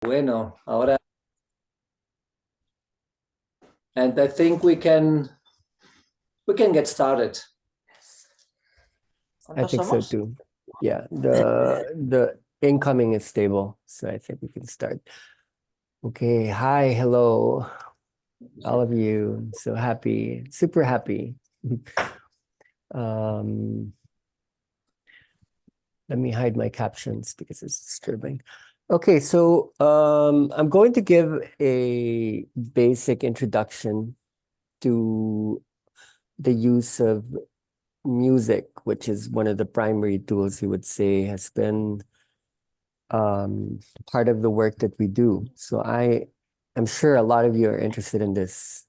Bueno, ahora, and I think we can get started. I ¿Cuántos think so somos? too. Yeah, the incoming is stable, so I think we can start. Okay, hi, hello, all of you. So happy, super happy. Um, Let me hide my captions because it's disturbing. Okay, so I'm going to give a basic introduction to the use of music, which is one of the primary tools you would say has been part of the work that we do. So I'm sure a lot of you are interested in this.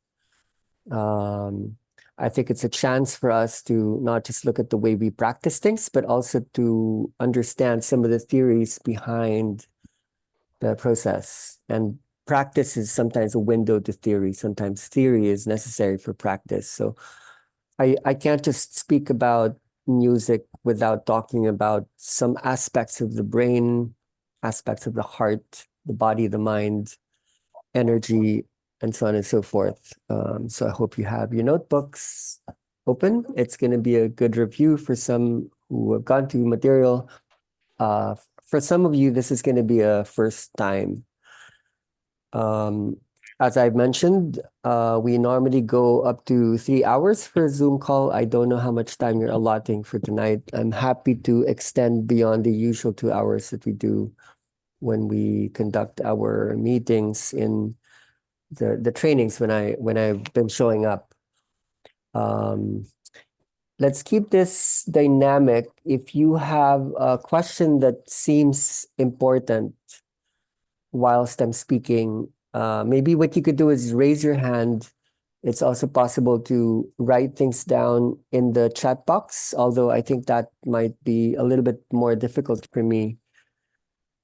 I think it's a chance for us to not just look at the way we practice things, but also to understand some of the theories behind the process. And practice is sometimes a window to theory. Sometimes theory is necessary for practice. So I can't just speak about music without talking about some aspects of the brain, aspects of the heart, the body, the mind, energy, and so on and so forth. So I hope you have your notebooks open. It's going to be a good review for some who have gone through material. For some of you, this is going to be a first time. As I've mentioned, we normally go up to 3 hours for a Zoom call. I don't know how much time you're allotting for tonight. I'm happy to extend beyond the usual 2 hours that we do when we conduct our meetings in the trainings when I've been showing up. Let's keep this dynamic. If you have a question that seems important whilst I'm speaking, maybe what you could do is raise your hand. It's also possible to write things down in the chat box, although I think that might be a little bit more difficult for me.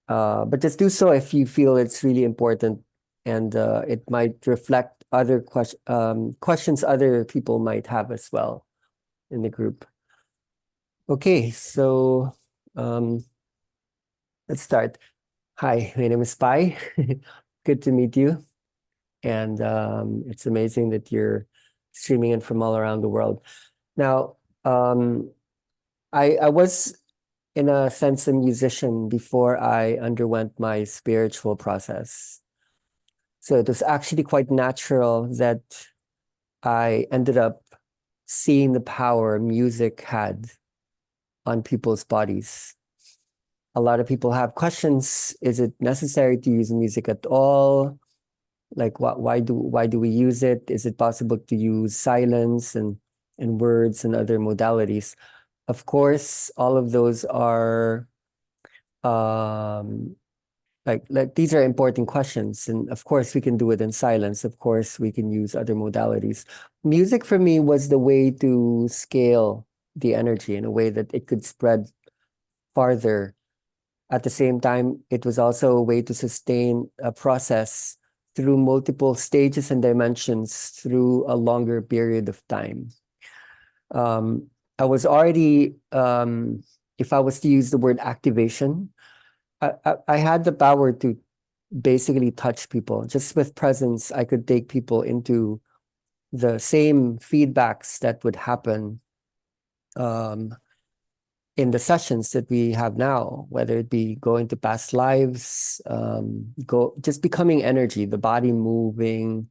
But just do so if you feel it's really important, and it might reflect other questions other people might have as well in the group. Okay, so let's start. Hi, my name is Pai. Good to meet you. And it's amazing that you're streaming in from all around the world. Now, I was, in a sense, a musician before I underwent my spiritual process. So it was actually quite natural that I ended up seeing the power music had on people's bodies. A lot of people have questions. Is it necessary to use music at all? Like why do we use it? Is it possible to use silence and words and other modalities? Of course, all of those are like these are important questions, and of course we can do it in silence. Of course we can use other modalities. Music for me was the way to scale the energy in a way that it could spread farther. At the same time, it was also a way to sustain a process through multiple stages and dimensions through a longer period of time. I was already, if I was to use the word activation, I had the power to basically touch people. Just with presence, I could take people into the same feedbacks that would happen in the sessions that we have now, whether it be going to past lives, just becoming energy, the body moving,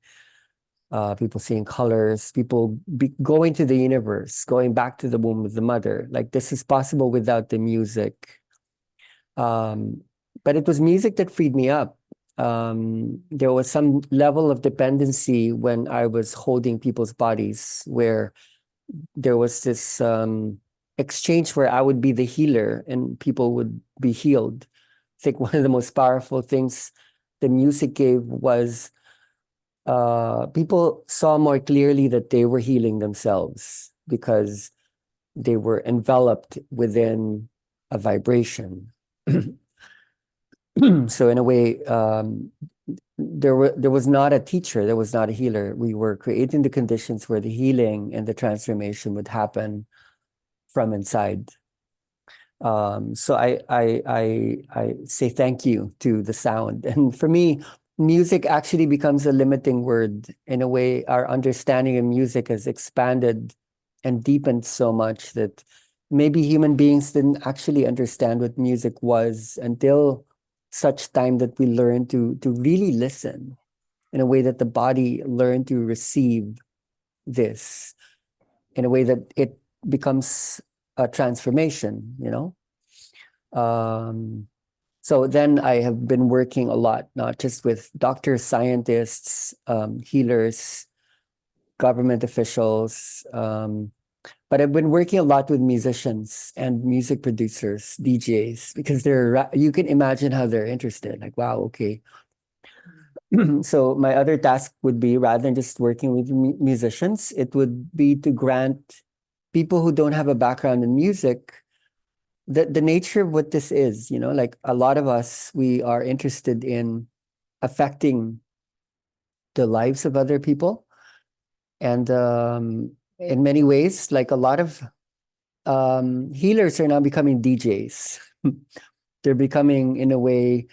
people seeing colors, people going to the universe, going back to the womb of the mother. Like this is possible without the music. But it was music that freed me up. There was some level of dependency when I was holding people's bodies where there was this exchange where I would be the healer and people would be healed. I think one of the most powerful things the music gave was people saw more clearly that they were healing themselves because they were enveloped within a vibration. So in a way, there was not a teacher, there was not a healer. We were creating the conditions where the healing and the transformation would happen from inside. So I say thank you to the sound. And for me, music actually becomes a limiting word. In a way, our understanding of music has expanded and deepened so much that maybe human beings didn't actually understand what music was until such time that we learned to really listen in a way that the body learned to receive this in a way that it becomes a transformation, you know? Um, so then I have been working a lot, not just with doctors, scientists, healers, government officials, but I've been working a lot with musicians and music producers, DJs, because you can imagine how they're interested. Like, wow, okay. So my other task would be rather than just working with musicians, it would be to grant people who don't have a background in music the nature of what this is, you know, like a lot of us, we are interested in affecting the lives of other people. And in many ways, like a lot of healers are now becoming DJs. They're becoming, in a way,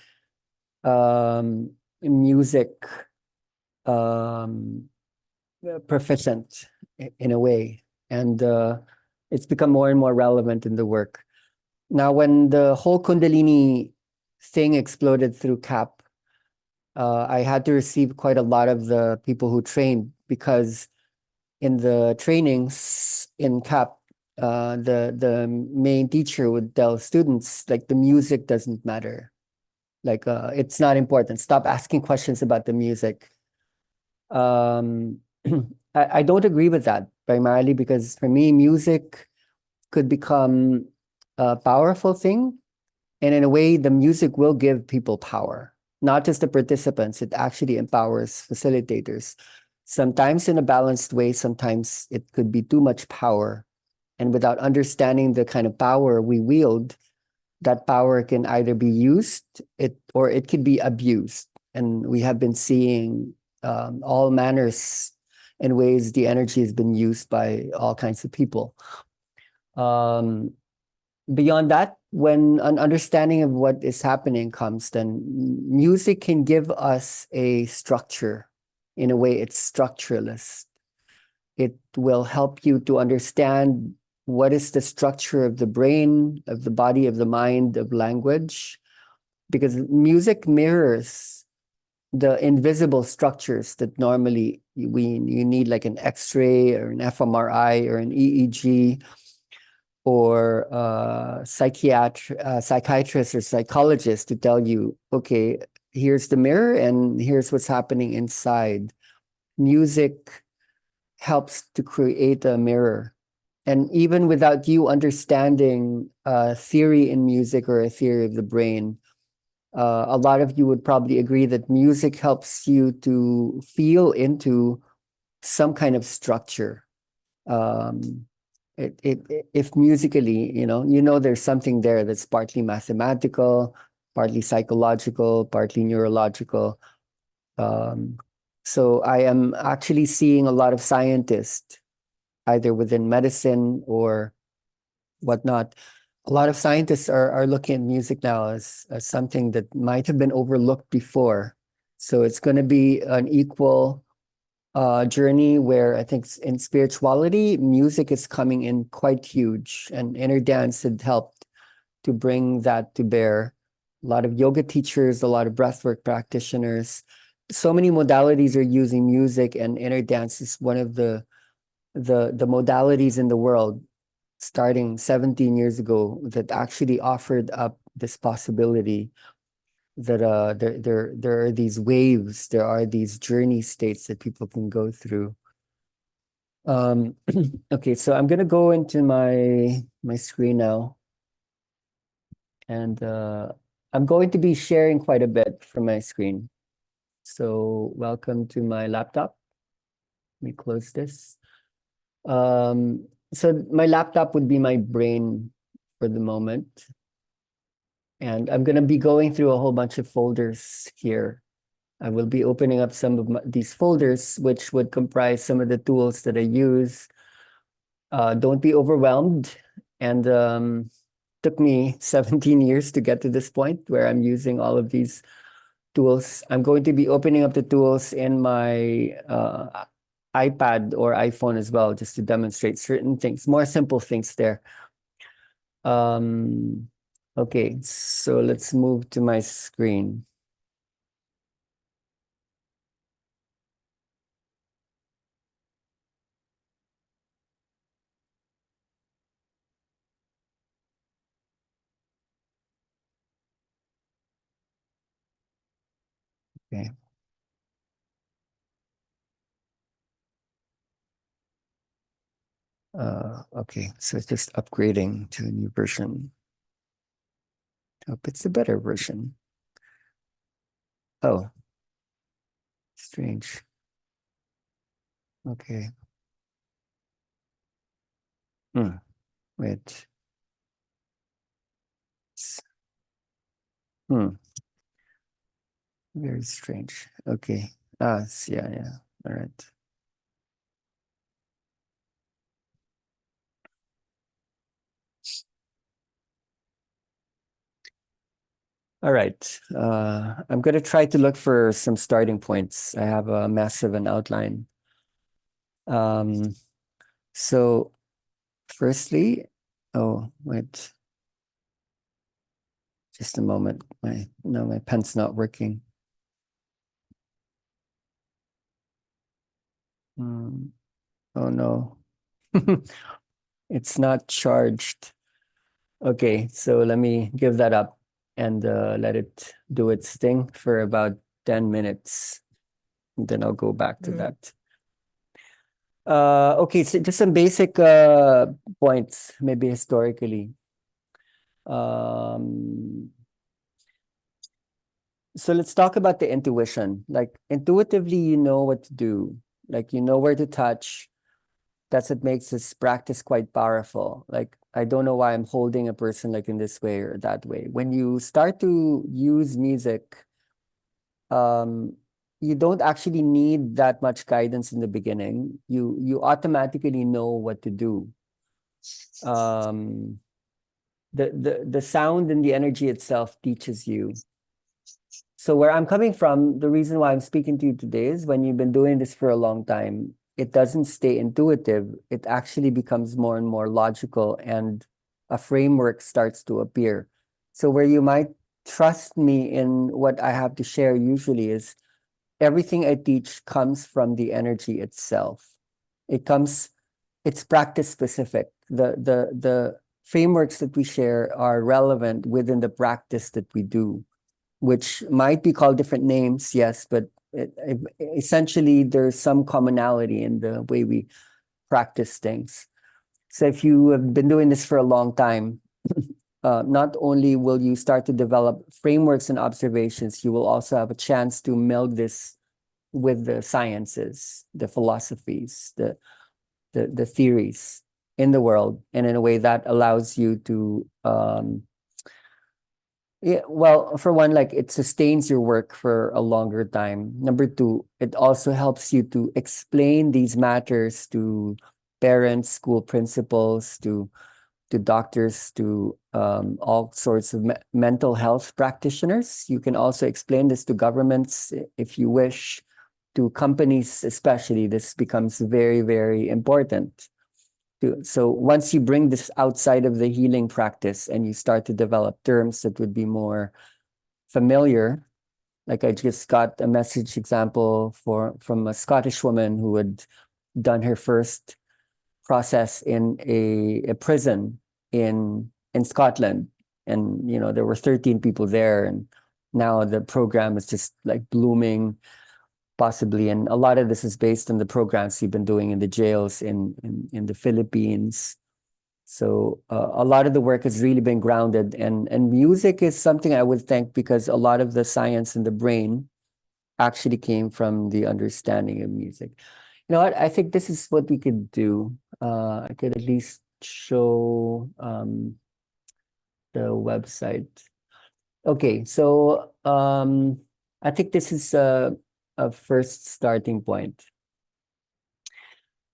music um, proficient in a way. And it's become more and more relevant in the work. Now, when the whole Kundalini thing exploded through CAP, I had to receive quite a lot of the people who trained because in the trainings in CAP, the main teacher would tell students like the music doesn't matter, like it's not important. Stop asking questions about the music. Um, I don't agree with that primarily because for me, music could become a powerful thing. And in a way, the music will give people power, not just the participants. It actually empowers facilitators. Sometimes in a balanced way, sometimes it could be too much power. And without understanding the kind of power we wield, that power can either be used or it could be abused. And we have been seeing all manners and ways the energy has been used by all kinds of people. Um, Beyond that, when an understanding of what is happening comes, then music can give us a structure. In a way, it's structureless. It will help you to understand what is the structure of the brain, of the body, of the mind, of language, because music mirrors the invisible structures that normally you need, like an X-ray or an fMRI or an EEG or psychiatrist or psychologist to tell you, okay, here's the mirror and here's what's happening inside. Music helps to create a mirror. And even without you understanding a theory in music or a theory of the brain, a lot of you would probably agree that music helps you to feel into some kind of structure. Um, if musically, there's something there that's partly mathematical, partly psychological, partly neurological. Um, so I am actually seeing a lot of scientists, either within medicine or whatnot. A lot of scientists are looking at music now as something that might have been overlooked before. So it's going to be an equal journey where I think in spirituality, music is coming in quite huge, and inner dance had helped to bring that to bear. A lot of yoga teachers, a lot of breathwork practitioners, so many modalities are using music, and inner dance is one of the modalities in the world starting 17 years ago that actually offered up this possibility that there are these waves, there are these journey states that people can go through. Um, okay, so I'm gonna go into my screen now, and I'm going to be sharing quite a bit from my screen. So welcome to my laptop. Let me close this. So my laptop would be my brain for the moment. And I'm gonna be going through a whole bunch of folders here. I will be opening up some of these folders, which would comprise some of the tools that I use. Don't be overwhelmed. And took me 17 years to get to this point where I'm using all of these tools. I'm going to be opening up the tools in my iPad or iPhone as well, just to demonstrate certain things, more simple things there. Okay, so let's move to my screen. Okay. Okay, so it's just upgrading to a new version. Hope it's a better version. Oh, strange. Okay. Wait. Hmm. Very strange. Okay. Yeah. All right. All right. I'm gonna try to look for some starting points. I have a massive an outline. Um, so firstly, oh, wait, just a moment. My pen's not working. Oh no. It's not charged. Okay, so let me give that up and let it do its thing for about 10 minutes. And then I'll go back to that. Okay, so just some basic points, maybe historically. Um, so let's talk about the intuition. Like intuitively, you know what to do. Like you know where to touch. That's what makes this practice quite powerful. Like I don't know why I'm holding a person like in this way or that way. When you start to use music, um, you don't actually need that much guidance in the beginning. You automatically know what to do. Um, the sound and the energy itself teaches you. So where I'm coming from, the reason why I'm speaking to you today is when you've been doing this for a long time, it doesn't stay intuitive. It actually becomes more and more logical, and a framework starts to appear. So where you might trust me in what I have to share usually is everything I teach comes from the energy itself. It's practice specific. The frameworks that we share are relevant within the practice that we do, which might be called different names, yes, but essentially there's some commonality in the way we practice things. So if you have been doing this for a long time, not only will you start to develop frameworks and observations, you will also have a chance to meld this with the sciences, the philosophies, the theories in the world, and in a way that allows you to yeah, well, for one, like it sustains your work for a longer time. Number two, it also helps you to explain these matters to parents, school principals, to doctors, to all sorts of mental health practitioners. You can also explain this to governments if you wish, to companies especially. This becomes very, very important. So once you bring this outside of the healing practice and you start to develop terms that would be more familiar, like I just got a message example from a Scottish woman who had done her first process in a prison in Scotland. And there were 13 people there, and now the program is just like blooming, possibly. And a lot of this is based on the programs you've been doing in the jails in the Philippines. So a lot of the work has really been grounded, and music is something I would think, because a lot of the science in the brain actually came from the understanding of music. You know what? I think this is what we could do. I could at least show the website. Okay, so I think this is a first starting point.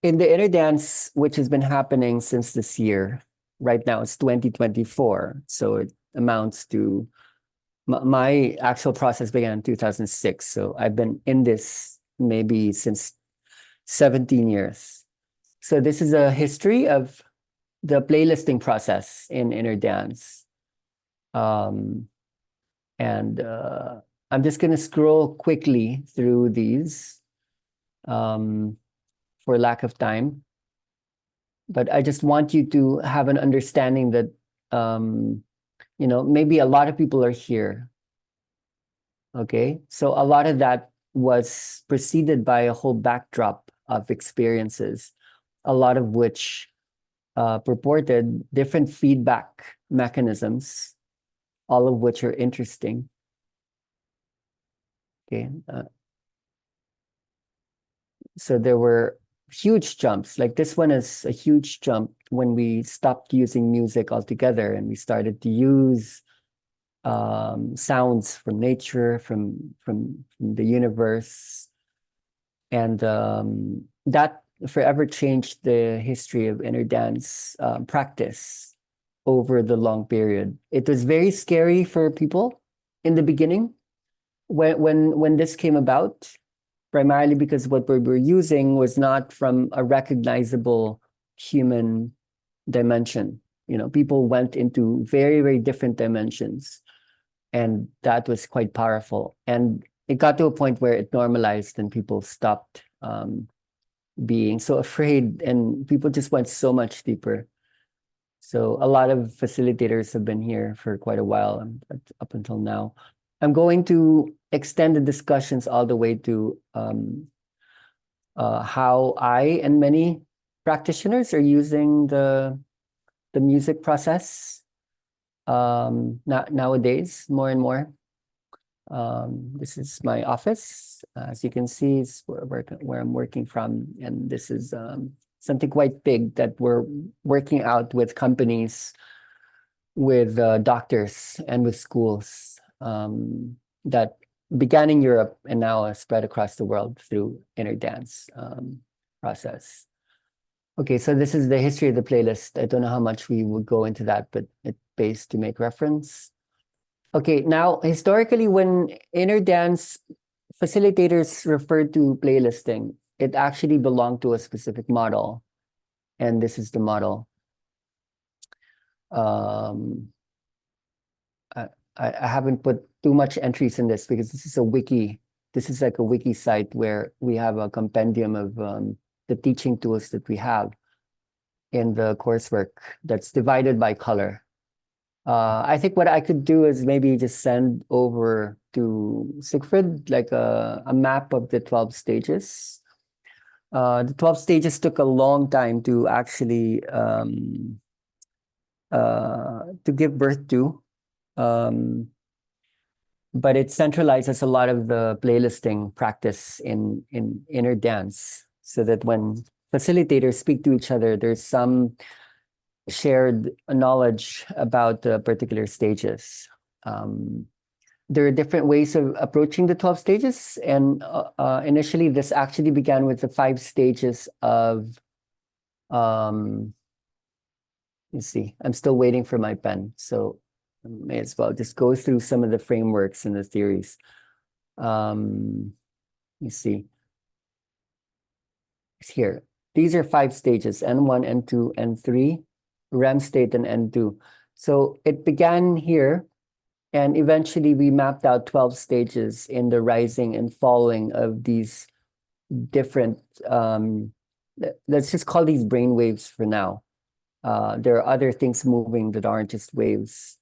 In the inner dance, which has been happening since this year, right now it's 2024. So it amounts to my actual process began in 2006. So I've been in this maybe since 17 years. So this is a history of the playlisting process in inner dance. Um, and I'm just going to scroll quickly through these for lack of time. But I just want you to have an understanding that, maybe a lot of people are here. Okay. So a lot of that was preceded by a whole backdrop of experiences, a lot of which purported different feedback mechanisms, all of which are interesting. Okay. So there were huge jumps. Like this one is a huge jump when we stopped using music altogether and we started to use sounds from nature, from the universe, and that forever changed the history of inner dance practice over the long period. It was very scary for people in the beginning when this came about, primarily because what we were using was not from a recognizable human dimension. People went into very, very different dimensions, and that was quite powerful. And it got to a point where it normalized and people stopped being so afraid, and people just went so much deeper. So a lot of facilitators have been here for quite a while, up until now. I'm going to extend the discussions all the way to how I and many practitioners are using the music process nowadays more and more. This is my office. As you can see, it's where I'm working from. And this is something quite big that we're working out with companies, with doctors, and with schools that began in Europe and now spread across the world through inner dance process. Okay, so this is the history of the playlist. I don't know how much we would go into that, but it pays to make reference. Okay, now historically, when inner dance facilitators referred to playlisting, it actually belonged to a specific model. And this is the model. Um, I haven't put too much entries in this because this is a wiki. This is like a wiki site where we have a compendium of the teaching tools that we have in the coursework that's divided by color. I think what I could do is maybe just send over to Siegfried like a map of the 12 stages. The 12 stages took a long time to actually to give birth to. But it centralizes a lot of the playlisting practice in inner dance, so that when facilitators speak to each other, there's some shared knowledge about the particular stages. There are different ways of approaching the 12 stages. And initially, this actually began with the 5 stages of, let's see, I'm still waiting for my pen. So I may as well just go through some of the frameworks and the theories. Let's see. It's here. These are 5 stages, N1, N2, N3, REM state, and N2. So it began here, and eventually we mapped out 12 stages in the rising and falling of these different, let's just call these brain waves for now. There are other things moving that aren't just waves.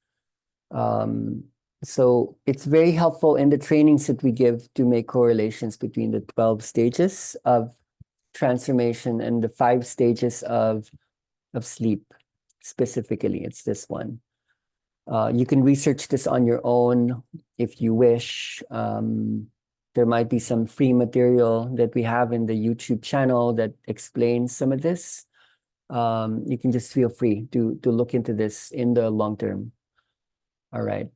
So it's very helpful in the trainings that we give to make correlations between the 12 stages of transformation and the 5 stages of sleep. Specifically, it's this one. You can research this on your own if you wish. There might be some free material that we have in the YouTube channel that explains some of this. You can just feel free to look into this in the long term. All right.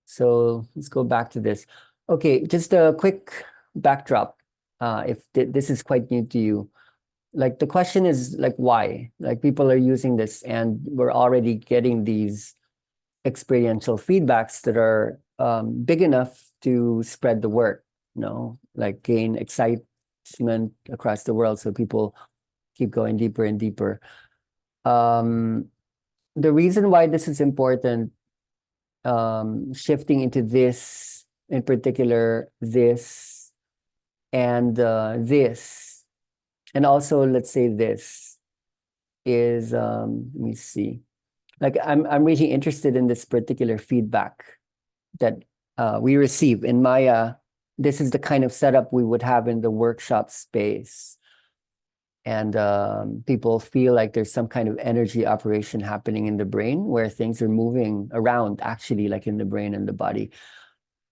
So let's go back to this. Okay, just a quick backdrop. If this is quite new to you, like the question is like why? Like people are using this and we're already getting these experiential feedbacks that are big enough to spread the word, like gain excitement across the world so people keep going deeper and deeper. The reason why this is important, shifting into this in particular, this and this, and also let's say this is let me see. Like I'm really interested in this particular feedback that we receive in Maya. This is the kind of setup we would have in the workshop space. And people feel like there's some kind of energy operation happening in the brain where things are moving around actually like in the brain and the body.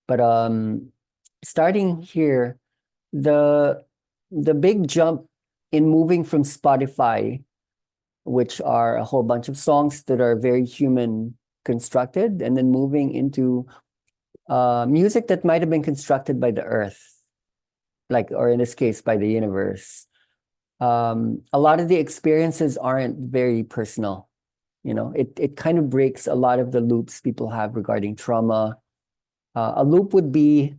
But starting here, the big jump in moving from Spotify, which are a whole bunch of songs that are very human constructed, and then moving into music that might have been constructed by the earth, like, or in this case, by the universe. A lot of the experiences aren't very personal. It kind of breaks a lot of the loops people have regarding trauma. A loop would be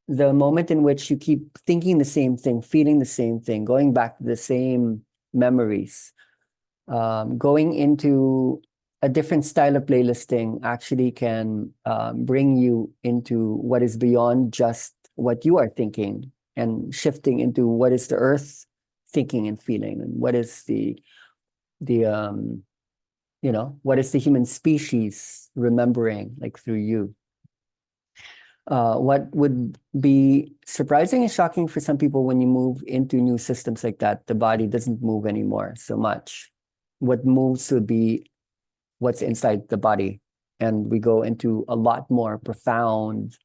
the moment in which you keep thinking the same thing, feeling the same thing, going back to the same memories. Going into a different style of playlisting actually can bring you into what is beyond just what you are thinking and shifting into what is the earth thinking and feeling, and what is the what is the human species remembering, like through you. What would be surprising and shocking for some people when you move into new systems like that, the body doesn't move anymore so much. What moves would be what's inside the body. And we go into a lot more profound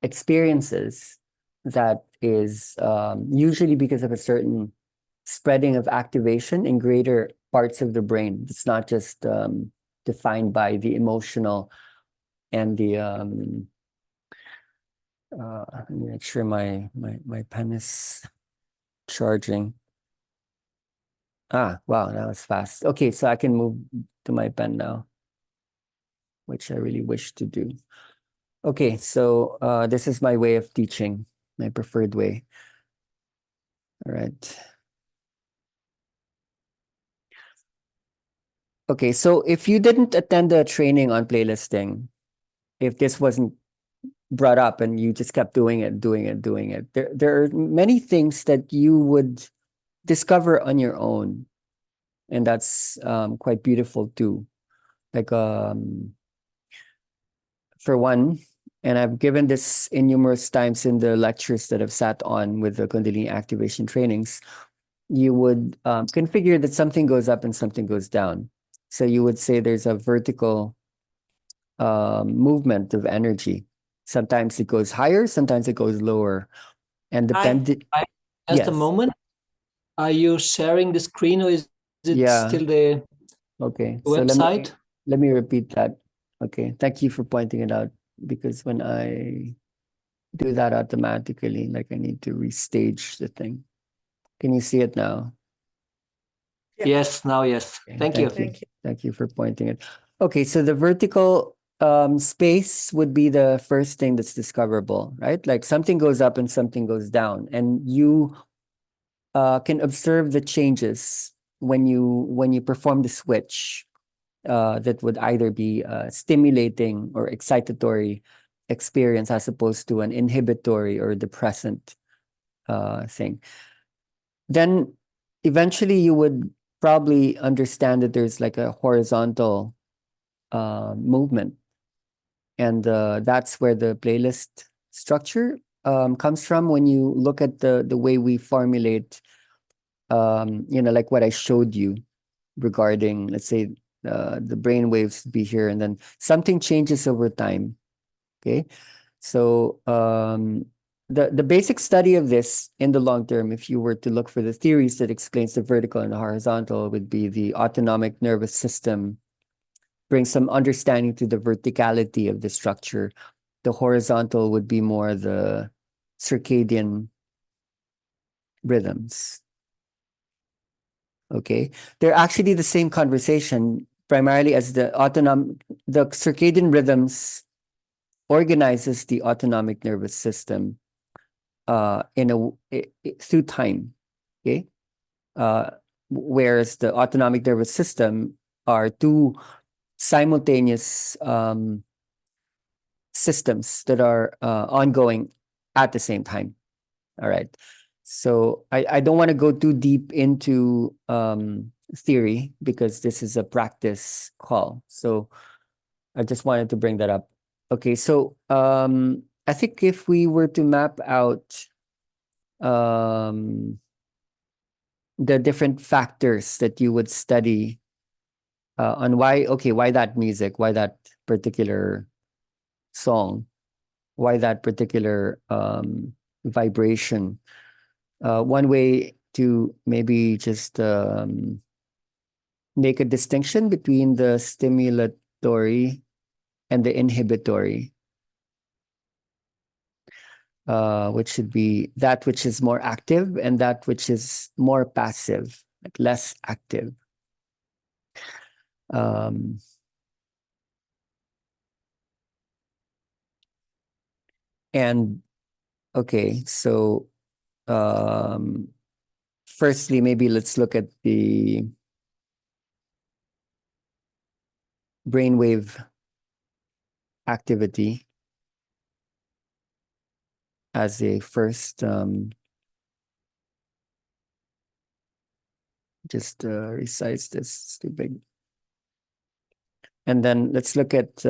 experiences that is usually because of a certain spreading of activation in greater parts of the brain. It's not just defined by the emotional and the let me make sure my pen is charging. Wow, that was fast. Okay, so I can move to my pen now, which I really wish to do. Okay, so this is my way of teaching, my preferred way. All right. Okay, so if you didn't attend the training on playlisting, if this wasn't brought up and you just kept doing it, there are many things that you would discover on your own. And that's quite beautiful too. Like for one, and I've given this in numerous times in the lectures that I've sat on with the Kundalini activation trainings, you would configure that something goes up and something goes down. So you would say there's a vertical movement of energy. Sometimes it goes higher, sometimes it goes lower. And depending, just a yes. moment. Are you sharing the screen or is it Yeah. still the Okay. website? So let me repeat that. Okay. Thank you for pointing it out, because when I do that automatically, like I need to restage the thing. Can you see it now? Yes, now yes. Okay, Thank you. Thank you for pointing it. Okay, so the vertical space would be the first thing that's discoverable, right? Like something goes up and something goes down, and you can observe the changes when you perform the switch. That would either be a stimulating or excitatory experience as opposed to an inhibitory or depressant thing. Then eventually you would probably understand that there's like a horizontal movement. And that's where the playlist structure comes from. When you look at the way we formulate, like what I showed you regarding, let's say, the brain waves be here, and then something changes over time. Okay, so the basic study of this in the long term, if you were to look for the theories that explains the vertical and the horizontal, would be the autonomic nervous system brings some understanding to the verticality of the structure. The horizontal would be more the circadian rhythms. Okay, they're actually the same conversation, primarily as the circadian rhythms organizes the autonomic nervous system through time. Okay, whereas the autonomic nervous system are two simultaneous systems that are ongoing at the same time. All right. So I don't want to go too deep into theory because this is a practice call. So I just wanted to bring that up. Okay, so I think if we were to map out the different factors that you would study on why that music, why that particular song, why that particular vibration. One way to maybe just make a distinction between the stimulatory and the inhibitory, which should be that which is more active and that which is more passive, like less active. And okay, so firstly, maybe let's look at the brainwave activity as a first. Just resize this, it's too big. And then let's look at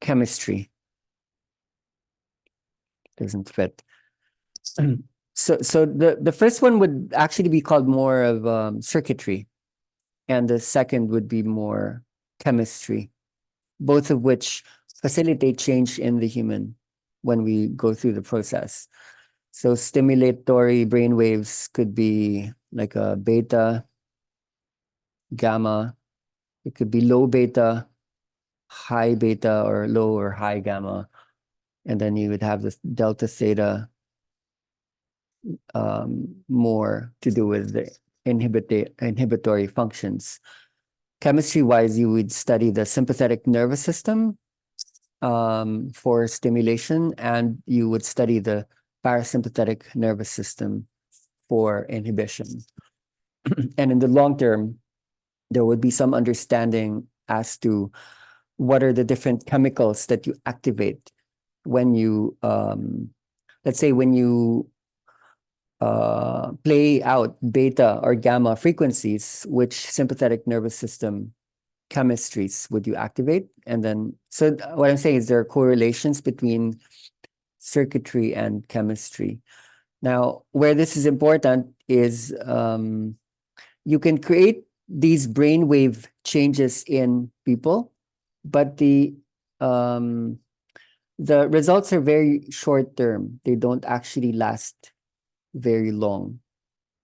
chemistry. Doesn't fit. So the first one would actually be called more of circuitry, and the second would be more chemistry, both of which facilitate change in the human when we go through the process. So stimulatory brain waves could be like a beta, gamma. It could be low beta, high beta, or low or high gamma. And then you would have this delta theta, more to do with the inhibitory functions. Chemistry-wise, you would study the sympathetic nervous system for stimulation, and you would study the parasympathetic nervous system for inhibition. And in the long term, there would be some understanding as to what are the different chemicals that you activate when you, let's say, when you play out beta or gamma frequencies, which sympathetic nervous system chemistries would you activate? And then, so what I'm saying is there are correlations between circuitry and chemistry. Now, where this is important is you can create these brainwave changes in people, but the results are very short term. They don't actually last very long.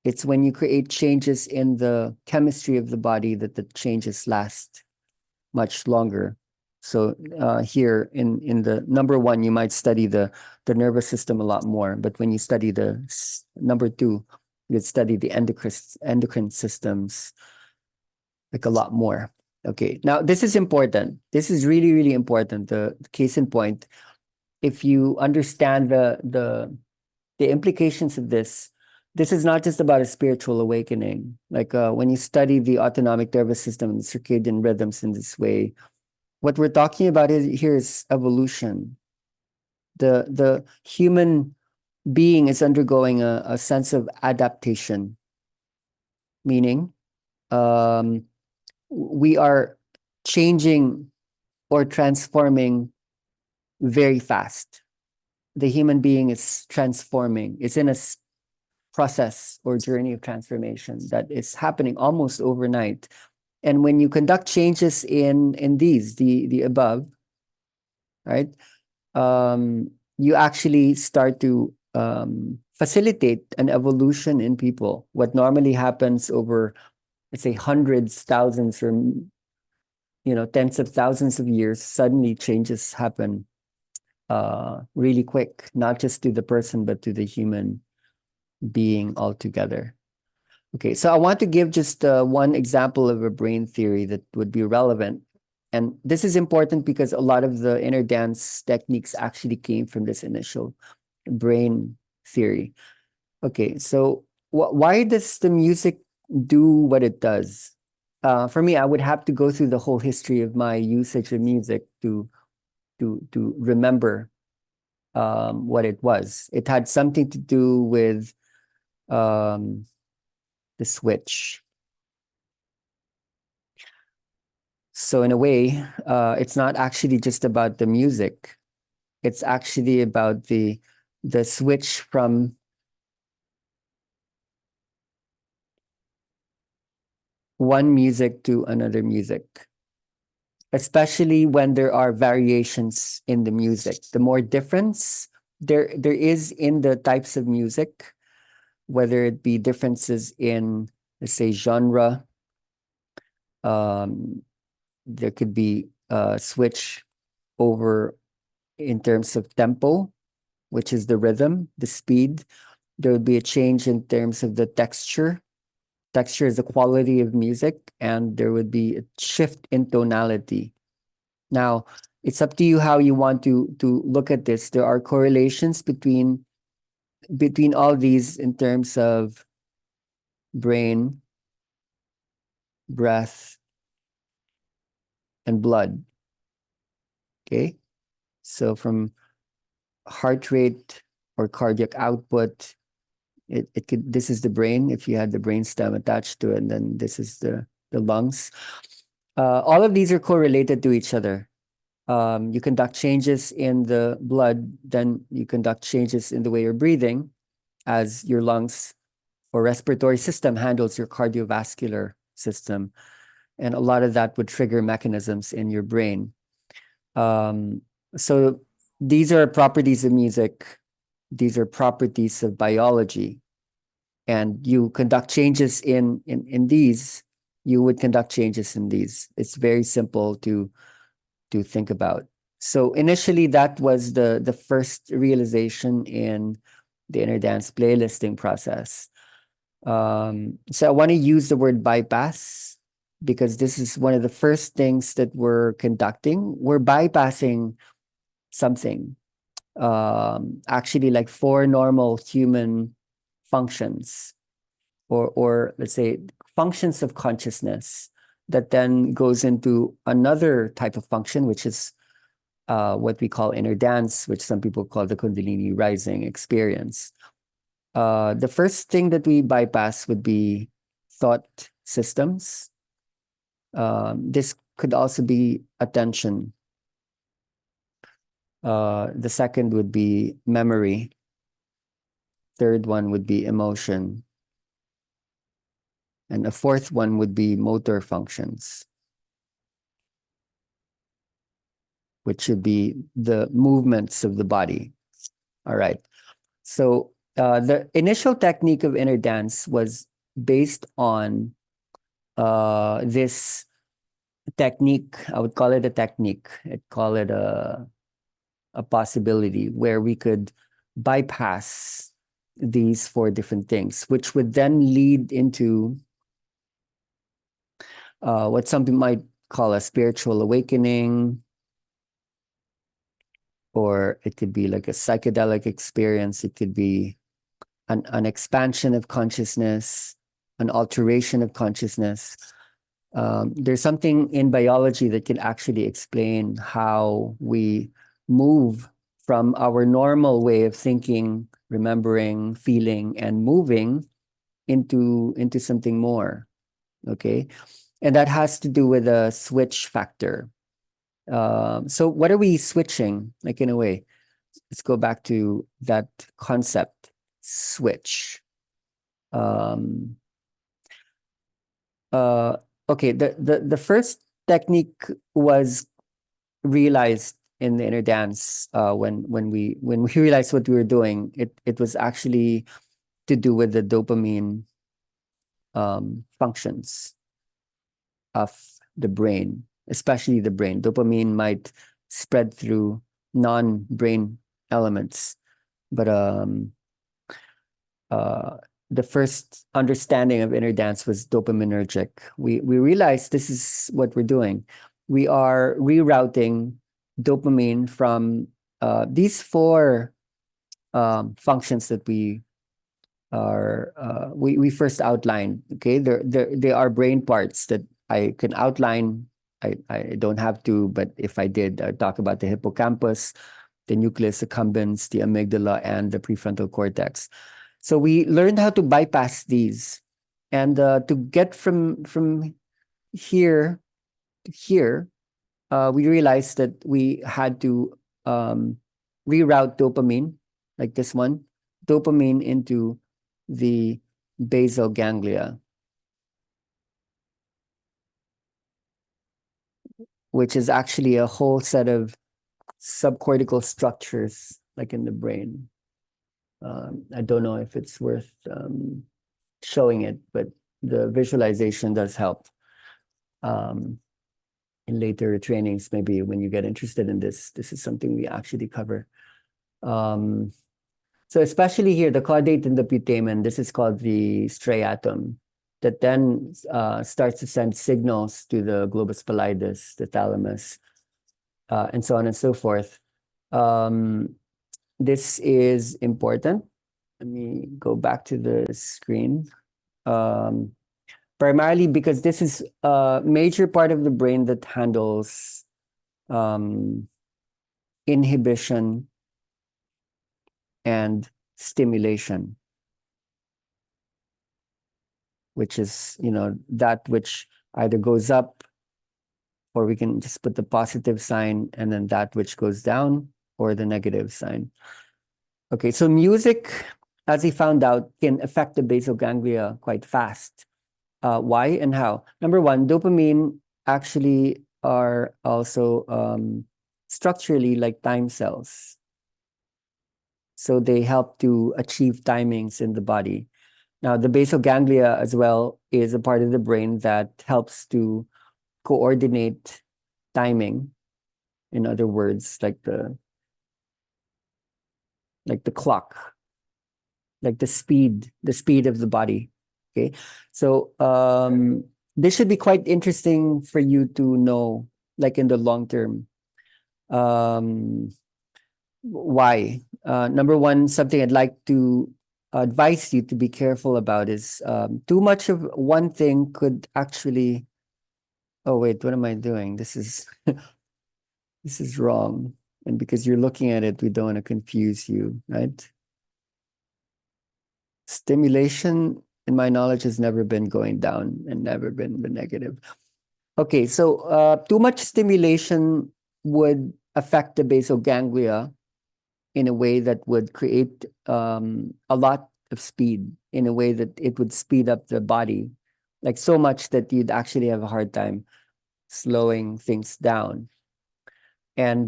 It's when you create changes in the chemistry of the body that the changes last much longer. So here in the number one, you might study the nervous system a lot more. But when you study the number two, you'd study the endocrine systems like a lot more. Okay, now this is important. This is really, really important. The case in point, if you understand the implications of this, this is not just about a spiritual awakening. Like when you study the autonomic nervous system and the circadian rhythms in this way, what we're talking about here is evolution. The human being is undergoing a sense of adaptation, meaning we are changing or transforming very fast. The human being is transforming. It's in a process or journey of transformation that is happening almost overnight. And when you conduct changes in these, the above, right, you actually start to facilitate an evolution in people. What normally happens over, let's say, hundreds, thousands, or tens of thousands of years, suddenly changes happen really quick, not just to the person, but to the human being altogether. Okay, so I want to give just one example of a brain theory that would be relevant. And this is important because a lot of the inner dance techniques actually came from this initial brain theory. Okay, so why does the music do what it does? For me, I would have to go through the whole history of my usage of music to remember what it was. It had something to do with the switch. So in a way, it's not actually just about the music. It's actually about the switch from one music to another music, especially when there are variations in the music. The more difference there is in the types of music, whether it be differences in, let's say, genre, there could be a switch over in terms of tempo, which is the rhythm, the speed. There would be a change in terms of the texture. Texture is the quality of music, and there would be a shift in tonality. Now, it's up to you how you want to look at this. There are correlations between all these in terms of brain, breath, and blood. Okay? So from heart rate or cardiac output, it could, this is the brain if you had the brain stem attached to it, and then this is the lungs. All of these are correlated to each other. You conduct changes in the blood, then you conduct changes in the way you're breathing as your lungs or respiratory system handles your cardiovascular system. And a lot of that would trigger mechanisms in your brain. So these are properties of music. These are properties of biology. And you conduct changes in these, you would conduct changes in these. It's very simple to think about. So initially, that was the first realization in the inner dance playlisting process. So I want to use the word bypass because this is one of the first things that we're conducting. We're bypassing something, actually like four normal human functions, or let's say functions of consciousness that then goes into another type of function, which is what we call inner dance, which some people call the Kundalini rising experience. The first thing that we bypass would be thought systems. This could also be attention. The second would be memory. Third one would be emotion. And a fourth one would be motor functions, which should be the movements of the body. All right. So the initial technique of inner dance was based on this technique. I would call it a technique. I'd call it a possibility where we could bypass these four different things, which would then lead into what some people might call a spiritual awakening, or it could be like a psychedelic experience. It could be an expansion of consciousness, an alteration of consciousness. There's something in biology that can actually explain how we move from our normal way of thinking, remembering, feeling, and moving into something more. Okay, and that has to do with a switch factor. So what are we switching? Like, in a way, let's go back to that concept, switch. Okay, the first technique was realized in the inner dance when we realized what we were doing. It was actually to do with the dopamine functions of the brain, especially the brain. Dopamine might spread through non-brain elements, but the first understanding of inner dance was dopaminergic. We realized this is what we're doing. We are rerouting dopamine from these four functions that we first outlined. Okay, they are brain parts that I can outline. I don't have to, but if I did, I'd talk about the hippocampus, the nucleus accumbens, the amygdala, and the prefrontal cortex. So we learned how to bypass these, and to get from here to here, we realized that we had to reroute dopamine, like this one, dopamine into the basal ganglia, which is actually a whole set of subcortical structures, like in the brain. I don't know if it's worth showing it, but the visualization does help. In later trainings, maybe when you get interested in this is something we actually cover. So especially here, the caudate and the putamen, this is called the striatum, that then starts to send signals to the globus pallidus, the thalamus, and so on and so forth. This is important. Let me go back to the screen. Primarily because this is a major part of the brain that handles inhibition and stimulation, which is, that which either goes up, or we can just put the positive sign, and then that which goes down, or the negative sign. Okay, so music, as he found out, can affect the basal ganglia quite fast. Why and how? Number one, dopamine actually are also structurally like time cells. So they help to achieve timings in the body. Now, the basal ganglia as well is a part of the brain that helps to coordinate timing. In other words, like the clock, like the speed of the body. Okay, so this should be quite interesting for you to know, like in the long term. Why? Number one, something I'd like to advise you to be careful about is too much of one thing could actually. Oh wait, what am I doing? This is this is wrong, and because you're looking at it, we don't want to confuse you, right? Stimulation, in my knowledge, has never been going down and never been the negative. Okay, so too much stimulation would affect the basal ganglia in a way that would create a lot of speed, in a way that it would speed up the body, like so much that you'd actually have a hard time slowing things down. And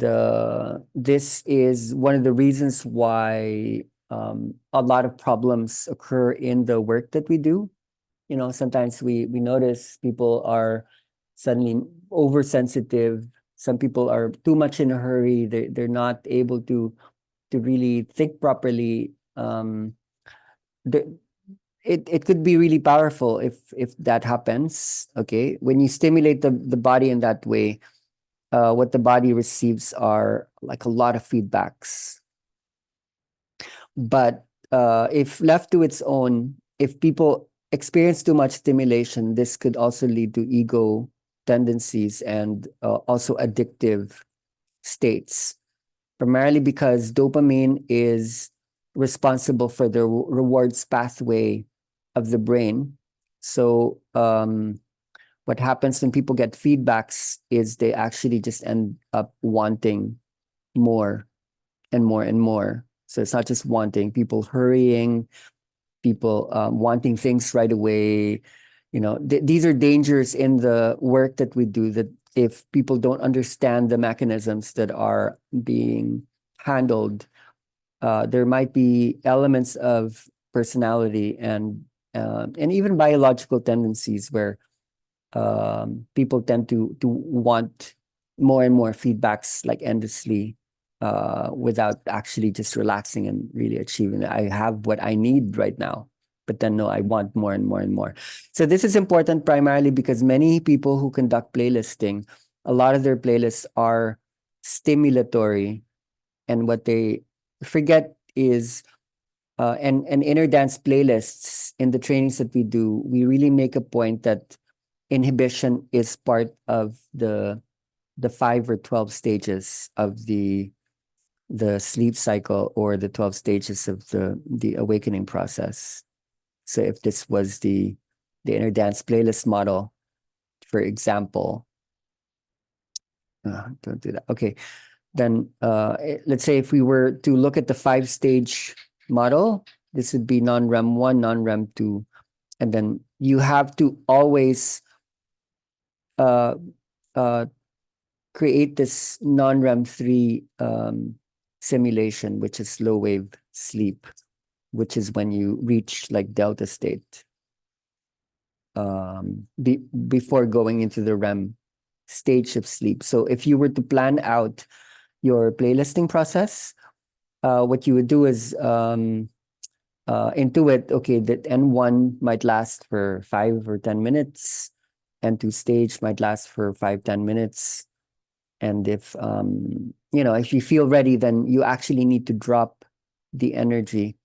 this is one of the reasons why a lot of problems occur in the work that we do. Sometimes we notice people are suddenly oversensitive. Some people are too much in a hurry. They're not able to really think properly. It could be really powerful if that happens. Okay, when you stimulate the body in that way, what the body receives are like a lot of feedbacks. But if left to its own, if people experience too much stimulation, this could also lead to ego tendencies and also addictive states, primarily because dopamine is responsible for the rewards pathway of the brain. So what happens when people get feedbacks is they actually just end up wanting more and more and more. So it's not just wanting, people hurrying, people wanting things right away. These are dangers in the work that we do, that if people don't understand the mechanisms that are being handled, there might be elements of personality and even biological tendencies where people tend to want more and more feedbacks, like endlessly, without actually just relaxing and really achieving it. I have what I need right now, but then no, I want more and more and more. So this is important primarily because many people who conduct playlisting, a lot of their playlists are stimulatory, and what they forget is and inner dance playlists in the trainings that we do, we really make a point that inhibition is part of the 5 or 12 stages of the sleep cycle, or the 12 stages of the awakening process. So if this was the inner dance playlist model, for example, don't do that. Okay, then let's say if we were to look at the 5-stage model, this would be non-REM 1, non-REM 2, and then you have to always uh, uh, create this non-REM 3 simulation, which is slow wave sleep, which is when you reach like delta state before going into the REM stage of sleep. So if you were to plan out your playlisting process, what you would do is intuit, okay, that N1 might last for 5 or 10 minutes, N2 stage might last for 5-10 minutes. And if if you feel ready, then you actually need to drop the energy.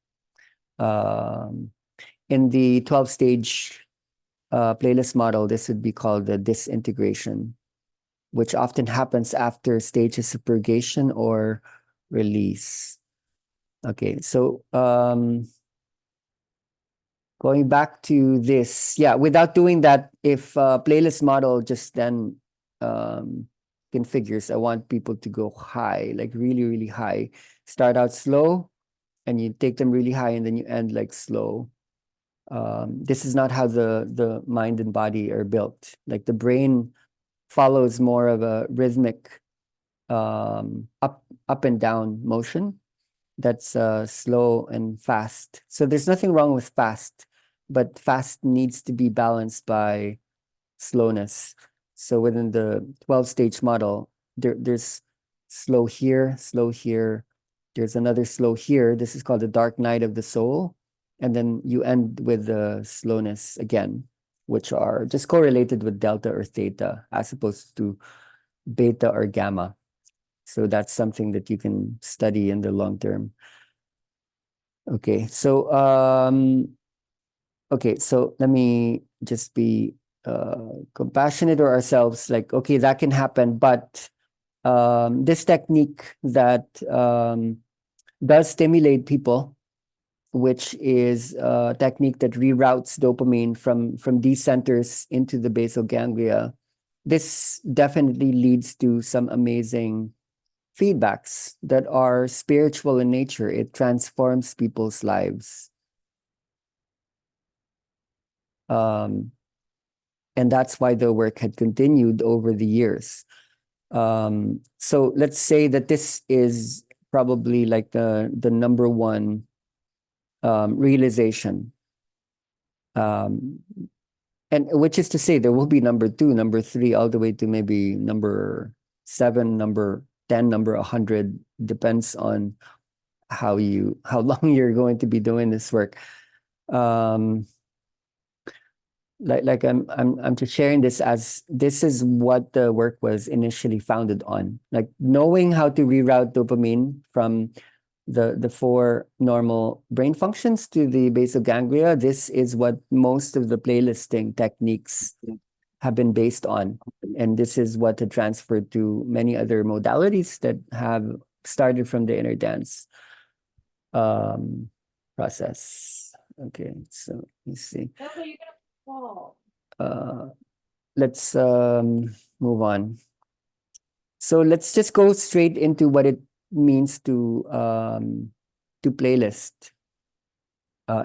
In the 12-stage playlist model, this would be called the disintegration, which often happens after stages of purgation or release. Okay, so going back to this, yeah, without doing that, if playlist model just then configures, I want people to go high, like really, really high. Start out slow, and you take them really high, and then you end like slow. This is not how the mind and body are built. Like the brain follows more of a rhythmic up and down motion that's slow and fast. So there's nothing wrong with fast, but fast needs to be balanced by slowness. So within the 12-stage model, there's slow here, slow here. There's another slow here. This is called the dark night of the soul. And then you end with the slowness again, which are just correlated with delta or theta as opposed to beta or gamma. So that's something that you can study in the long term. Okay, so let me just be compassionate to ourselves. Like, okay, that can happen, but this technique that does stimulate people, which is a technique that reroutes dopamine from these centers into the basal ganglia, this definitely leads to some amazing feedbacks that are spiritual in nature. It transforms people's lives. And that's why the work had continued over the years. So let's say that this is probably like the number one realization. And which is to say there will be number 2, number 3, all the way to maybe number 7, number 10, number 100, depends on how long you're going to be doing this work. Like I'm just sharing this as this is what the work was initially founded on. Like knowing how to reroute dopamine from the 4 normal brain functions to the basal ganglia. This is what most of the playlisting techniques have been based on. And this is what had transferred to many other modalities that have started from the inner dance process. Okay, so let me see. Let's move on. So let's just go straight into what it means to playlist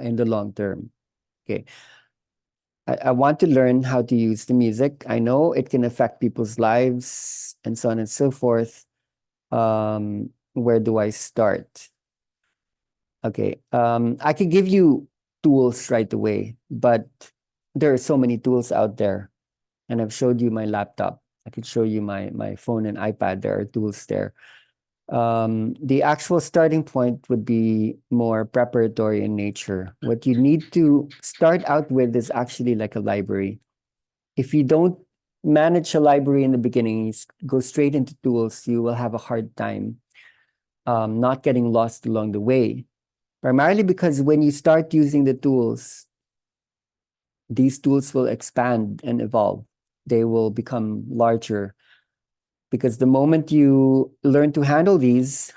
in the long term. Okay. I want to learn how to use the music. I know it can affect people's lives and so on and so forth. Where do I start? Okay. I could give you tools right away, but there are so many tools out there. And I've showed you my laptop. I could show you my phone and iPad. There are tools there. The actual starting point would be more preparatory in nature. What you need to start out with is actually like a library. If you don't manage a library in the beginning, go straight into tools, you will have a hard time not getting lost along the way. Primarily because when you start using the tools, these tools will expand and evolve. They will become larger because the moment you learn to handle these,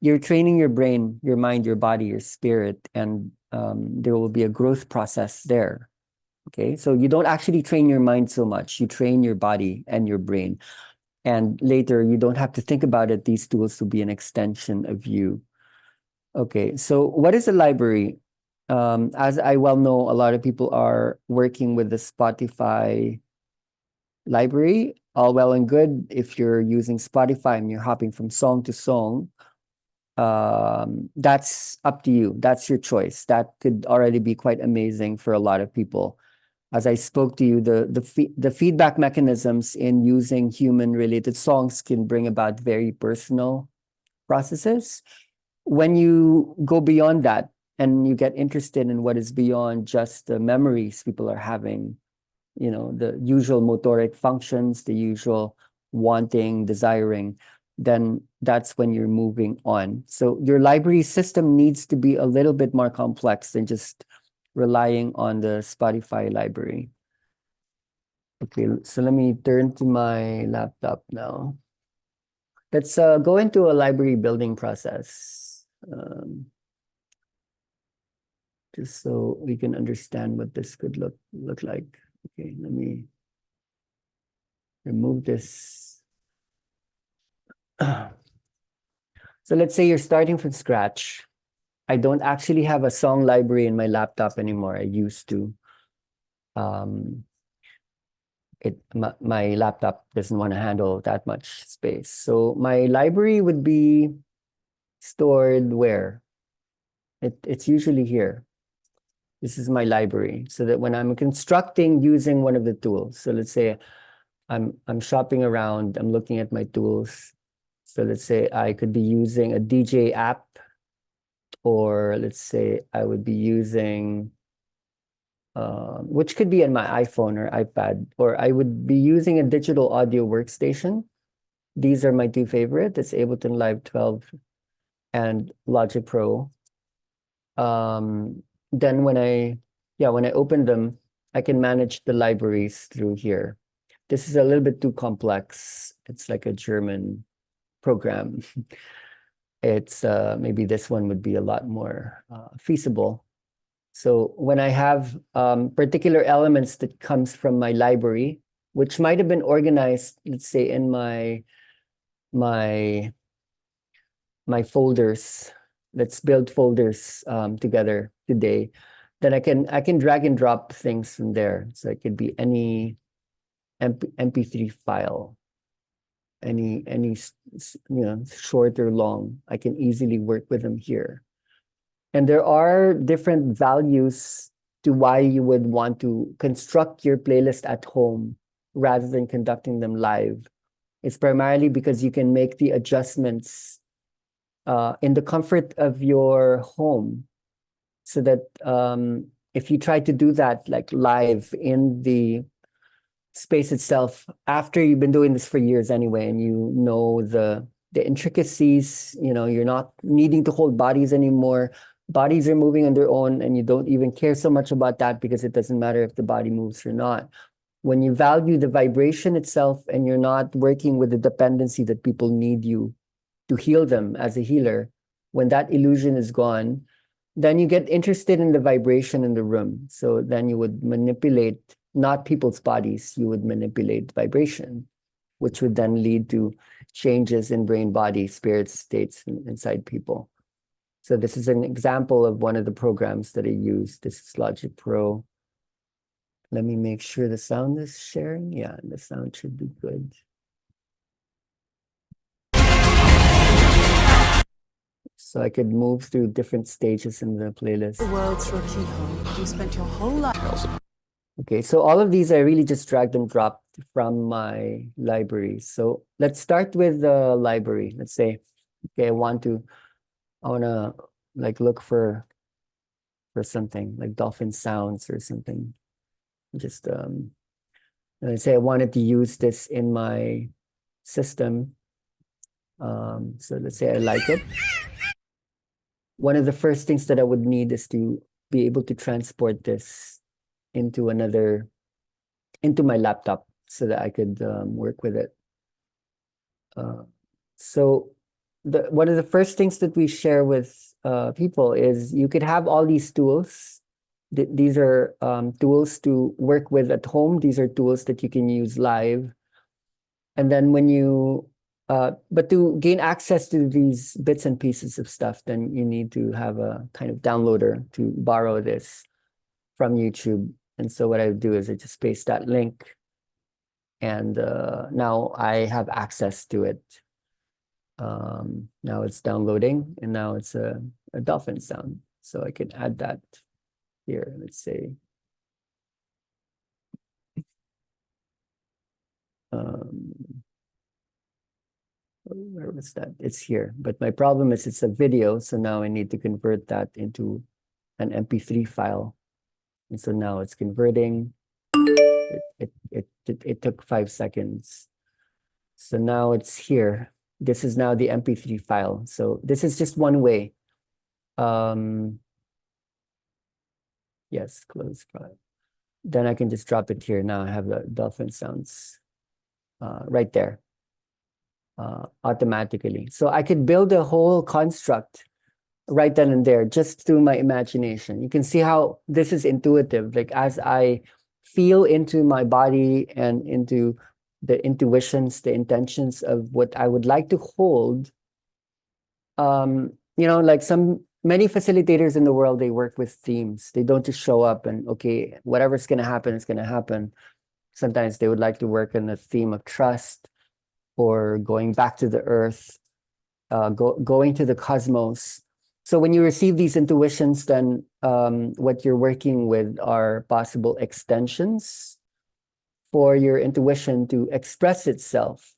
you're training your brain, your mind, your body, your spirit, and there will be a growth process there. Okay, so you don't actually train your mind so much, you train your body and your brain. And later, you don't have to think about it. These tools will be an extension of you. Okay, so what is a library? As I well know, a lot of people are working with the Spotify library. All well and good if you're using Spotify and you're hopping from song to song. That's up to you. That's your choice. That could already be quite amazing for a lot of people. As I spoke to you, the feedback mechanisms in using human-related songs can bring about very personal processes. When you go beyond that and you get interested in what is beyond just the memories people are having, the usual motoric functions, the usual wanting, desiring, then that's when you're moving on. So your library system needs to be a little bit more complex than just relying on the Spotify library. Okay, so let me turn to my laptop now. Let's go into a library building process, just so we can understand what this could look like. Okay, let me remove this. So let's say you're starting from scratch. I don't actually have a song library in my laptop anymore. I used to. My laptop doesn't want to handle that much space. So my library would be stored where? It's usually here. This is my library. So that when I'm constructing using one of the tools, so let's say I'm shopping around, I'm looking at my tools. So let's say I could be using a DJ app, or let's say I would be using, which could be on my iPhone or iPad, or I would be using a digital audio workstation. These are my two favorite. It's Ableton Live 12 and Logic Pro. Then when I open them, I can manage the libraries through here. This is a little bit too complex. It's like a German program. It's maybe this one would be a lot more feasible. So when I have particular elements that comes from my library, which might have been organized, let's say in my folders, let's build folders together today, then I can drag and drop things from there. So it could be any MP3 file, any short or long. I can easily work with them here. And there are different values to why you would want to construct your playlist at home rather than conducting them live. It's primarily because you can make the adjustments in the comfort of your home, so that if you try to do that like live in the space itself, after you've been doing this for years anyway, and you know the intricacies, you're not needing to hold bodies anymore. Bodies are moving on their own, and you don't even care so much about that because it doesn't matter if the body moves or not. When you value the vibration itself and you're not working with the dependency that people need you to heal them as a healer, when that illusion is gone, then you get interested in the vibration in the room. So then you would manipulate not people's bodies, you would manipulate vibration, which would then lead to changes in brain, body, spirit states inside people. So this is an example of one of the programs that I use. This is Logic Pro. Let me make sure the sound is sharing. Yeah, the sound should be good. So I could move through different stages in the playlist. The world's your keyhole. You spent your whole life. Okay, so all of these I really just dragged and dropped from my library. So let's start with the library. Let's say, okay, I want to like look for something like dolphin sounds or something. Just and let's say I wanted to use this in my system. So let's say I like it. One of the first things that I would need is to be able to transport this into my laptop so that I could work with it. So one of the first things that we share with people is you could have all these tools. These are tools to work with at home. These are tools that you can use live. And then but to gain access to these bits and pieces of stuff, then you need to have a kind of downloader to borrow this from YouTube. And so what I would do is I just paste that link, and now I have access to it. Now it's downloading, and now it's a dolphin sound. So I can add that here. Let's say where was that? It's here. But my problem is it's a video, so now I need to convert that into an MP3 file. And so now it's converting. It took 5 seconds. So now it's here. This is now the MP3 file. So this is just one way. Yes, close file. Then I can just drop it here. Now I have the dolphin sounds right there automatically. So I could build a whole construct right then and there just through my imagination. You can see how this is intuitive. Like as I feel into my body and into the intuitions, the intentions of what I would like to hold, like many facilitators in the world, they work with themes. They don't just show up and, okay, whatever's going to happen is going to happen. Sometimes they would like to work on the theme of trust or going back to the earth, going to the cosmos. So when you receive these intuitions, then what you're working with are possible extensions for your intuition to express itself.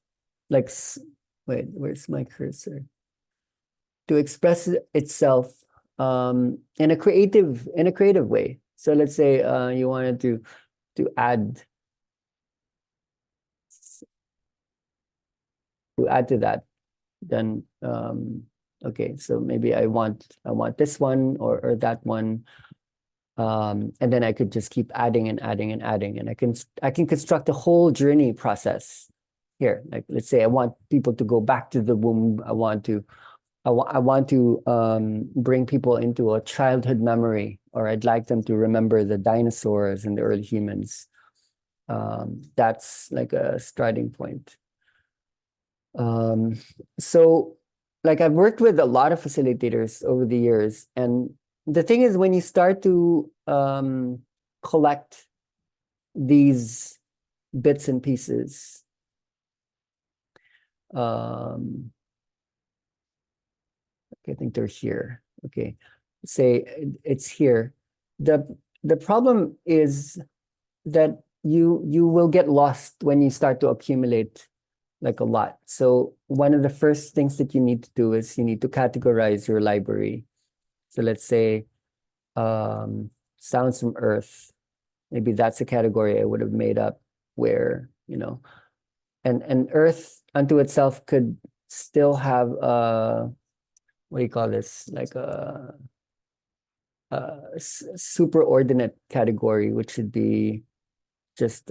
Like, wait, where's my cursor? To express itself in a creative way. So let's say you wanted to add to that, then okay, so maybe I want this one or that one, and then I could just keep adding and adding and adding, and I can construct a whole journey process here. Like, let's say I want people to go back to the womb. I want to bring people into a childhood memory, or I'd like them to remember the dinosaurs and the early humans. That's like a starting point. So like I've worked with a lot of facilitators over the years, and the thing is, when you start to collect these bits and pieces, I think they're here. Okay, say it's here. The problem is that you will get lost when you start to accumulate like a lot. So one of the first things that you need to do is you need to categorize your library. So let's say sounds from Earth. Maybe that's a category I would have made up where, and Earth unto itself could still have what do you call this? Like a superordinate category, which should be just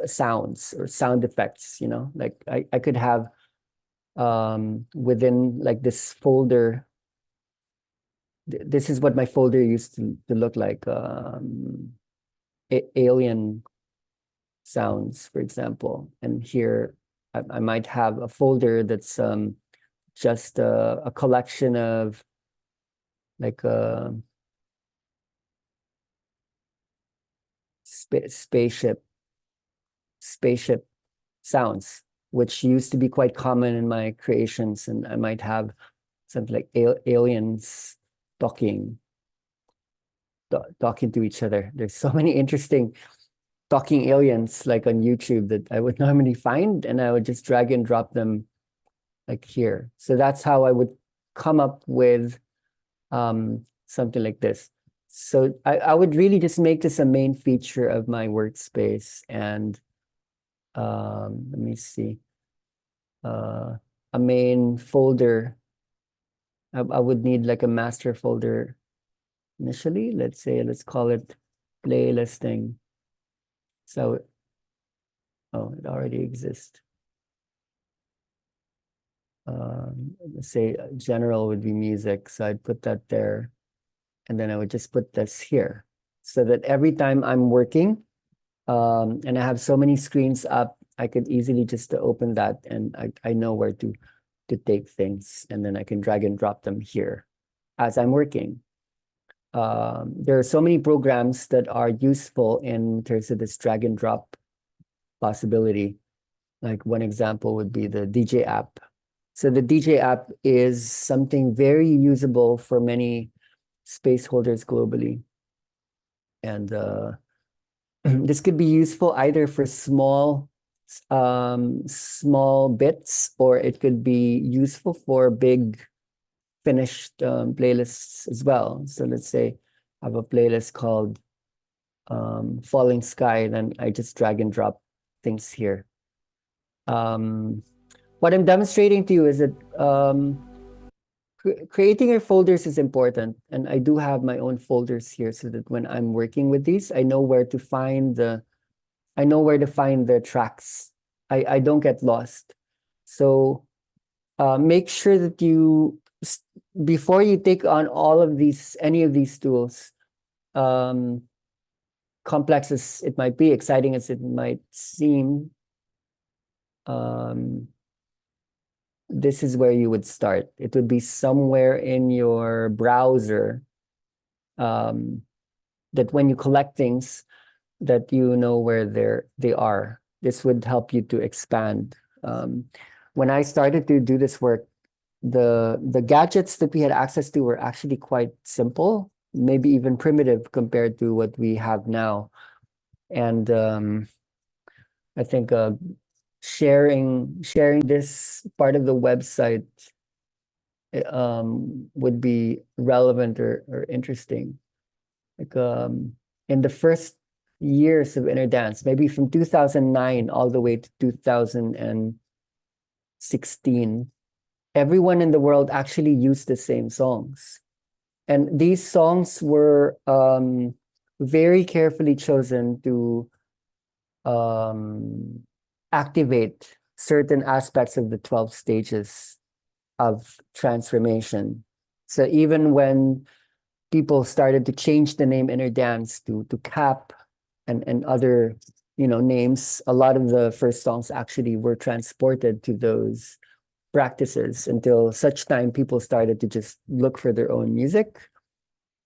sounds or sound effects, like I could have within like this folder. This is what my folder used to look like. Alien sounds, for example. And here I might have a folder that's just a collection of like spaceship sounds, which used to be quite common in my creations. And I might have something like aliens talking to each other. There's so many interesting talking aliens like on YouTube that I would normally find, and I would just drag and drop them like here. So that's how I would come up with something like this. So I would really just make this a main feature of my workspace. And let me see, a main folder. I would need like a master folder initially. Let's call it playlisting. So, oh, it already exists. Let's say general would be music. So I'd put that there. And then I would just put this here so that every time I'm working, and I have so many screens up, I could easily just open that, and I know where to take things, and then I can drag and drop them here as I'm working. There are so many programs that are useful in terms of this drag and drop possibility. Like one example would be the DJ app. So the DJ app is something very usable for many space holders globally. And this could be useful either for small bits, or it could be useful for big finished playlists as well. So let's say I have a playlist called Falling Sky, then I just drag and drop things here. What I'm demonstrating to you is that creating your folders is important, and I do have my own folders here so that when I'm working with these, I know where to find the tracks. I don't get lost. So make sure that you, before you take on any of these tools, complex as it might be, exciting as it might seem, this is where you would start. It would be somewhere in your browser, that when you collect things, that you know where they are. This would help you to expand. When I started to do this work, the gadgets that we had access to were actually quite simple, maybe even primitive compared to what we have now. And I think sharing this part of the website would be relevant or interesting. Like in the first years of Interdance, maybe from 2009 all the way to 2016, everyone in the world actually used the same songs. And these songs were very carefully chosen to activate certain aspects of the 12 stages of transformation. So even when people started to change the name Interdance to Cap and other names, a lot of the first songs actually were transported to those practices until such time people started to just look for their own music.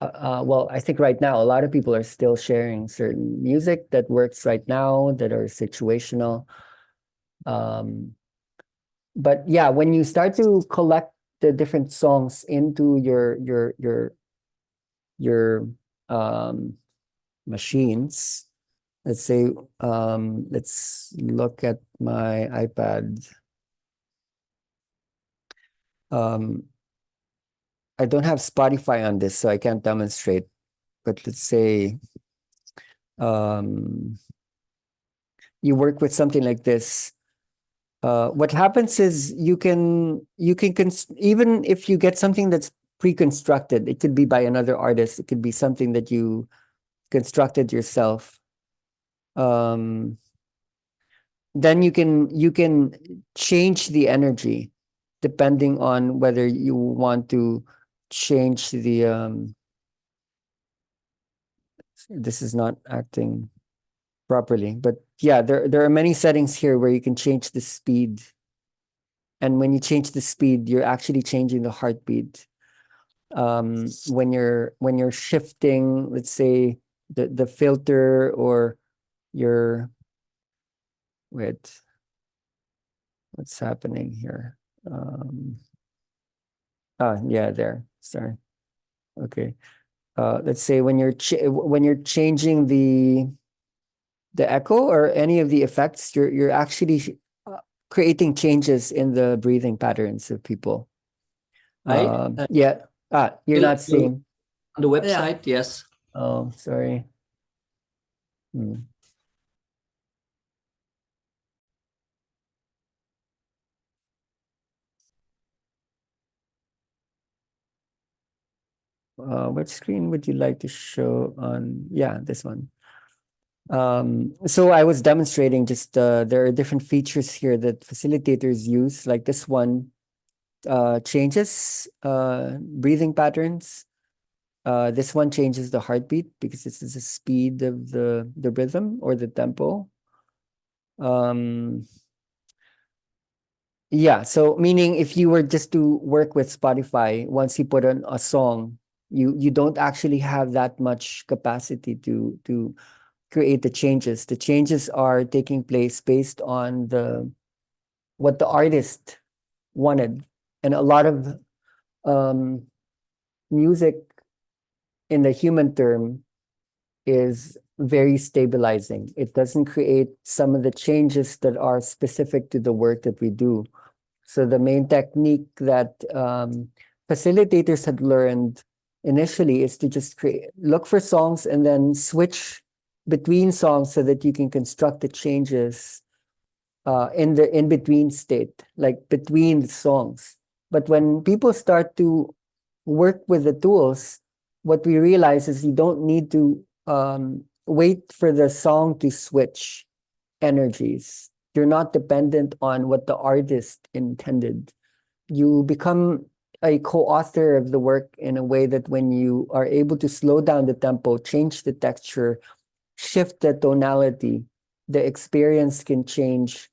Well, I think right now a lot of people are still sharing certain music that works right now, that are situational. But yeah, when you start to collect the different songs into your machines, let's say, let's look at my iPad. I don't have Spotify on this, so I can't demonstrate. But let's say you work with something like this. What happens is you can even if you get something that's pre-constructed, it could be by another artist, it could be something that you constructed yourself. Then you can change the energy depending on whether you want to change the this is not acting properly, but yeah, there are many settings here where you can change the speed. And when you change the speed, you're actually changing the heartbeat. When you're shifting, let's say the filter, or your wait, what's happening here? Yeah, there. Sorry. Okay. Let's say when you're changing the echo or any of the effects, you're actually creating changes in the breathing patterns of people. Right? Yeah. You're not still seeing. on the website, yes. Oh, sorry. What screen would you like to show on? Yeah, this one. So I was demonstrating just there are different features here that facilitators use, like this one changes breathing patterns. This one changes the heartbeat because this is the speed of the rhythm or the tempo. Yeah, so meaning if you were just to work with Spotify, once you put on a song, you don't actually have that much capacity to create the changes. The changes are taking place based on what the artist wanted. And a lot of music in the human term is very stabilizing. It doesn't create some of the changes that are specific to the work that we do. So the main technique that facilitators had learned initially is to just look for songs and then switch between songs so that you can construct the changes in the in-between state, like between the songs. But when people start to work with the tools, what we realize is you don't need to wait for the song to switch energies. You're not dependent on what the artist intended. You become a co-author of the work in a way that when you are able to slow down the tempo, change the texture, shift the tonality, the experience can change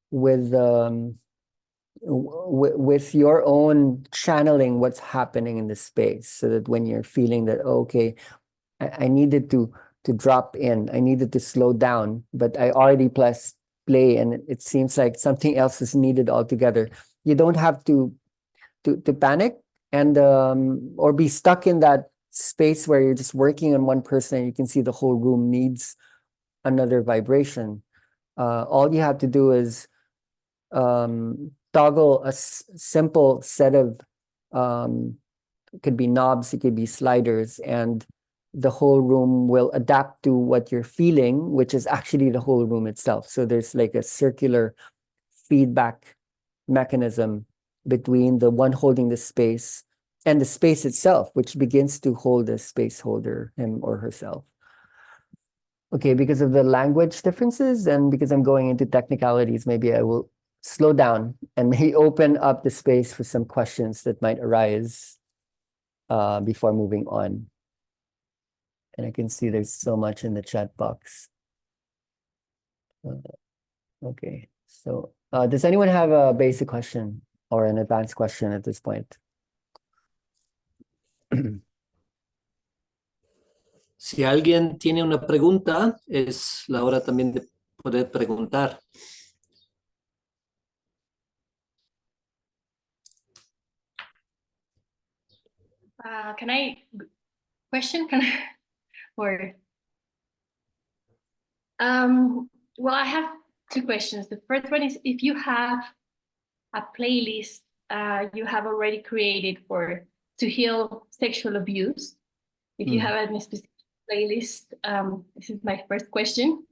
with with your own channeling what's happening in the space, so that when you're feeling that, oh, okay, I needed to drop in, I needed to slow down, but I already pressed play and it seems like something else is needed altogether. You don't have to panic and or be stuck in that space where you're just working on one person and you can see the whole room needs another vibration. All you have to do is toggle a simple set of it could be knobs, it could be sliders, and the whole room will adapt to what you're feeling, which is actually the whole room itself. So there's like a circular feedback mechanism between the one holding the space and the space itself, which begins to hold the space holder, him or herself. Okay, because of the language differences and because I'm going into technicalities, maybe I will slow down and maybe open up the space for some questions that might arise before moving on. And I can see there's so much in the chat box. Okay, so does anyone have a basic question or an advanced question at this point? Si alguien tiene una pregunta, es la hora también de poder preguntar. Can I question? Can I, or well, I have two questions. The first one is if you have a playlist you have already created for to heal sexual abuse, if you have a specific playlist, this is my first question.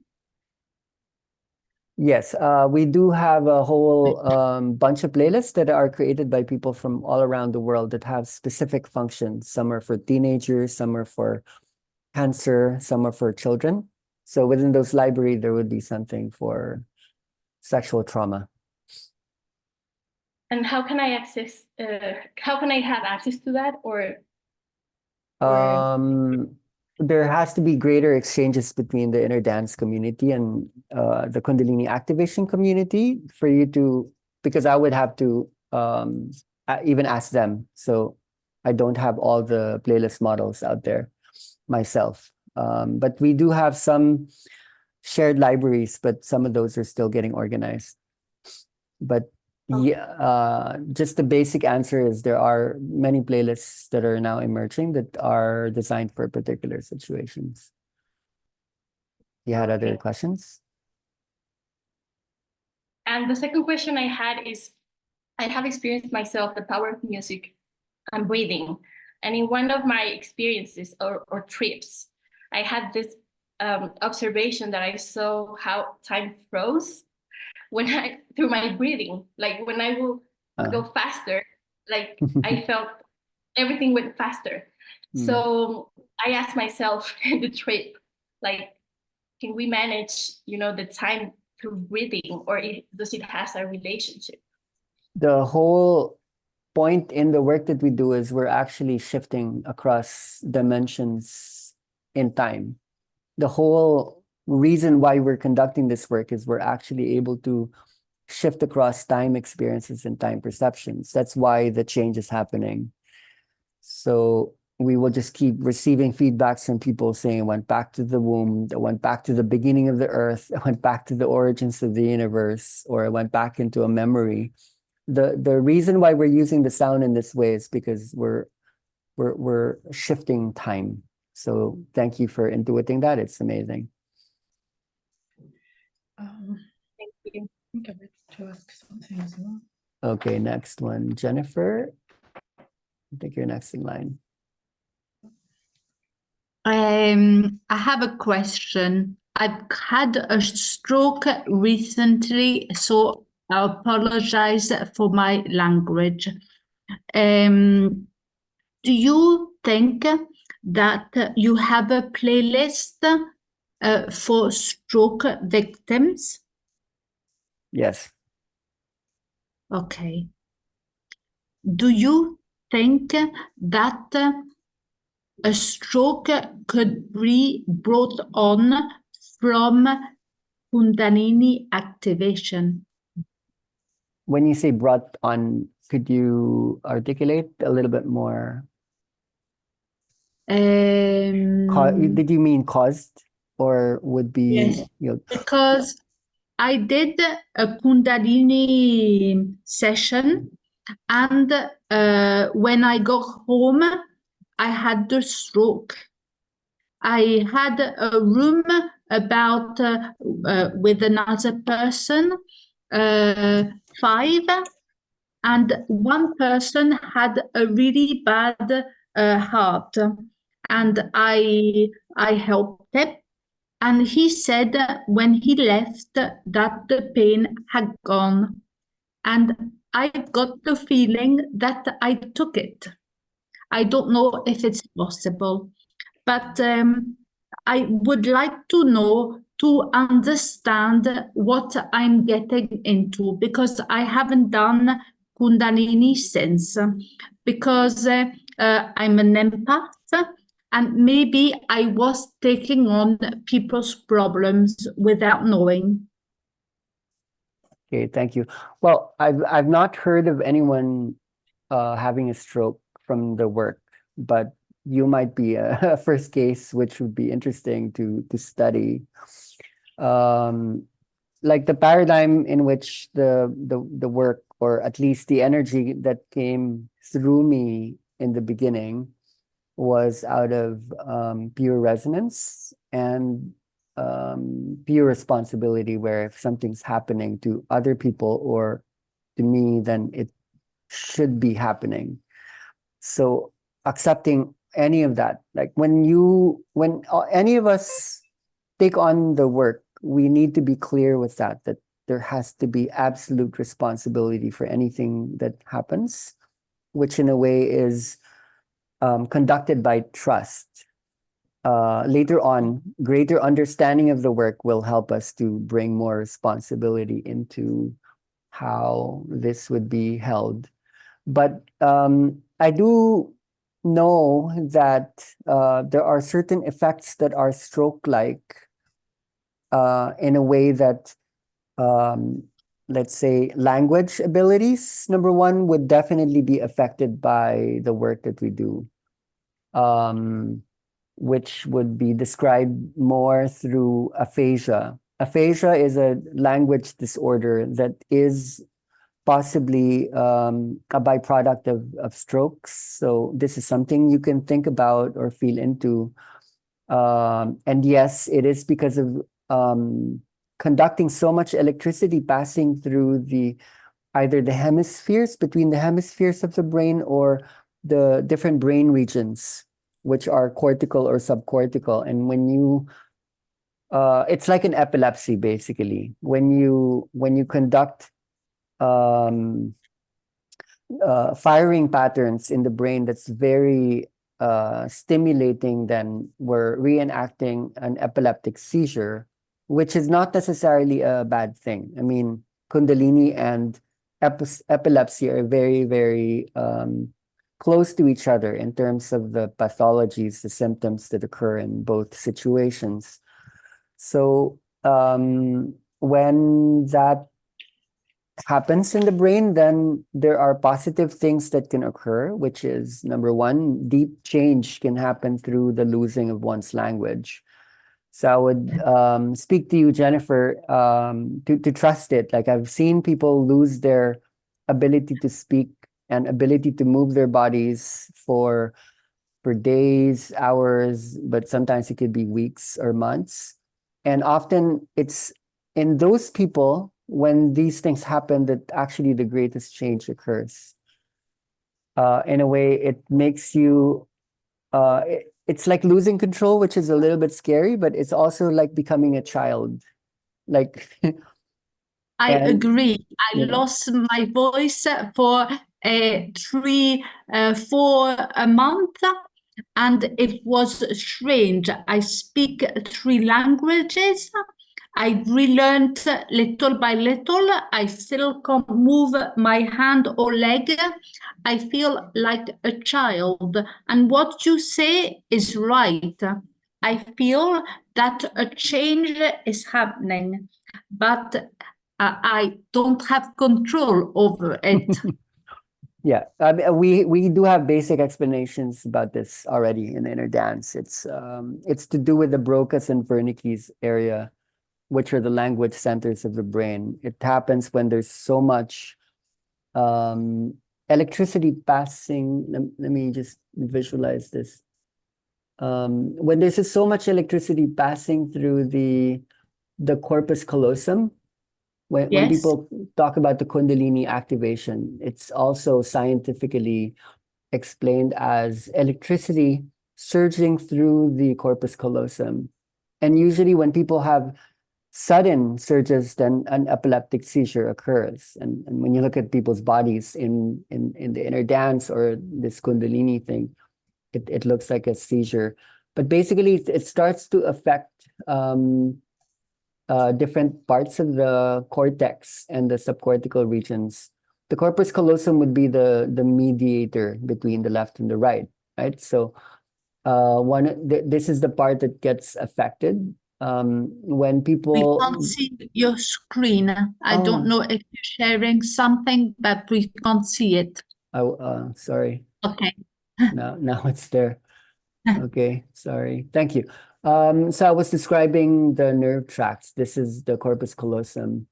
Yes, we do have a whole bunch of playlists that are created by people from all around the world that have specific functions. Some are for teenagers, some are for cancer, some are for children. So within those library, there would be something for sexual trauma. And how can I access? How can I have access to that? Or there has to be greater exchanges between the inner dance community and the Kundalini activation community for you to, because I would have to even ask them. So I don't have all the playlist models out there myself. But we do have some shared libraries, but some of those are still getting organized. But yeah, just the basic answer is there are many playlists that are now emerging that are designed for particular situations. You had other Okay. questions? And the second question I had is, I have experienced myself the power of music and breathing. And in one of my experiences or trips, I had this observation that I saw how time froze through my breathing. Like when I will go faster, like I felt everything went faster. So I asked myself in the trip, like, can we manage, the time through breathing, or does it has a relationship? The whole point in the work that we do is we're actually shifting across dimensions in time. The whole reason why we're conducting this work is we're actually able to shift across time experiences and time perceptions. That's why the change is happening. So we will just keep receiving feedbacks from people saying, I went back to the womb, I went back to the beginning of the earth, I went back to the origins of the universe, or I went back into a memory. The reason why we're using the sound in this way is because we're shifting time. So thank you for intuiting that. It's amazing. Thank you. I think I would to ask something as well. Okay, next one. Jennifer, I think you're next in line. I have a question. I've had a stroke recently, so I apologize for my language. Do you think that you have a playlist for stroke victims? Yes. Okay. Do you think that a stroke could be brought on from Kundalini activation? When you say brought on, could you articulate a little bit more? Did you mean caused, or would be, Yes, because I did a Kundalini session, and when I got home, I had the stroke. I had a room about with another person, 5, and one person had a really bad heart, and I helped him. And he said when he left that the pain had gone. And I got the feeling that I took it. I don't know if it's possible, but I would like to know to understand what I'm getting into, because I haven't done Kundalini since, because I'm an empath, and maybe I was taking on people's problems without knowing. Okay, thank you. Well, I've not heard of anyone having a stroke from the work, but you might be a first case, which would be interesting to study. Like the paradigm in which the work, or at least the energy that came through me in the beginning, was out of pure resonance and pure responsibility, where if something's happening to other people or to me, then it should be happening. So accepting any of that, like when any of us take on the work, we need to be clear with that there has to be absolute responsibility for anything that happens, which in a way is conducted by trust. Later on, greater understanding of the work will help us to bring more responsibility into how this would be held. But I do know that there are certain effects that are stroke-like in a way that, let's say, language abilities, number one, would definitely be affected by the work that we do. Which would be described more through aphasia. Aphasia is a language disorder that is possibly a byproduct of strokes. So this is something you can think about or feel into. And yes, it is because of conducting so much electricity passing through either the hemispheres, between the hemispheres of the brain, or the different brain regions, which are cortical or subcortical. And when you it's like an epilepsy, basically. When you conduct firing patterns in the brain that's very stimulating, then we're reenacting an epileptic seizure, which is not necessarily a bad thing. I mean, Kundalini and epilepsy are very, very close to each other in terms of the pathologies, the symptoms that occur in both situations. So when that happens in the brain, then there are positive things that can occur, which is, number one, deep change can happen through the losing of one's language. So I would speak to you, Jennifer, to trust it. Like, I've seen people lose their ability to speak and ability to move their bodies for days, hours, but sometimes it could be weeks or months. And often it's in those people, when these things happen, that actually the greatest change occurs. In a way, it makes you, it's like losing control, which is a little bit scary, but it's also like becoming a child. Like, I and, agree. I you know, lost my voice for 4 months, and it was strange. I speak 3 languages. I relearned little by little. I still can't move my hand or leg. I feel like a child. And what you say is right. I feel that a change is happening, but I don't have control over it. yeah, I mean, we do have basic explanations about this already in the inner dance. It's to do with the Broca's and Wernicke's area, which are the language centers of the brain. It happens when there's so much electricity passing. Let me just visualize this. When there's just so much electricity passing through the corpus callosum, when Yes. people talk about the Kundalini activation, it's also scientifically explained as electricity surging through the corpus callosum. And usually when people have sudden surges, then an epileptic seizure occurs. And when you look at people's bodies in the inner dance or this Kundalini thing, it looks like a seizure. But basically, it starts to affect different parts of the cortex and the subcortical regions. The corpus callosum would be the mediator between the left and the right, right? So this is the part that gets affected when We people. can't see your screen. I don't know if you're sharing something, but we can't see it. Sorry. Okay. Now it's there. Okay, sorry. Thank you. So I was describing the nerve tracts. This is the corpus callosum.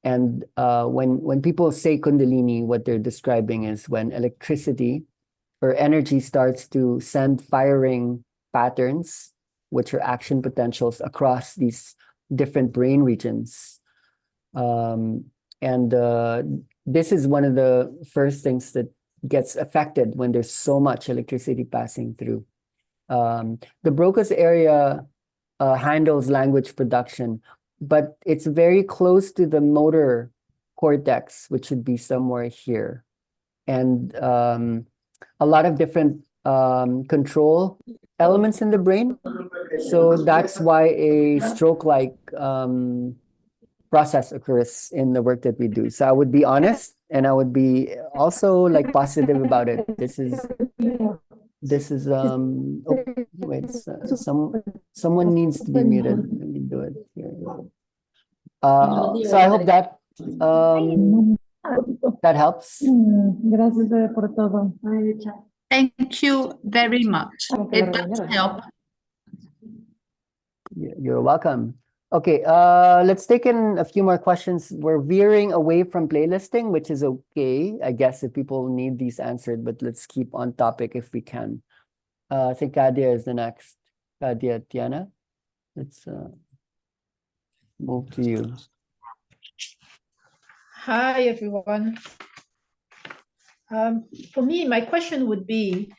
And when people say Kundalini, what they're describing is when electricity or energy starts to send firing patterns, which are action potentials across these different brain regions. And this is one of the first things that gets affected when there's so much electricity passing through. The Broca's area handles language production, but it's very close to the motor cortex, which should be somewhere here. And a lot of different control elements in the brain. So that's why a stroke-like process occurs in the work that we do. So I would be honest, and I would be also like positive about it. This is oh, wait, someone needs to be muted. Let me do it here. So I hope that that helps. Gracias por todo. Thank you very much. It does help. You're welcome. Okay, let's take in a few more questions. We're veering away from playlisting, which is okay, I guess, if people need these answered, but let's keep on topic if we can. I think Kadia is the next. Kadia, Tiana. Let's move to you. Hi, everyone. For me, my question would be,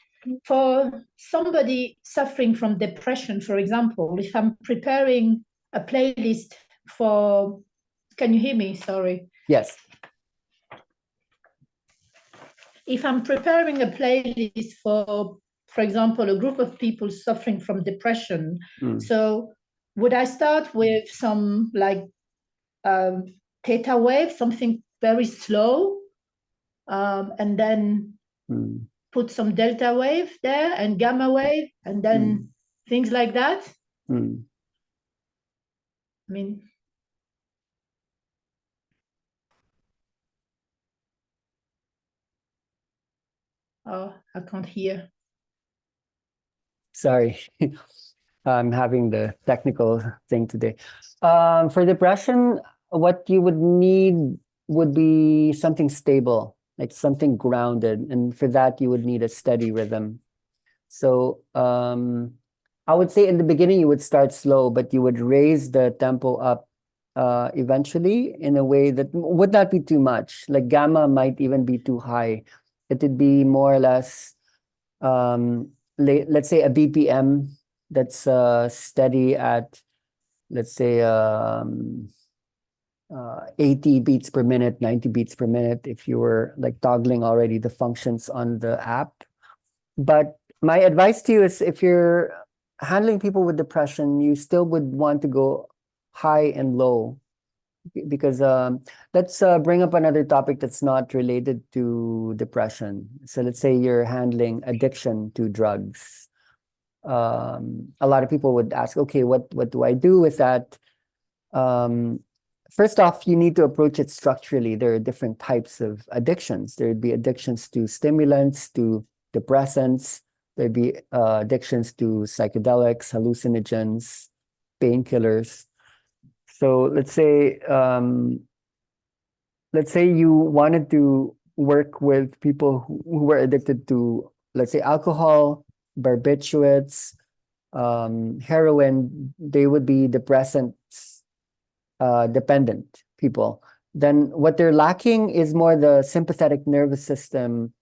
for somebody suffering from depression, for example, if I'm preparing a playlist for, can you hear me? Sorry. Yes. If I'm preparing a playlist for example, a group of people suffering from depression, so would I start with some like theta wave, something very slow, and then put some delta wave there and gamma wave, and then things like that? I mean, oh, I can't hear. Sorry. I'm having the technical thing today. For depression, what you would need would be something stable, like something grounded. And for that, you would need a steady rhythm. So I would say in the beginning, you would start slow, but you would raise the tempo up eventually in a way that would not be too much. Like gamma might even be too high. It would be more or less, let's say a BPM that's steady at, let's say, 80 beats per minute, 90 beats per minute, if you were like toggling already the functions on the app. But my advice to you is, if you're handling people with depression, you still would want to go high and low, because let's bring up another topic that's not related to depression. So let's say you're handling addiction to drugs. A lot of people would ask, okay, what do I do with that? First off, you need to approach it structurally. There are different types of addictions. There would be addictions to stimulants, to depressants. There'd be addictions to psychedelics, hallucinogens, painkillers. So let's say you wanted to work with people who were addicted to, let's say, alcohol, barbiturates, heroin. They would be depressants dependent people. Then what they're lacking is more the sympathetic nervous system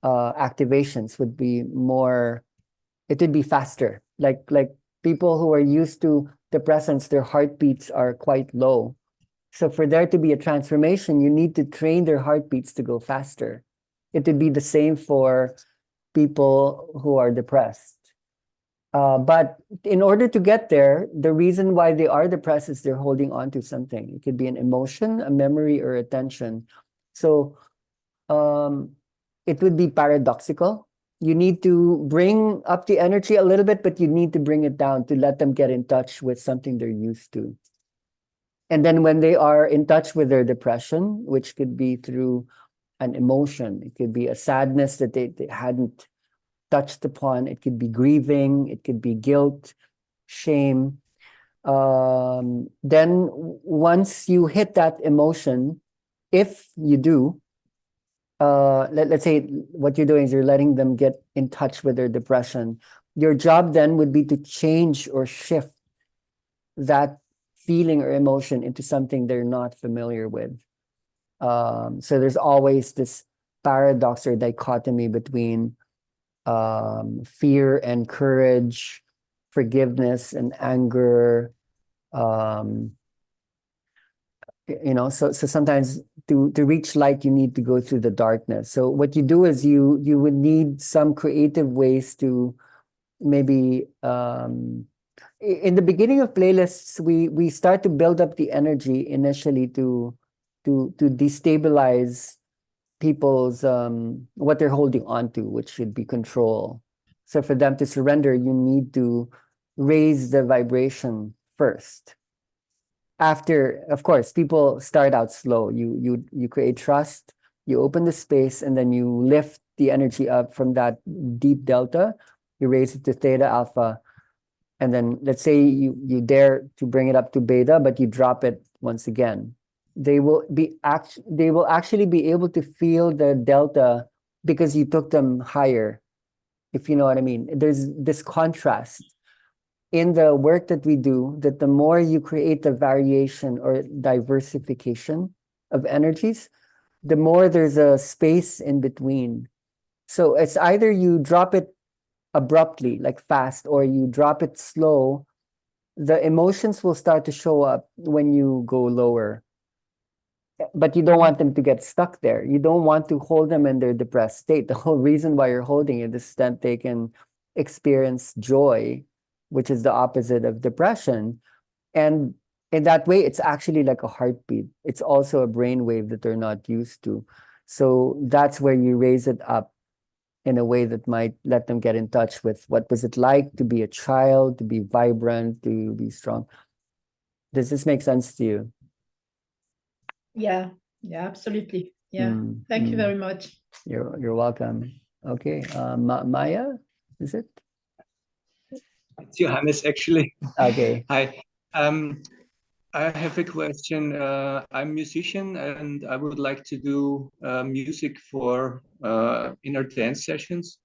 activations would be more, it would be faster. Like people who are used to depressants, their heartbeats are quite low. So for there to be a transformation, you need to train their heartbeats to go faster. It would be the same for people who are depressed. But in order to get there, the reason why they are depressed is they're holding on to something. It could be an emotion, a memory, or a tension. So it would be paradoxical. You need to bring up the energy a little bit, but you need to bring it down to let them get in touch with something they're used to. And then when they are in touch with their depression, which could be through an emotion, it could be a sadness that they hadn't touched upon, it could be grieving, it could be guilt, shame. Then once you hit that emotion, if you do, let's say what you're doing is you're letting them get in touch with their depression. Your job then would be to change or shift that feeling or emotion into something they're not familiar with. So there's always this paradox or dichotomy between fear and courage, forgiveness and anger. So sometimes to reach light, you need to go through the darkness. So what you do is you would need some creative ways to maybe in the beginning of playlists, we start to build up the energy initially to destabilize people's what they're holding on to, which should be control. So for them to surrender, you need to raise the vibration first. After, of course, people start out slow. You create trust, you open the space, and then you lift the energy up from that deep delta. You raise it to theta, alpha, and then let's say you dare to bring it up to beta, but you drop it once again. They will actually be able to feel the delta because you took them higher, if you know what I mean. There's this contrast. in the work that we do, that the more you create the variation or diversification of energies, the more there's a space in between. So it's either you drop it abruptly, like fast, or you drop it slow. The emotions will start to show up when you go lower. But you don't want them to get stuck there. You don't want to hold them in their depressed state. The whole reason why you're holding it is that they can experience joy, which is the opposite of depression. And in that way, it's actually like a heartbeat. It's also a brain wave that they're not used to. So that's where you raise it up in a way that might let them get in touch with what was it like to be a child, to be vibrant, to be strong. Does this make sense to you? Yeah, absolutely. Yeah. Thank you very much. You're welcome. Okay, Maya, is it? It's Johannes, actually. Okay. Hi. I have a question. I'm a musician and I would like to do music for inner dance sessions.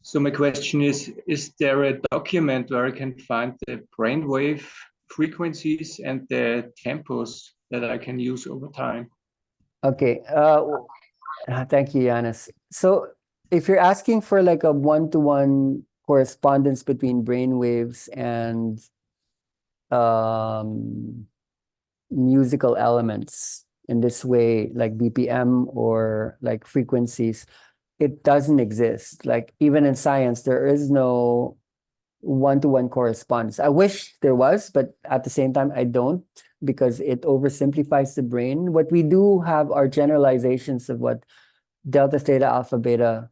So my question is there a document where I can find the brainwave frequencies and the tempos that I can use over time? Okay. Thank you, Yanis. So if you're asking for like a one-to-one correspondence between brain waves and musical elements in this way, like BPM or like frequencies, it doesn't exist. Like even in science, there is no one-to-one correspondence. I wish there was, but at the same time, I don't, because it oversimplifies the brain. What we do have are generalizations of what delta, theta, alpha, beta,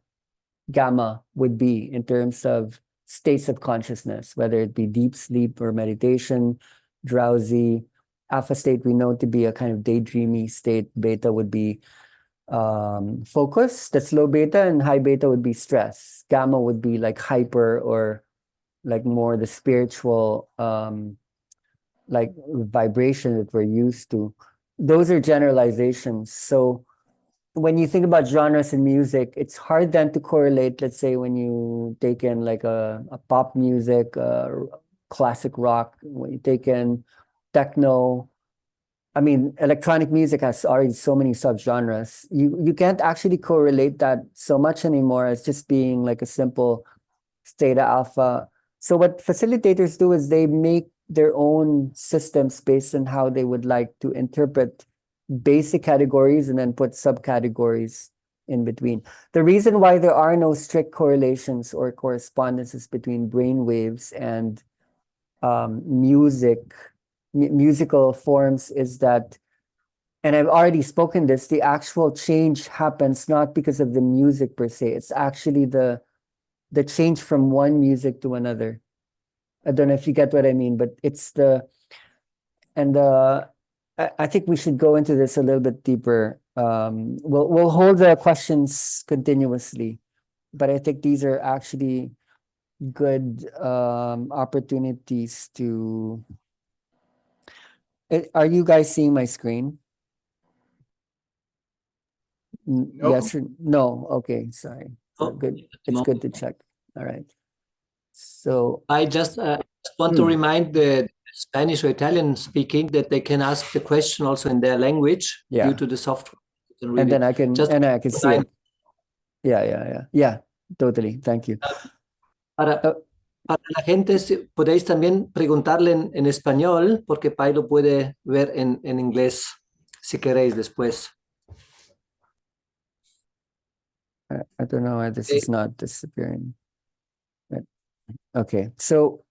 gamma would be in terms of states of consciousness, whether it be deep sleep or meditation, drowsy. Alpha state we know to be a kind of daydreamy state. Beta would be focus, that's low beta, and high beta would be stress. Gamma would be like hyper or like more the spiritual like vibration that we're used to. Those are generalizations. So when you think about genres in music, it's hard then to correlate, let's say when you take in like a pop music, classic rock, when you take in techno, I mean, electronic music has already so many subgenres. You can't actually correlate that so much anymore as just being like a simple theta alpha. So what facilitators do is they make their own systems based on how they would like to interpret basic categories and then put subcategories in between. The reason why there are no strict correlations or correspondences between brain waves and musical forms is that, and I've already spoken this, the actual change happens not because of the music per se. It's actually the change from one music to another. I don't know if you get what I mean, but it's I think we should go into this a little bit deeper. We'll hold the questions continuously, but I think these are actually good opportunities to. Are you guys seeing my screen? No. Yes or no? Okay, sorry. So No, good. at the It's good moment. to check. All right. So I just want to remind the Spanish or Italian speaking that they can ask the question also in their language yeah, due to the software. You can read and then it. I can Just see it. Yeah. Totally. Thank you. para la gente, podéis también preguntarle en español, porque Pai lo puede ver en inglés, si queréis después. I don't know why this is not disappearing. Right. Okay, so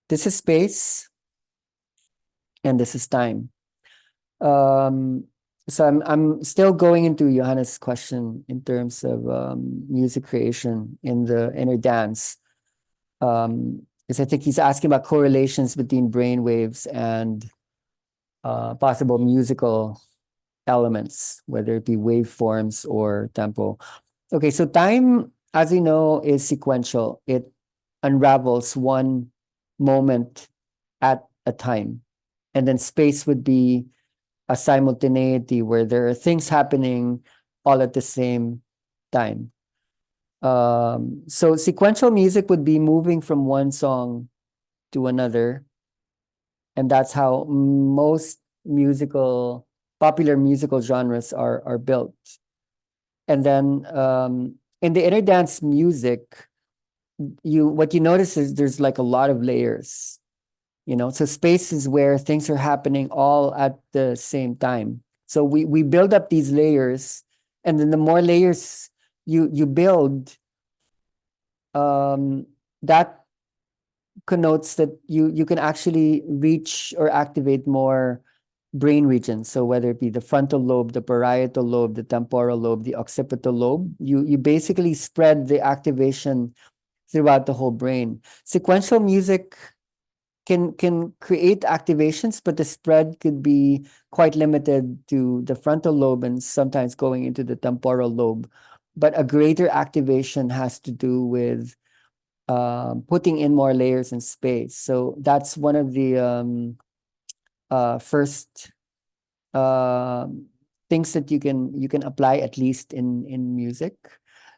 this is space and this is time. So I'm still going into Johannes' question in terms of music creation in the inner dance. Because I think he's asking about correlations between brain waves and possible musical elements, whether it be waveforms or tempo. Okay, so time, as we know, is sequential. It unravels one moment at a time. And then space would be a simultaneity where there are things happening all at the same time. So sequential music would be moving from one song to another. And that's how most popular musical genres are built. And then in the inner dance music, what you notice is there's like a lot of layers, so spaces where things are happening all at the same time. So we build up these layers, and then the more layers you build, that connotes that you can actually reach or activate more brain regions. So whether it be the frontal lobe, the parietal lobe, the temporal lobe, the occipital lobe, you basically spread the activation throughout the whole brain. Sequential music can create activations, but the spread could be quite limited to the frontal lobe and sometimes going into the temporal lobe. But a greater activation has to do with putting in more layers in space. So that's one of the first things that you can apply, at least in music.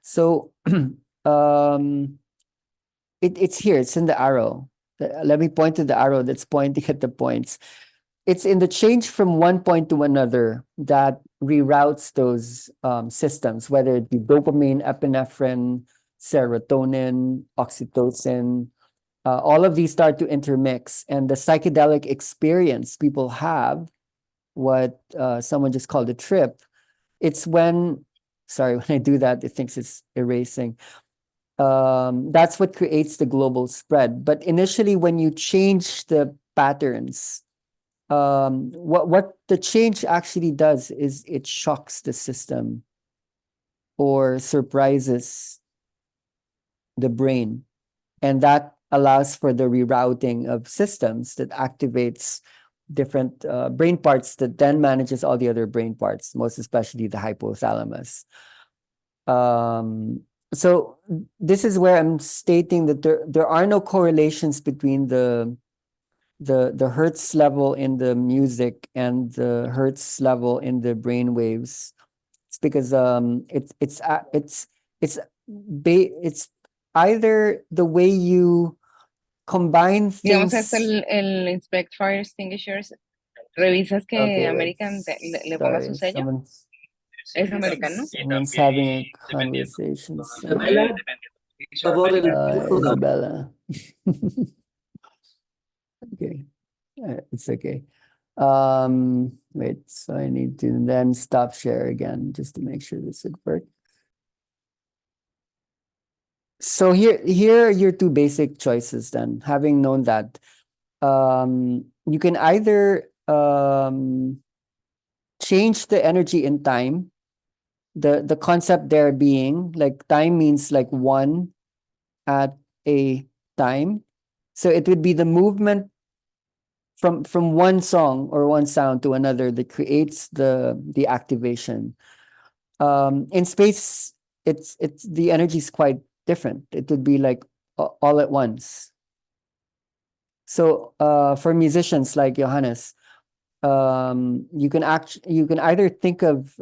So it's here. It's in the arrow. Let me point to the arrow that's pointing at the points. It's in the change from one point to another that reroutes those systems, whether it be dopamine, epinephrine, serotonin, oxytocin. All of these start to intermix, and the psychedelic experience people have, what someone just called a trip, it's when, sorry, when I do that, it thinks it's erasing. That's what creates the global spread. But initially, when you change the patterns, what the change actually does is it shocks the system or surprises the brain. And that allows for the rerouting of systems that activates different brain parts that then manages all the other brain parts, most especially the hypothalamus. So this is where I'm stating that there are no correlations between the hertz level in the music and the hertz level in the brain waves. It's because it's either the way you combine Digamos, things. el Inspect Fire Extinguishers, ¿revisas que Okay, American le ponga su sello? ¿Es americano? Someone's having a conversation. Isabela, por favor, el micrófono. Isabella. Okay, it's okay. Wait, so I need to then stop share again just to make sure this would work. So here are your two basic choices then. Having known that, you can either change the energy in time. The concept there being like time means like one at a time. So it would be the movement from one song or one sound to another that creates the activation. In space, it's the energy is quite different. It would be like all at once. So for musicians like Johannes, you can either think of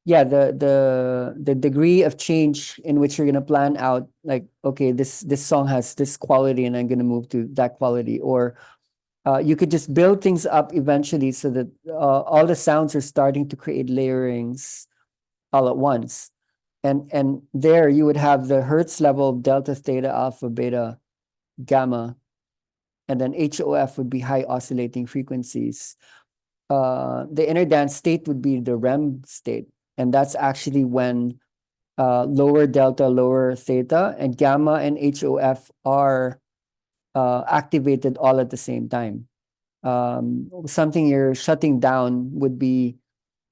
the degree of change in which you're gonna plan out, like, okay, this song has this quality and I'm gonna move to that quality, or you could just build things up eventually so that all the sounds are starting to create layerings all at once. And there you would have the hertz level, delta, theta, alpha, beta, gamma, and then HOF would be high oscillating frequencies. The inner dance state would be the REM state. And that's actually when lower delta, lower theta, and gamma and HOF are activated all at the same time. Something you're shutting down would be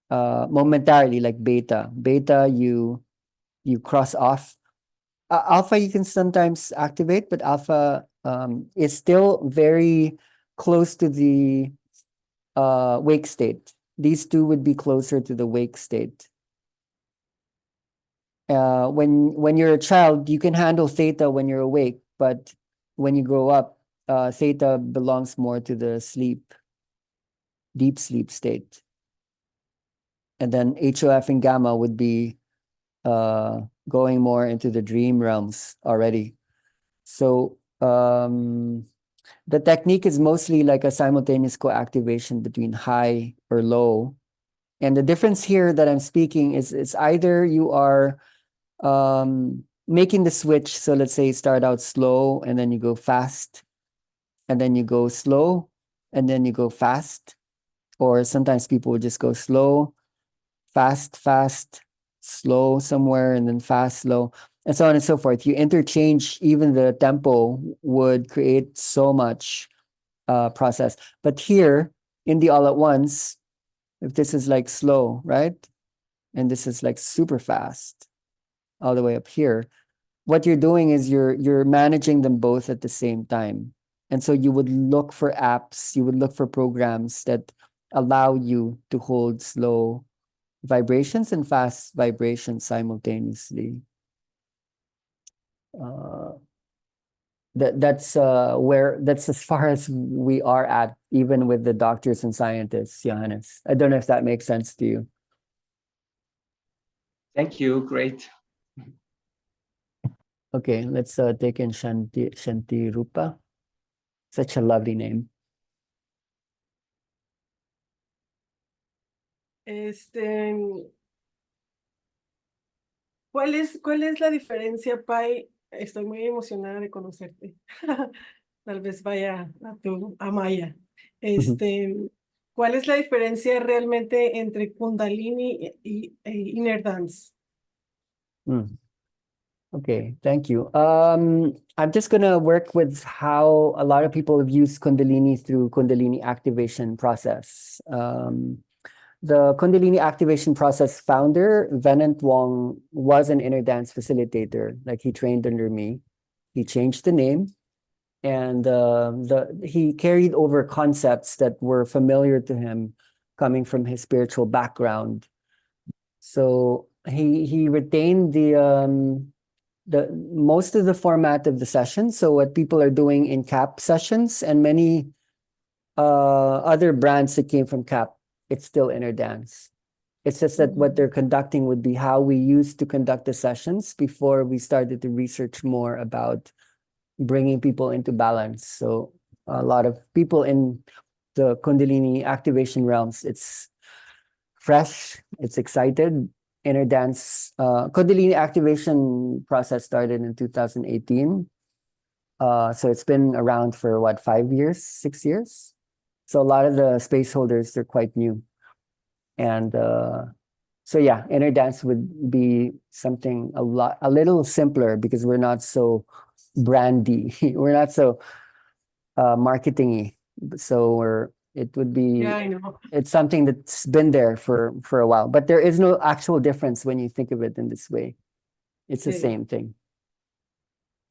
momentarily, like beta. Beta, you cross off. Alpha you can sometimes activate, but alpha is still very close to the wake state. These two would be closer to the wake state. When you're a child, you can handle theta when you're awake, but when you grow up, theta belongs more to the deep sleep state. And then HOF and gamma would be going more into the dream realms already. So the technique is mostly like a simultaneous co-activation between high or low. And the difference here that I'm speaking is it's either you are making the switch. So let's say you start out slow and then you go fast, and then you go slow and then you go fast. Or sometimes people would just go slow, fast, fast, slow somewhere, and then fast, slow, and so on and so forth. You interchange, even the tempo would create so much process. But here in the all at once, if this is like slow, right? And this is like super fast, all the way up here, what you're doing is you're managing them both at the same time. And so you would look for apps, you would look for programs that allow you to hold slow vibrations and fast vibrations simultaneously. That's as far as we are at, even with the doctors and scientists, Johannes. I don't know if that makes sense to you. Thank you. Great. Okay, let's take in Shanti Rupa. Such a lovely name. ¿Cuál es la diferencia, Pai? Estoy muy emocionada de conocerte. Tal vez vaya a Maya. ¿Cuál es la diferencia realmente entre Kundalini e Inner Dance? Okay, thank you. I'm just gonna work with how a lot of people have used Kundalini through Kundalini activation process. The Kundalini activation process founder, Venant Wong, was an inner dance facilitator. Like, he trained under me. He changed the name, and he carried over concepts that were familiar to him coming from his spiritual background. So he retained the most of the format of the session. So what people are doing in CAP sessions and many other brands that came from CAP, it's still inner dance. It's just that what they're conducting would be how we used to conduct the sessions before we started to research more about bringing people into balance. So a lot of people in the Kundalini activation realms, it's fresh, it's excited. Inner dance, Kundalini activation process started in 2018. So it's been around for what, 5 years, 6 years? So a lot of the space holders, they're quite new. And so yeah, inner dance would be something a little simpler because we're not so brandy. We're not so marketing-y. So it would be, Yeah, I know. it's something that's been there for a while, but there is no actual difference when you think of it in this way. It's the Sí. same thing.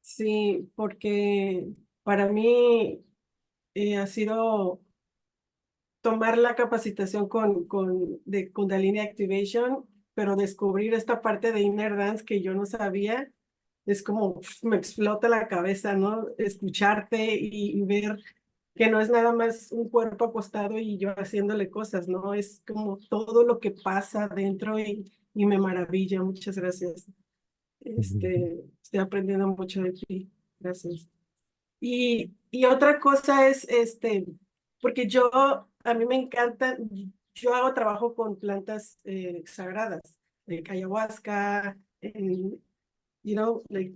Sí, porque para mí ha sido tomar la capacitación de Kundalini Activation, pero descubrir esta parte de Inner Dance que yo no sabía, es como me explota la cabeza, ¿no? Escucharte y ver que no es nada más un cuerpo acostado y yo haciéndole cosas, ¿no? Es como todo lo que pasa dentro y me maravilla. Muchas gracias. Estoy aprendiendo mucho de ti. Gracias. Y otra cosa es, porque a mí me encanta, yo hago trabajo con plantas sagradas, like ayahuasca, and, like,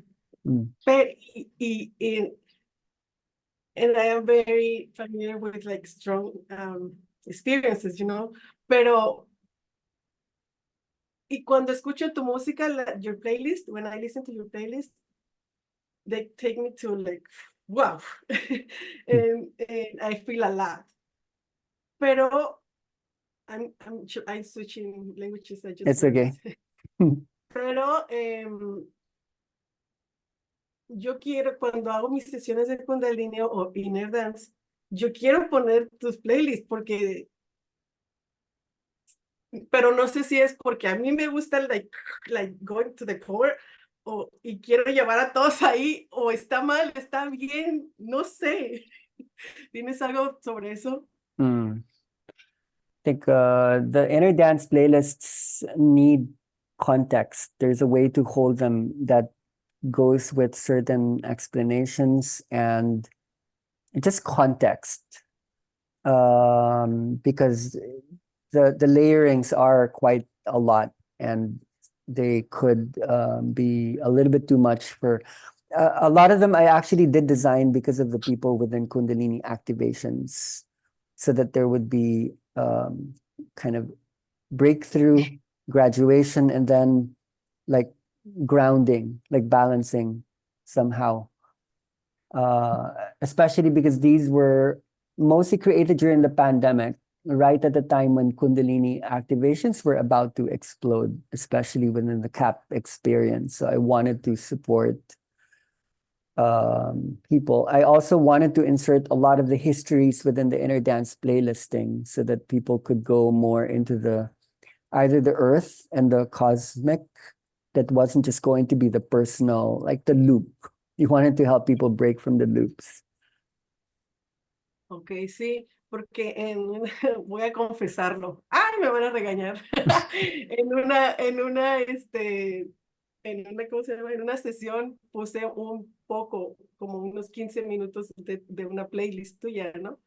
and I am very familiar with like strong experiences, pero y cuando escucho tu música, your playlist, when I listen to your playlist, they take me to like, wow, and I feel a lot. Pero I'm switching languages. It's okay. Pero yo quiero, cuando hago mis sesiones de Kundalini o Inner Dance, yo quiero poner tus playlists pero no sé si es porque a mí me gusta like going to the core y quiero llevar a todos ahí, o está mal, está bien, no sé. ¿Tienes algo sobre eso? I think the inner dance playlists need context. There's a way to hold them that goes with certain explanations and just context. Because the layerings are quite a lot, and they could be a little bit too much for a lot of them. I actually did design because of the people within Kundalini activations, so that there would be kind of breakthrough, graduation, and then like grounding, like balancing somehow. Especially because these were mostly created during the pandemic, right at the time when Kundalini activations were about to explode, especially within the CAP experience. So I wanted to support people. I also wanted to insert a lot of the histories within the inner dance playlisting so that people could go more into either the earth and the cosmic, that wasn't just going to be the personal, like the loop. You wanted to help people break from the loops. Ok, sí, porque voy a confesarlo. Ay, me van a regañar. ¿Cómo se llama? En una sesión puse un poco, como unos 15 minutos de una playlist tuya, ¿no?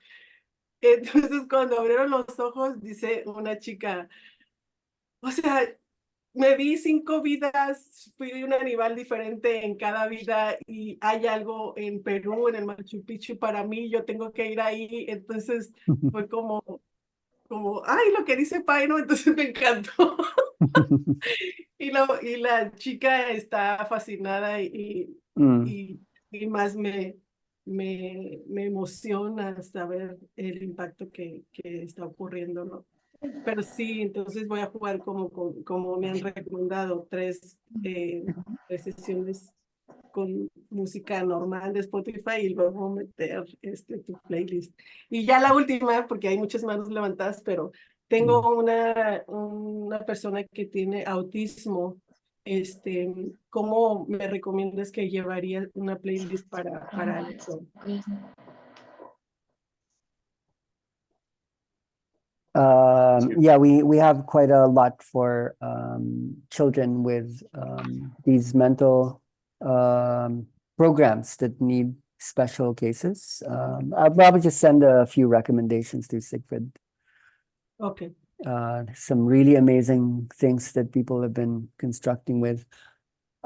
Entonces, cuando abrieron los ojos, dice una chica, o sea, me vi 5 vidas, fui un animal diferente en cada vida y hay algo en Perú, en el Machu Picchu, para mí, yo tengo que ir ahí. Entonces fue como, ay, lo que dice Pai, ¿no? Entonces me encantó. Y la chica está fascinada y más me emociona saber el impacto que está ocurriendo, ¿no? Pero sí, entonces voy a jugar como me han recomendado, 3 sesiones con música normal de Spotify y luego meter tu playlist. Y ya la última, porque hay muchas manos levantadas, pero tengo una persona que tiene autismo. ¿Cómo me recomiendas que llevaría una playlist para esto? Yeah, we have quite a lot for children with these mental programs that need special cases. I'll probably just send a few recommendations to Siegfried. Okay. Some really amazing things that people have been constructing with.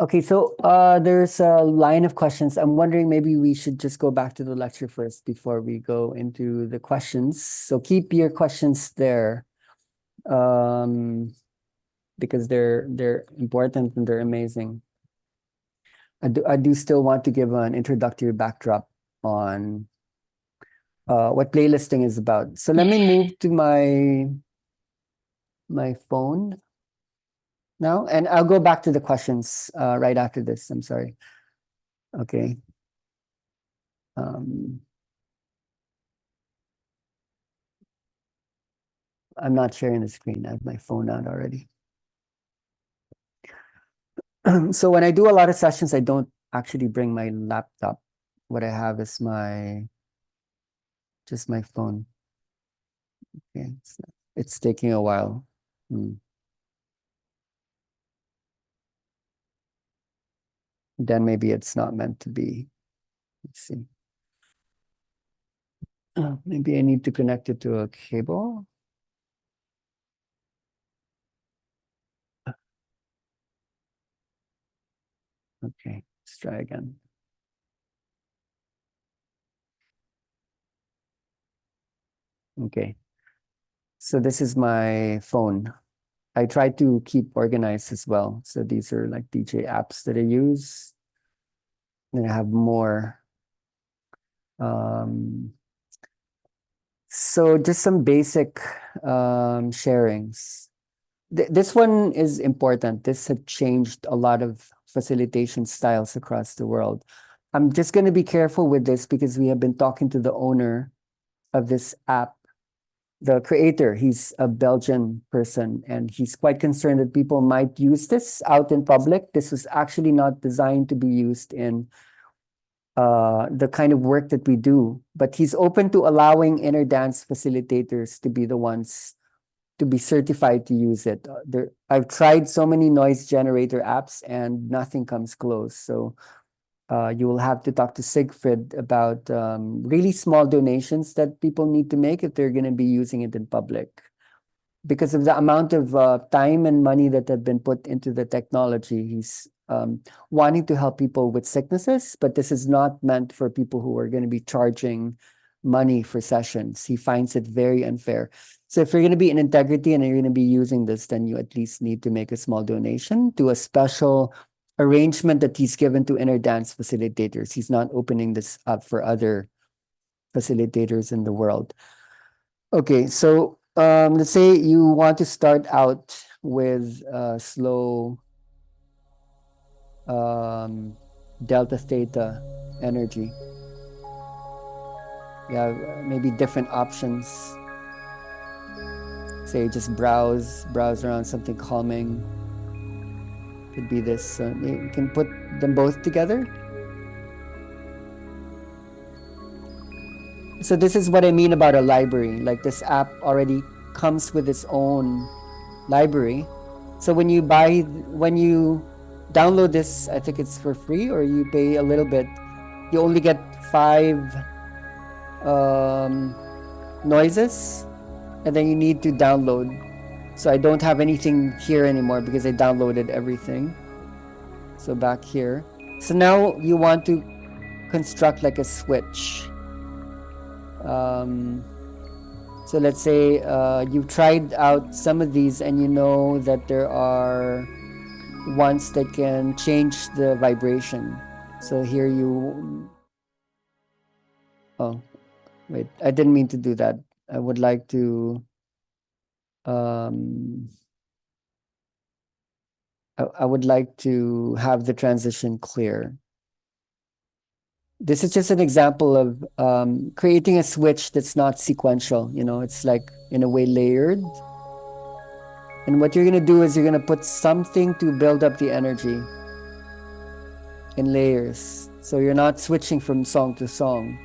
Okay, so there's a line of questions. I'm wondering maybe we should just go back to the lecture first before we go into the questions. So keep your questions there, because they're important and they're amazing. I do still want to give an introductory backdrop on what playlisting is about. So let me move to my phone now, and I'll go back to the questions right after this. I'm sorry. Okay. I'm not sharing the screen. I have my phone out already. So when I do a lot of sessions, I don't actually bring my laptop. What I have is just my phone. Okay, so it's taking a while. Then maybe it's not meant to be. Let's see. Maybe I need to connect it to a cable. Okay, let's try again. Okay, so this is my phone. I try to keep organized as well. So these are like DJ apps that I use. Then I have more. So just some basic sharings. This one is important. This had changed a lot of facilitation styles across the world. I'm just going to be careful with this because we have been talking to the owner of this app, the creator. He's a Belgian person, and he's quite concerned that people might use this out in public. This was actually not designed to be used in the kind of work that we do, but he's open to allowing inner dance facilitators to be the ones to be certified to use it. I've tried so many noise generator apps and nothing comes close. So you will have to talk to Siegfried about really small donations that people need to make if they're going to be using it in public. Because of the amount of time and money that have been put into the technology, he's wanting to help people with sicknesses, but this is not meant for people who are going to be charging money for sessions. He finds it very unfair. So if you're going to be in integrity and you're going to be using this, then you at least need to make a small donation to a special arrangement that he's given to inner dance facilitators. He's not opening this up for other facilitators in the world. Okay, so let's say you want to start out with slow delta theta energy. You have maybe different options. Say just browse around something calming. Could be this. You can put them both together. So this is what I mean about a library. Like this app already comes with its own library. So when you download this, I think it's for free or you pay a little bit. You only get 5 noises, and then you need to download. So I don't have anything here anymore because I downloaded everything. So back here. So now you want to construct like a switch. So let's say you've tried out some of these and you know that there are ones that can change the vibration. So here oh, wait, I didn't mean to do that. I would like to I would like to have the transition clear. This is just an example of creating a switch that's not sequential. It's like in a way layered. And what you're going to do is you're going to put something to build up the energy in layers. So you're not switching from song to song.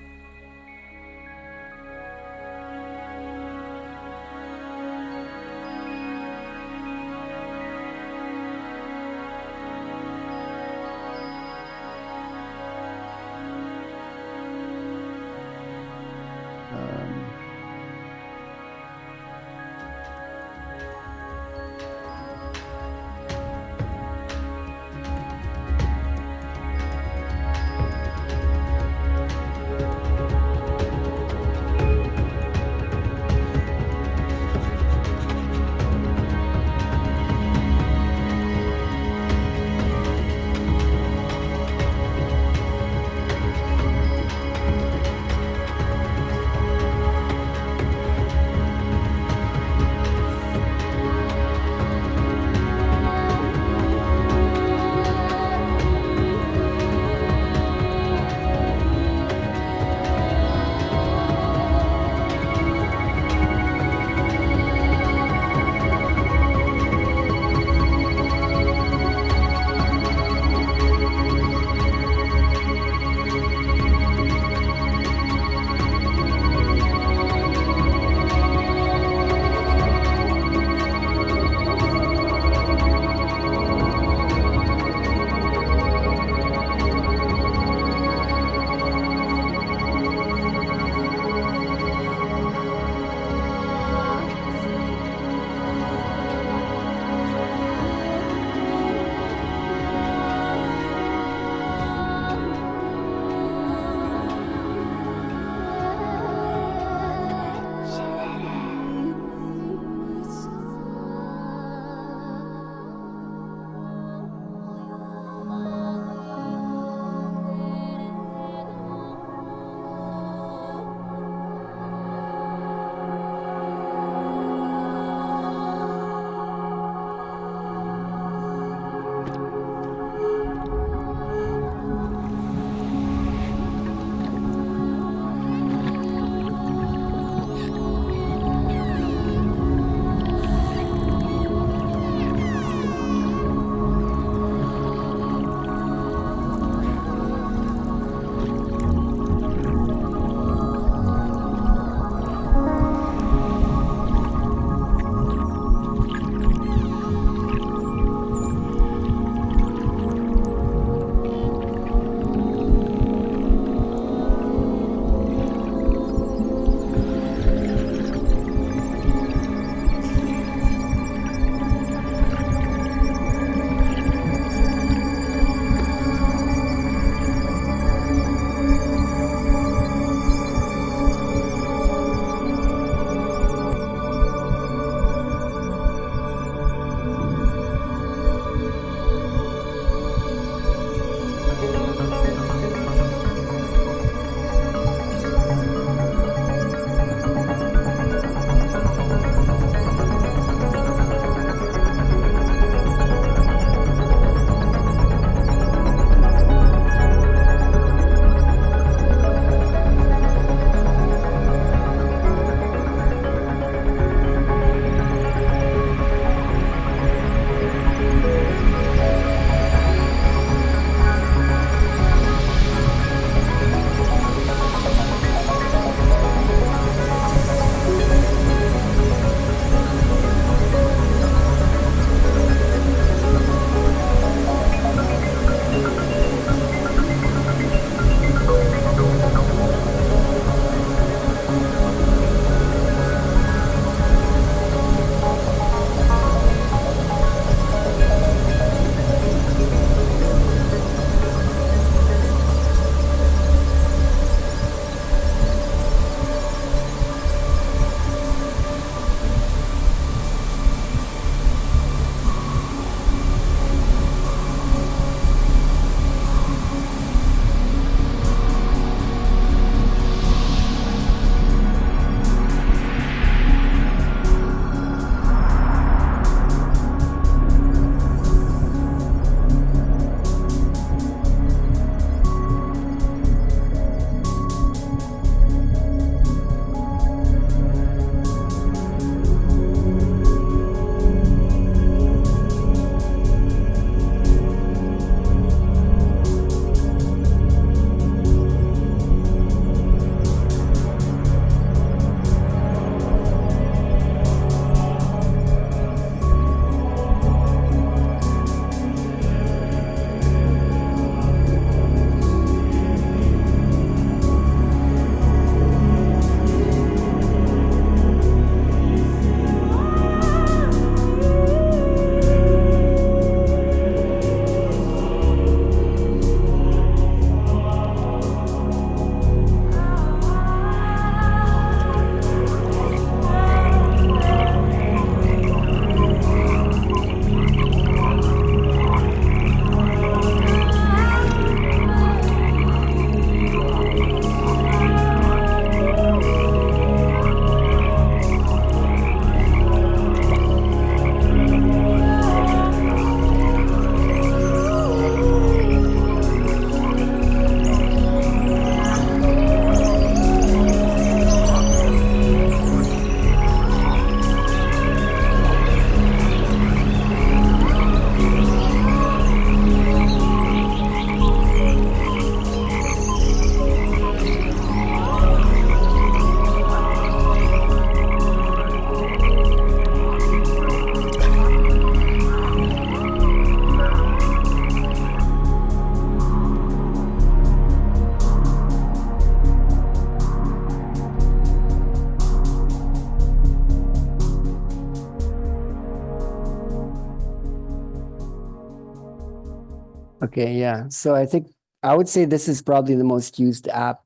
Okay, yeah. So I think I would say this is probably the most used app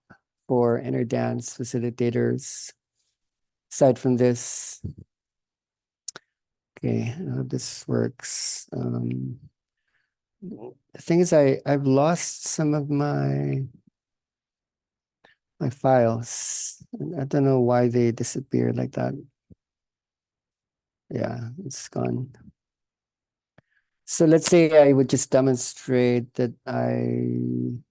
for inner dance facilitators. Aside from this, okay, how this works. The thing is, I've lost some of my files. I don't know why they disappear like that. Yeah, it's gone. So let's say I would just demonstrate that let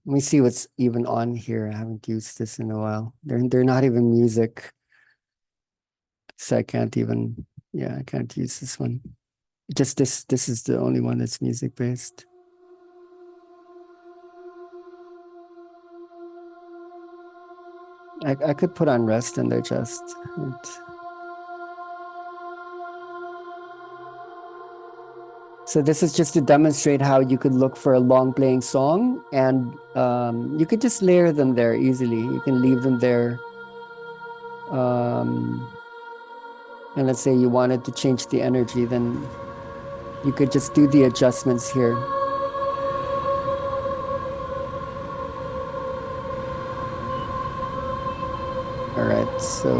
me see what's even on here. I haven't used this in a while. They're not even music. So I can't even, yeah, I can't use this one. Just this is the only one that's music based. I could put on rest and digest. So this is just to demonstrate how you could look for a long playing song, and you could just layer them there easily. You can leave them there. And let's say you wanted to change the energy, then you could just do the adjustments here. All right, so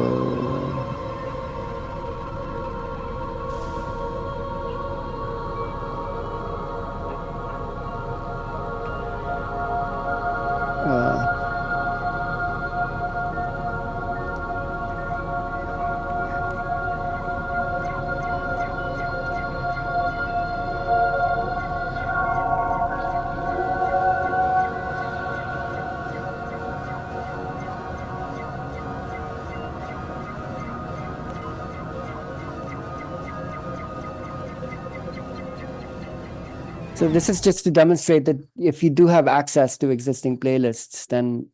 so this is just to demonstrate that if you do have access to existing playlists, then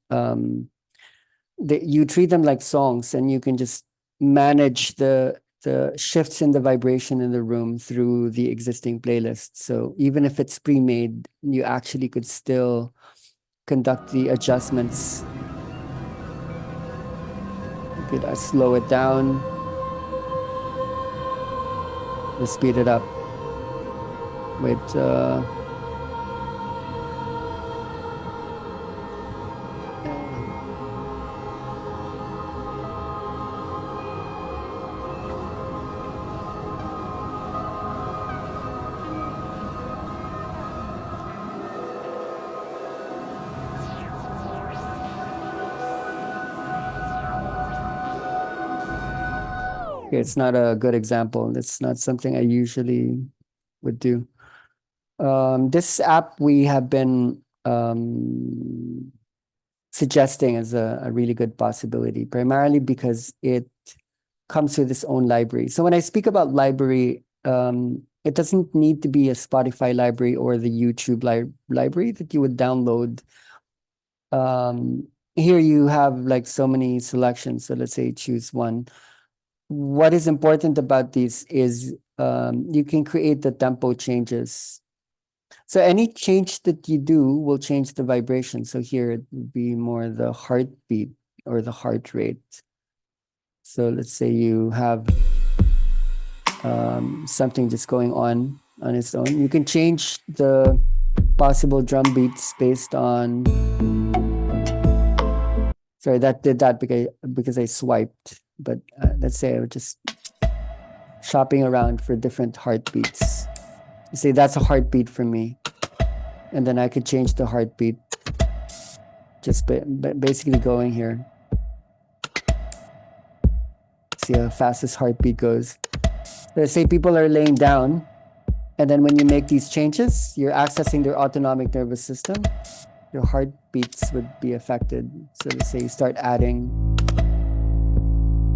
you treat them like songs, and you can just manage the shifts in the vibration in the room through the existing playlist. So even if it's pre-made, you actually could still conduct the adjustments. You could slow it down, or speed it up. Wait, it's not a good example. It's not something I usually would do. This app we have been suggesting as a really good possibility, primarily because it comes with its own library. So when I speak about library, it doesn't need to be a Spotify library or the YouTube library that you would download. Here you have like so many selections. So let's say choose one. What is important about these is you can create the tempo changes. So any change that you do will change the vibration. So here it would be more the heartbeat or the heart rate. So let's say you have something just going on its own. You can change the possible drum beats based on. Sorry, that did that because I swiped. But let's say I was just shopping around for different heartbeats. Say that's a heartbeat for me, and then I could change the heartbeat. Just basically going here. See how fast this heartbeat goes. Let's say people are laying down, and then when you make these changes, you're accessing their autonomic nervous system. Your heartbeats would be affected. So let's say you start adding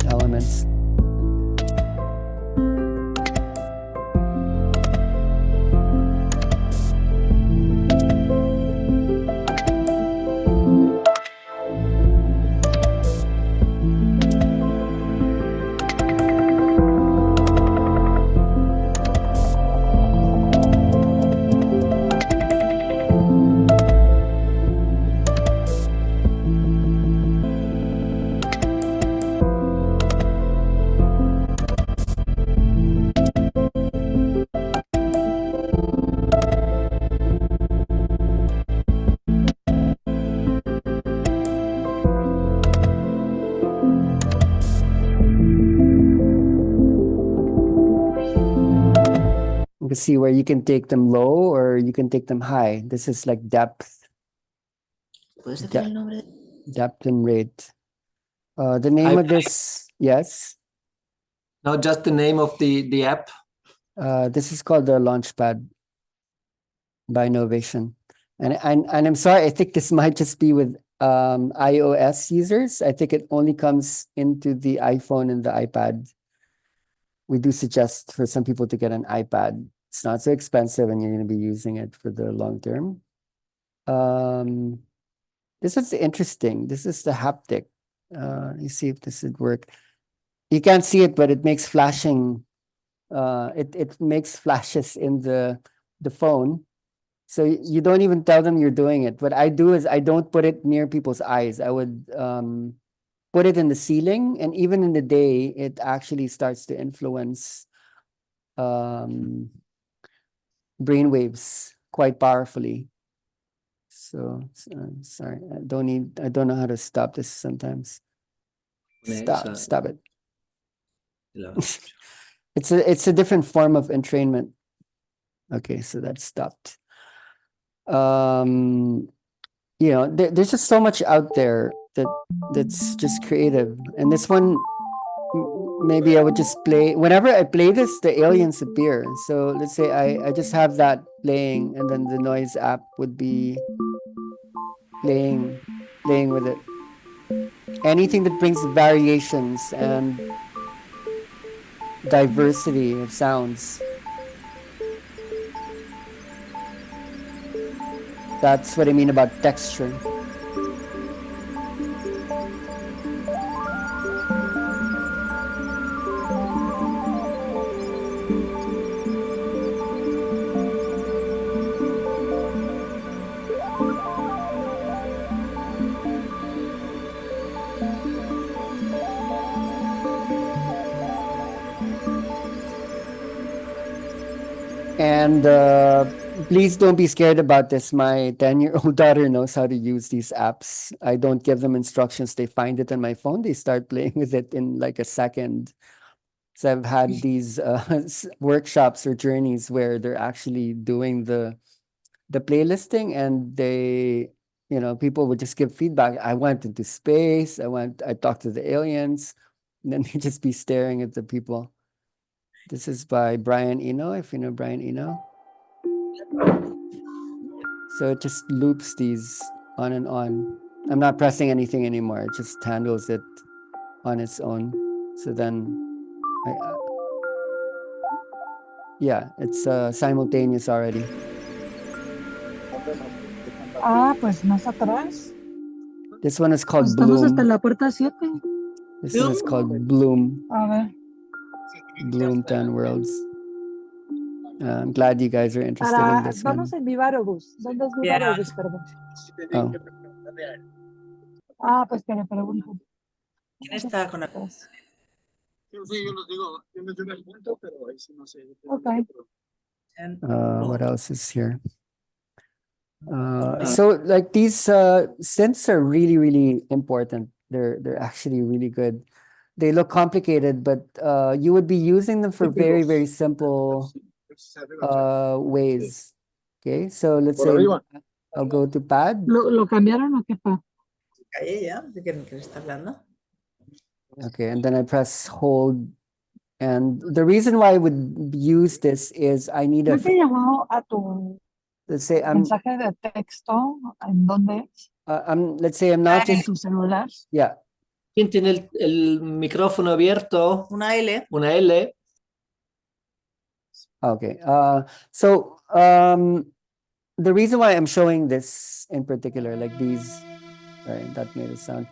elements. see where you can take them low or you can take them high. This is like depth. Depth and rate. The name of this, yes. No, just the name of the app. This is called the Launchpad by Innovation. And I'm sorry, I think this might just be with iOS users. I think it only comes into the iPhone and the iPad. We do suggest for some people to get an iPad. It's not so expensive and you're going to be using it for the long term. This is interesting. This is the haptic. Let me see if this would work. You can't see it, but it makes flashing. It makes flashes in the phone. So you don't even tell them you're doing it. What I do is I don't put it near people's eyes. I would put it in the ceiling, and even in the day, it actually starts to influence brain waves quite powerfully. So sorry, I don't know how to stop this sometimes. Stop it. It's a different form of entrainment. Okay, so that's stopped. You know, there's just so much out there that's just creative. And this one, maybe I would just play, whenever I play this, the aliens appear. So let's say I just have that playing, and then the noise app would be playing with it. Anything that brings variations and diversity of sounds. That's what I mean about texture. And please don't be scared about this. My 10-year-old daughter knows how to use these apps. I don't give them instructions. They find it on my phone. They start playing with it in like a second. So I've had these workshops or journeys where they're actually doing the playlisting, and they, you know, people would just give feedback. I went into space. I talked to the aliens, and then they just be staring at the people. This is by Brian Eno, if you know Brian Eno. So it just loops these on and on. I'm not pressing anything anymore. It just handles it on its own. So then, yeah, it's simultaneous already. Ah, pues más atrás. This one is called Estamos hasta Bloom. la puerta 7. This one is called Bloom. A ver. Bloom 10 Worlds. I'm glad you guys are interested in this one. Vamos en Vivarobus. ¿Dónde es Vivarobus, perdón? Oh. Ah, pues que le pregunto. ¿Quién está con la... Sí, yo los digo, tienes un punto, pero ahí sí no sé. Okay. What else is here? So like these synths are really, really important. They're actually really good. They look complicated, but you would be using them for very, very simple ways. Okay, so let's say I'll go to pad. ¿Lo cambiaron o qué fue? ¿De qué está hablando? Okay, and then I press hold. And the reason why I would use this is I need a... ¿No te llegó a tu Let's say mensaje de texto? ¿En dónde es? Let's say I'm not just... ¿En tu celular? Yeah. ¿Quién tiene el micrófono abierto? Una L. Una L. Okay. So the reason why I'm showing this in particular, like these, sorry, that made a sound,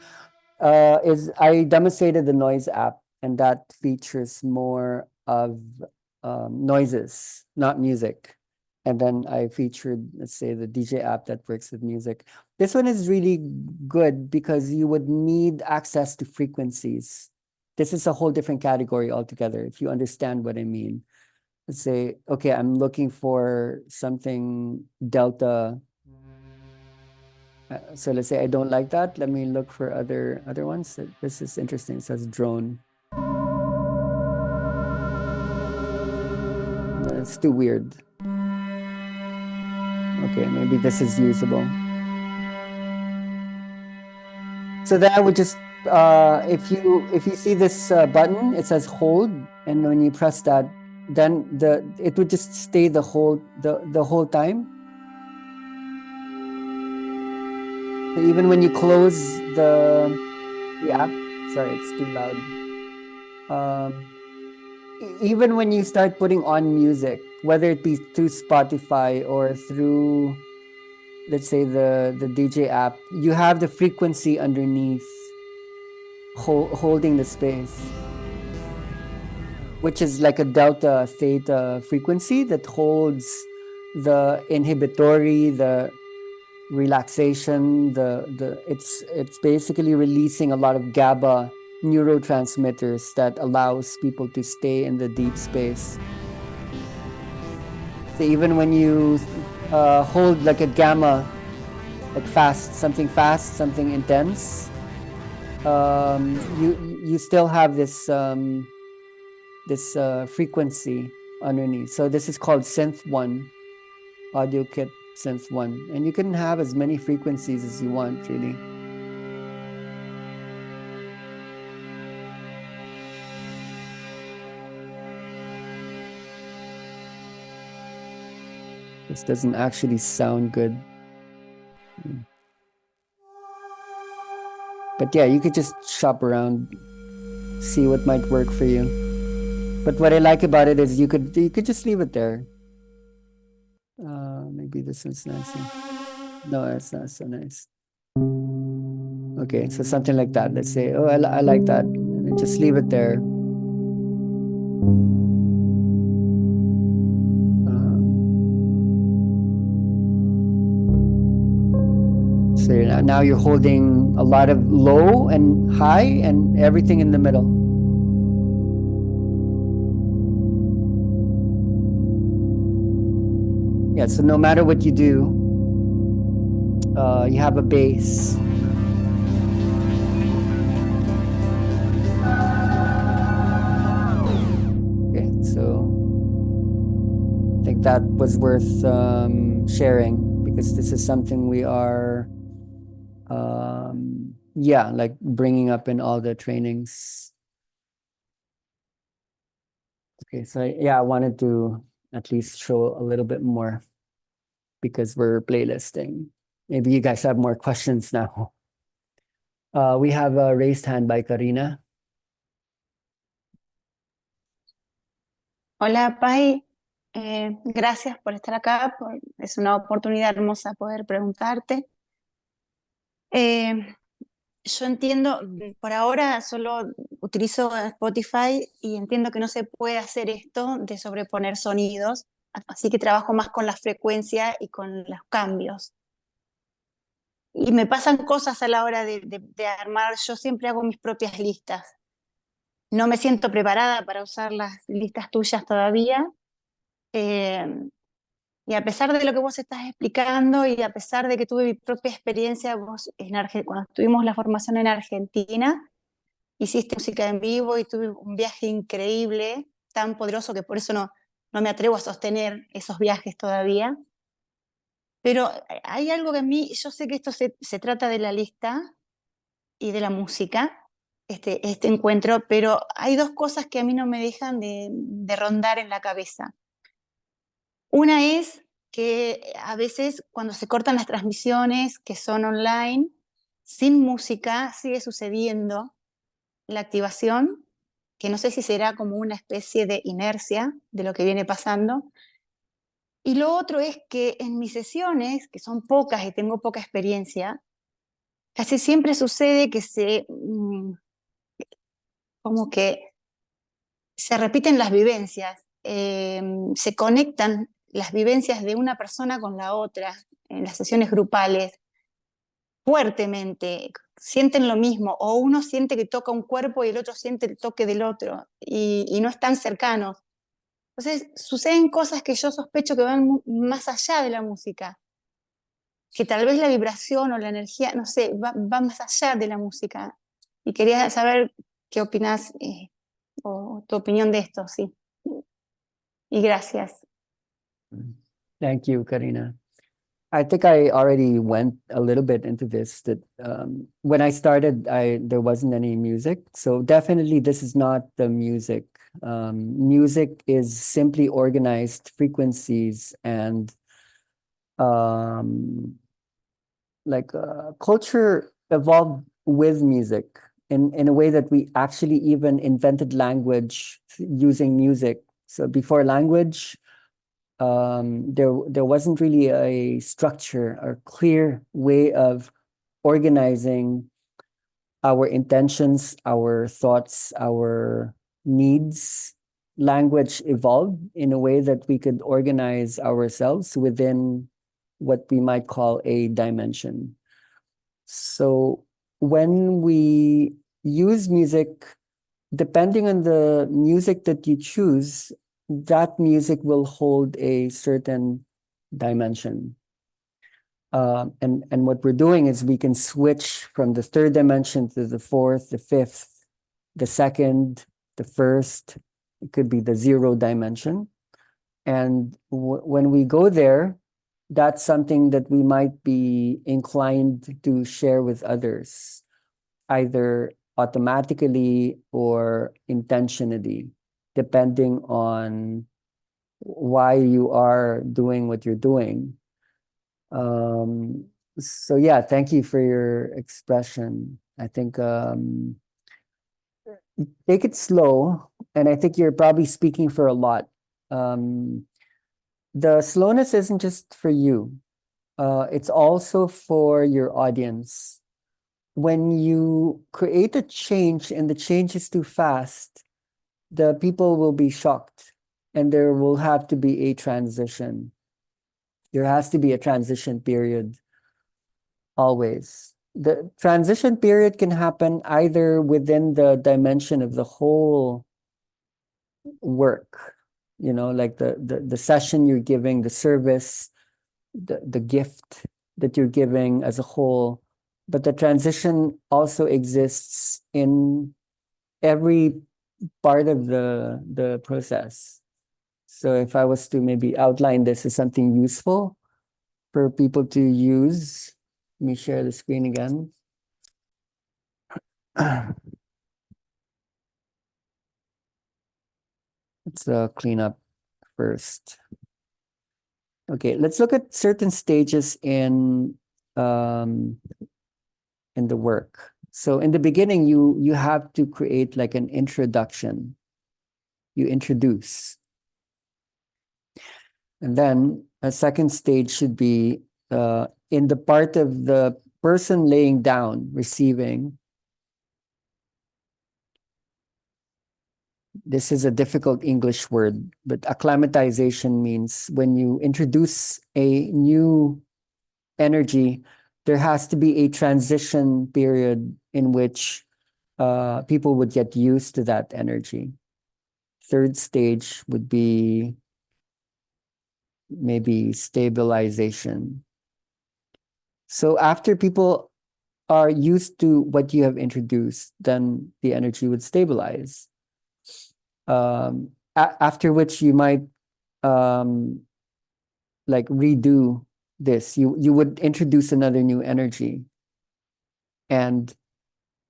is I demonstrated the noise app, and that features more of noises, not music. And then I featured, let's say, the DJ app that works with music. This one is really good because you would need access to frequencies. This is a whole different category altogether, if you understand what I mean. Let's say, okay, I'm looking for something delta. So let's say I don't like that. Let me look for other ones. This is interesting. It says drone. it's too weird. Okay, maybe this is usable. So then I would just, if you see this button, it says hold, and when you press that, then it would just stay the whole time. So even when you close the app, sorry, it's too loud. Even when you start putting on music, whether it be through Spotify or through, let's say, the DJ app, you have the frequency underneath holding the space, which is like a delta theta frequency that holds the inhibitory, the relaxation, it's basically releasing a lot of GABA neurotransmitters that allows people to stay in the deep space. So even when you hold like a gamma, like something intense, you still have this frequency underneath. So this is called Synth 1, Audio Kit Synth 1, and you can have as many frequencies as you want, really. This doesn't actually sound good. But yeah, you could just shop around, see what might work for you. But what I like about it is you could just leave it there. Maybe this one's nicer. No, it's not so nice. Okay, so something like that. Let's say, oh, I like that. And just leave it there. So now you're holding a lot of low and high and everything in the middle. Yeah, so no matter what you do, you have a base. Okay, so I think that was worth sharing, because this is something we are like bringing up in all the trainings. Okay, so I wanted to at least show a little bit more, because we're playlisting. Maybe you guys have more questions now. We have a raised hand by Karina. Hola, Pai. Gracias por estar acá. Es una oportunidad hermosa poder preguntarte. Yo entiendo, por ahora solo utilizo Spotify y entiendo que no se puede hacer esto de sobreponer sonidos, así que trabajo más con la frecuencia y con los cambios. Y me pasan cosas a la hora de armar, yo siempre hago mis propias listas. No me siento preparada para usar las listas tuyas todavía. Y a pesar de lo que vos estás explicando y a pesar de que tuve mi propia experiencia, vos cuando tuvimos la formación en Argentina, hiciste música en vivo y tuve un viaje increíble, tan poderoso que por eso no me atrevo a sostener esos viajes todavía. Pero hay algo que a mí, yo sé que esto se trata de la lista y de la música, este encuentro, pero hay dos cosas que a mí no me dejan de rondar en la cabeza. Una es que a veces cuando se cortan las transmisiones que son online, sin música sigue sucediendo la activación, que no sé si será como una especie de inercia de lo que viene pasando. Y lo otro es que en mis sesiones, que son pocas y tengo poca experiencia, casi siempre sucede que como que se repiten las vivencias, se conectan las vivencias de una persona con la otra en las sesiones grupales fuertemente, sienten lo mismo, o uno siente que toca un cuerpo y el otro siente el toque del otro, y no están cercanos. Entonces suceden cosas que yo sospecho que van más allá de la música, que tal vez la vibración o la energía, no sé, va más allá de la música. Y quería saber qué opinas o tu opinión de esto, sí. Y gracias. Thank you, Karina. I think I already went a little bit into this, that when I started, there wasn't any music. So definitely this is not the music. Music is simply organized frequencies, and culture evolved with music in a way that we actually even invented language using music. So before language, there wasn't really a structure or clear way of organizing our intentions, our thoughts, our needs. Language evolved in a way that we could organize ourselves within what we might call a dimension. So when we use music, depending on the music that you choose, that music will hold a certain dimension. And what we're doing is we can switch from the third dimension to the fourth, the fifth, the second, the first. It could be the zero dimension. And when we go there, that's something that we might be inclined to share with others, either automatically or intentionally, depending on why you are doing what you're doing. So yeah, thank you for your expression. I think take it slow, and I think you're probably speaking for a lot. The slowness isn't just for you. It's also for your audience. When you create a change and the change is too fast, the people will be shocked, and there will have to be a transition. There has to be a transition period always. The transition period can happen either within the dimension of the whole work, like the session you're giving, the service, the gift that you're giving as a whole. But the transition also exists in every part of the process. So if I was to maybe outline this as something useful for people to use, let me share the screen again. Let's clean up first. Okay, let's look at certain stages in the work. So in the beginning, you have to create like an introduction. You introduce. And then a second stage should be in the part of the person laying down, receiving. This is a difficult English word, but acclimatization means when you introduce a new energy, there has to be a transition period in which people would get used to that energy. Third stage would be maybe stabilization. So after people are used to what you have introduced, then the energy would stabilize. After which you might like redo this. You would introduce another new energy, and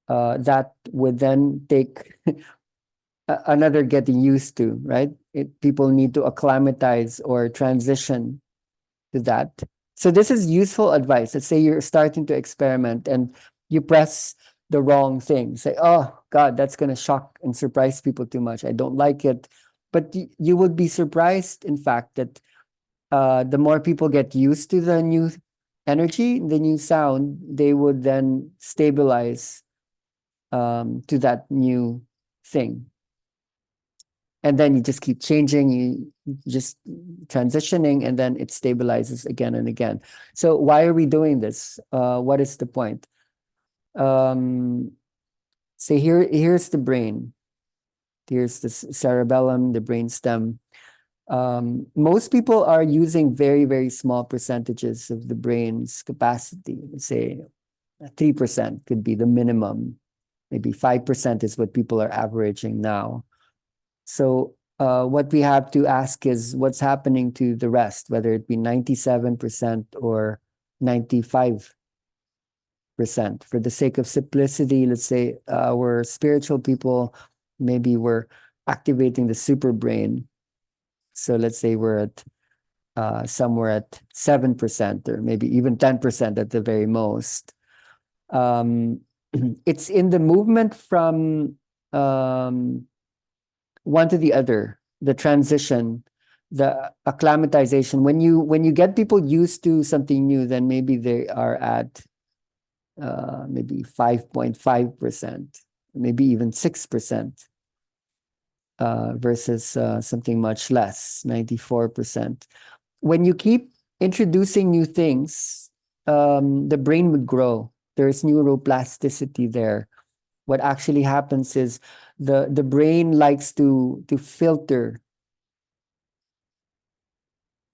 that would then take another getting used to, right? People need to acclimatize or transition to that. So this is useful advice. Let's say you're starting to experiment and you press the wrong thing. Say, oh God, that's going to shock and surprise people too much. I don't like it. But you would be surprised, in fact, that the more people get used to the new energy, the new sound, they would then stabilize to that new thing. And then you just keep changing, you just transitioning, and then it stabilizes again and again. So why are we doing this? What is the point? Say here's the brain. Here's the cerebellum, the brainstem. Most people are using very, very small percentages of the brain's capacity. Say 3% could be the minimum. Maybe 5% is what people are averaging now. So what we have to ask is what's happening to the rest, whether it be 97% or 95%. For the sake of simplicity, let's say we're spiritual people, maybe we're activating the super brain. So let's say we're at somewhere at 7% or maybe even 10% at the very most. It's in the movement from one to the other, the transition, the acclimatization. When you get people used to something new, then maybe they are at maybe 5.5%, maybe even 6%, versus something much less, 94%. When you keep introducing new things, the brain would grow. There's neuroplasticity there. What actually happens is the brain likes to filter,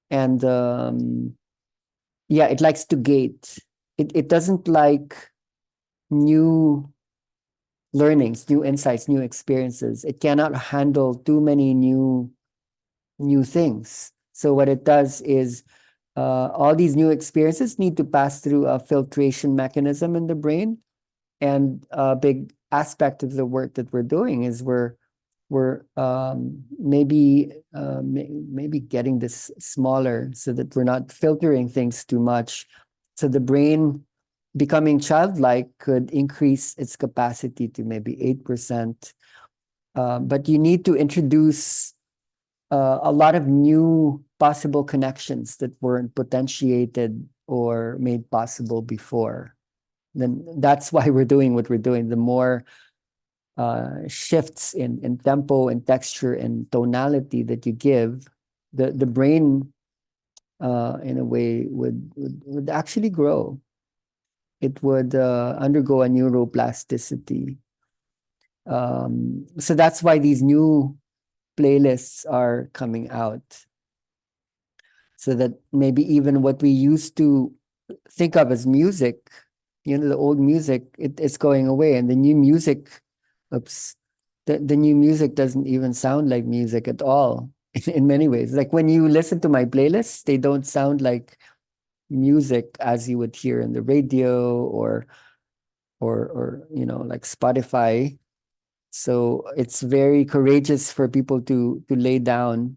and yeah, it likes to gate. It doesn't like new learnings, new insights, new experiences. It cannot handle too many new things. So what it does is all these new experiences need to pass through a filtration mechanism in the brain. And a big aspect of the work that we're doing is we're maybe getting this smaller so that we're not filtering things too much. So the brain becoming childlike could increase its capacity to maybe 8%. But you need to introduce a lot of new possible connections that weren't potentiated or made possible before. Then that's why we're doing what we're doing. The more shifts in tempo and texture and tonality that you give, the brain in a way would actually grow. It would undergo a neuroplasticity. So that's why these new playlists are coming out. So that maybe even what we used to think of as music, the old music, it's going away, and the new music, the new music doesn't even sound like music at all in many ways. Like when you listen to my playlists, they don't sound like music as you would hear in the radio or like Spotify. So it's very courageous for people to lay down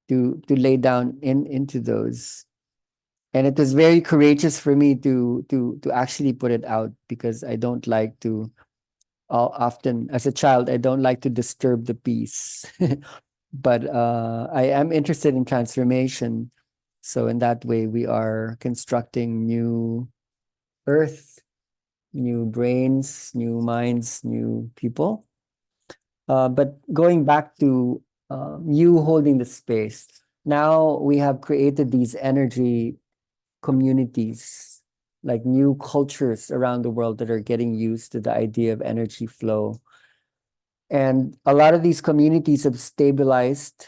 into those. And it was very courageous for me to actually put it out, because I don't like to, often as a child, I don't like to disturb the peace. But I am interested in transformation. So in that way, we are constructing new earth, new brains, new minds, new people. But going back to you holding the space, now we have created these energy communities, like new cultures around the world that are getting used to the idea of energy flow. And a lot of these communities have stabilized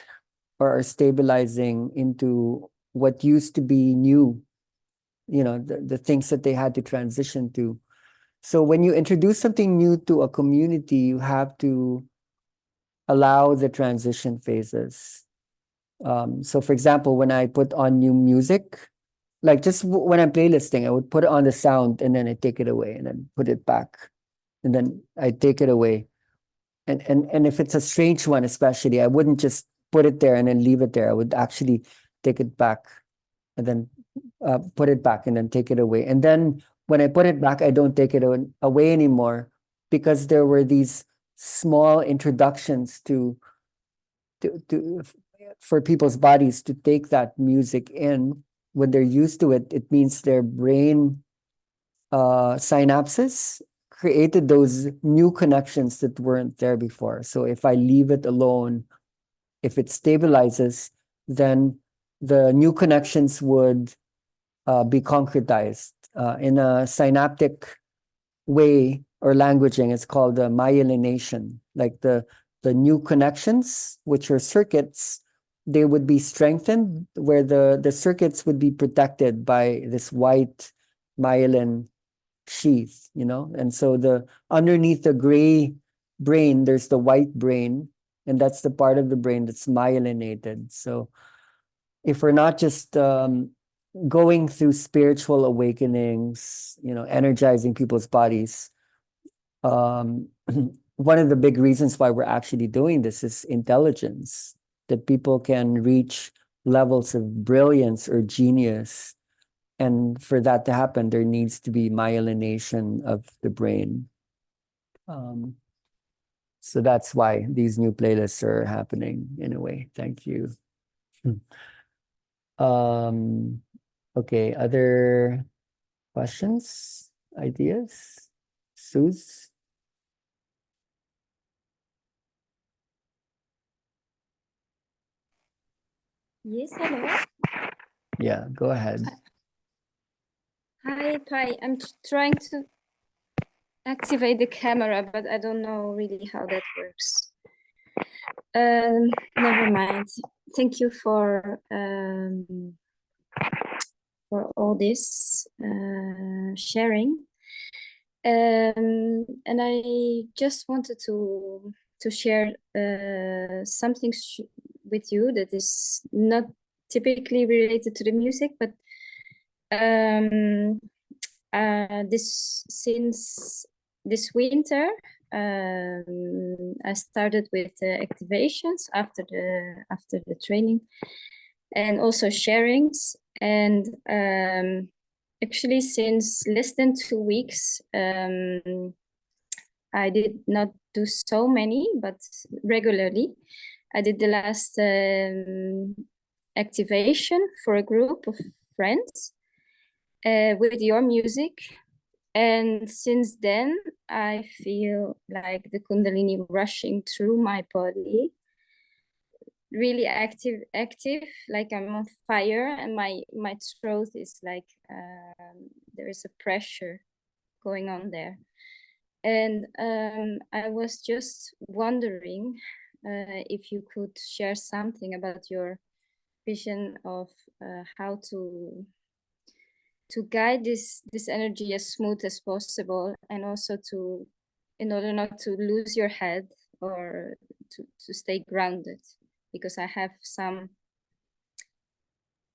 or are stabilizing into what used to be new, the things that they had to transition to. So when you introduce something new to a community, you have to allow the transition phases. So for example, when I put on new music, like just when I'm playlisting, I would put it on the sound and then I take it away and then put it back. And then I take it away. And if it's a strange one, especially, I wouldn't just put it there and then leave it there. I would actually take it back and then put it back and then take it away. And then when I put it back, I don't take it away anymore, because there were these small introductions for people's bodies to take that music in. When they're used to it, it means their brain synapses created those new connections that weren't there before. So if I leave it alone, if it stabilizes, then the new connections would be concretized in a synaptic way or languaging. It's called myelination. Like the new connections, which are circuits, they would be strengthened, where the circuits would be protected by this white myelin sheath, and so underneath the gray brain, there's the white brain, and that's the part of the brain that's myelinated. So if we're not just going through spiritual awakenings, energizing people's bodies, one of the big reasons why we're actually doing this is intelligence, that people can reach levels of brilliance or genius. And for that to happen, there needs to be myelination of the brain. So that's why these new playlists are happening in a way. Thank you. Okay, other questions, ideas? Suze? Yes, hello. Yeah, go ahead. Hi. I'm trying to activate the camera, but I don't know really how that works. Never mind. Thank you for all this sharing. And I just wanted to share something with you that is not typically related to the music, but since this winter, I started with activations after the training, and also sharings. And actually, since less than 2 weeks, I did not do so many, but regularly. I did the last activation for a group of friends with your music. And since then, I feel like the Kundalini rushing through my body, really active, like I'm on fire, and my throat is like there is a pressure going on there. And I was just wondering if you could share something about your vision of how to guide this energy as smooth as possible, and also in order not to lose your head, or to stay grounded, because I have some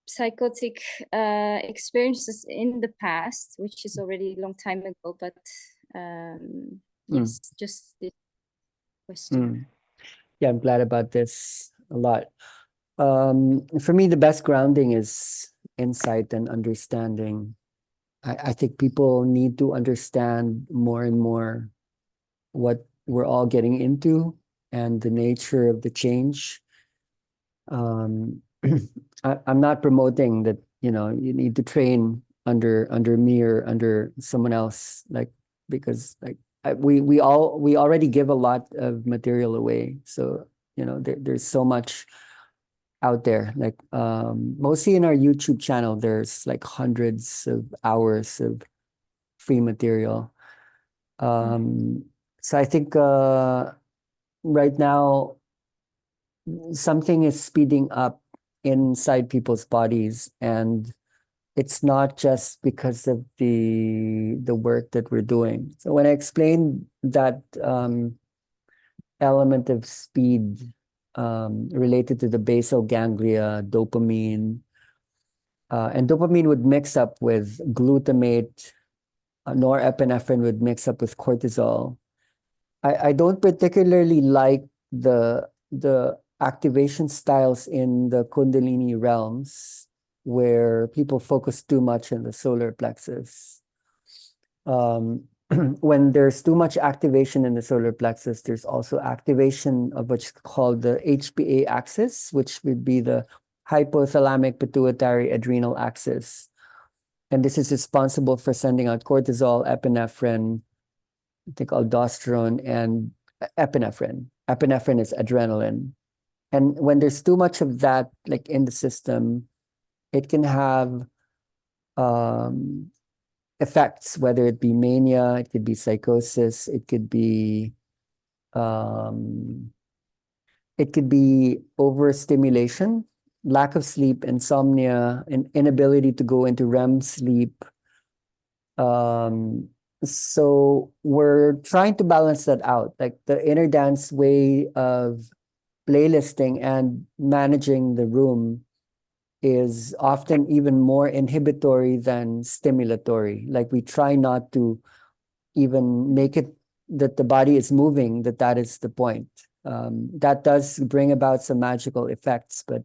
psychotic experiences in the past, which is already a long time ago, but yes, just this question. Yeah, I'm glad about this a lot. For me, the best grounding is insight and understanding. I think people need to understand more and more what we're all getting into and the nature of the change. I'm not promoting that, you need to train under me or under someone else, because we already give a lot of material away. So, there's so much out there. Mostly in our YouTube channel, there's like hundreds of hours of free material. So I think right now something is speeding up inside people's bodies, and it's not just because of the work that we're doing. So when I explained that element of speed related to the basal ganglia, dopamine, and dopamine would mix up with glutamate, norepinephrine would mix up with cortisol. I don't particularly like the activation styles in the Kundalini realms where people focus too much on the solar plexus. When there's too much activation in the solar plexus, there's also activation of what's called the HPA axis, which would be the hypothalamic pituitary adrenal axis. And this is responsible for sending out cortisol, epinephrine, I think aldosterone, and epinephrine. Epinephrine is adrenaline. And when there's too much of that, like in the system, it can have effects, whether it be mania, it could be psychosis, it could be overstimulation, lack of sleep, insomnia, and inability to go into REM sleep. So we're trying to balance that out. Like the inner dance way of playlisting and managing the room is often even more inhibitory than stimulatory. Like we try not to even make it that the body is moving, that is the point. That does bring about some magical effects, but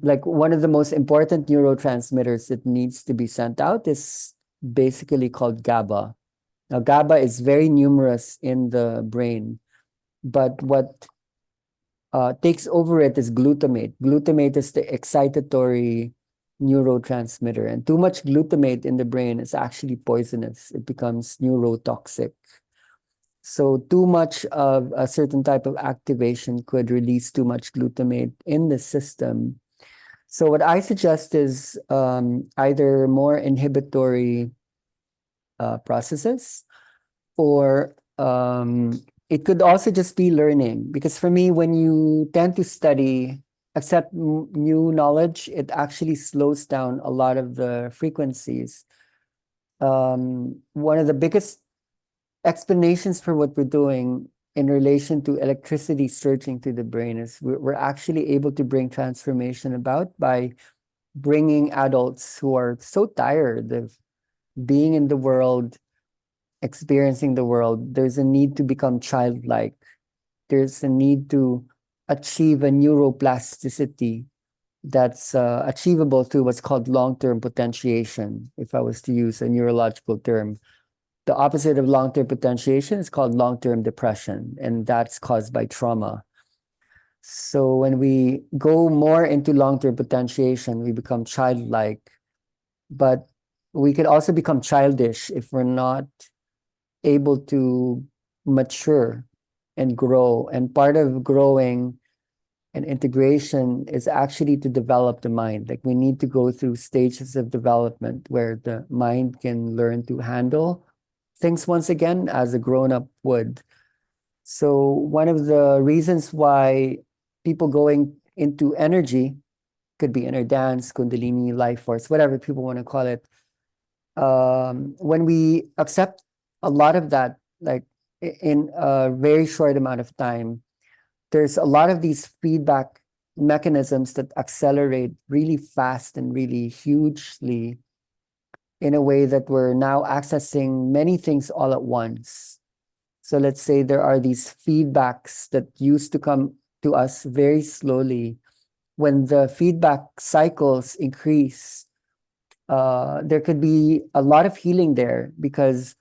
like one of the most important neurotransmitters that needs to be sent out is basically called GABA. Now, GABA is very numerous in the brain, but what takes over it is glutamate. Glutamate is the excitatory neurotransmitter, and too much glutamate in the brain is actually poisonous. It becomes neurotoxic. So too much of a certain type of activation could release too much glutamate in the system. So what I suggest is either more inhibitory processes, or it could also just be learning. Because for me, when you tend to study, accept new knowledge, it actually slows down a lot of the frequencies. One of the biggest explanations for what we're doing in relation to electricity surging through the brain is we're actually able to bring transformation about by bringing adults who are so tired of being in the world, experiencing the world. There's a need to become childlike. There's a need to achieve a neuroplasticity that's achievable through what's called long-term potentiation, if I was to use a neurological term. The opposite of long-term potentiation is called long-term depression, and that's caused by trauma. So when we go more into long-term potentiation, we become childlike, but we could also become childish if we're not able to mature and grow. And part of growing and integration is actually to develop the mind. Like we need to go through stages of development where the mind can learn to handle things once again as a grown-up would. So one of the reasons why people going into energy, could be inner dance, kundalini, life force, whatever people want to call it, when we accept a lot of that, like in a very short amount of time, there's a lot of these feedback mechanisms that accelerate really fast and really hugely, in a way that we're now accessing many things all at once. So let's say there are these feedbacks that used to come to us very slowly. When the feedback cycles increase, there could be a lot of healing there, because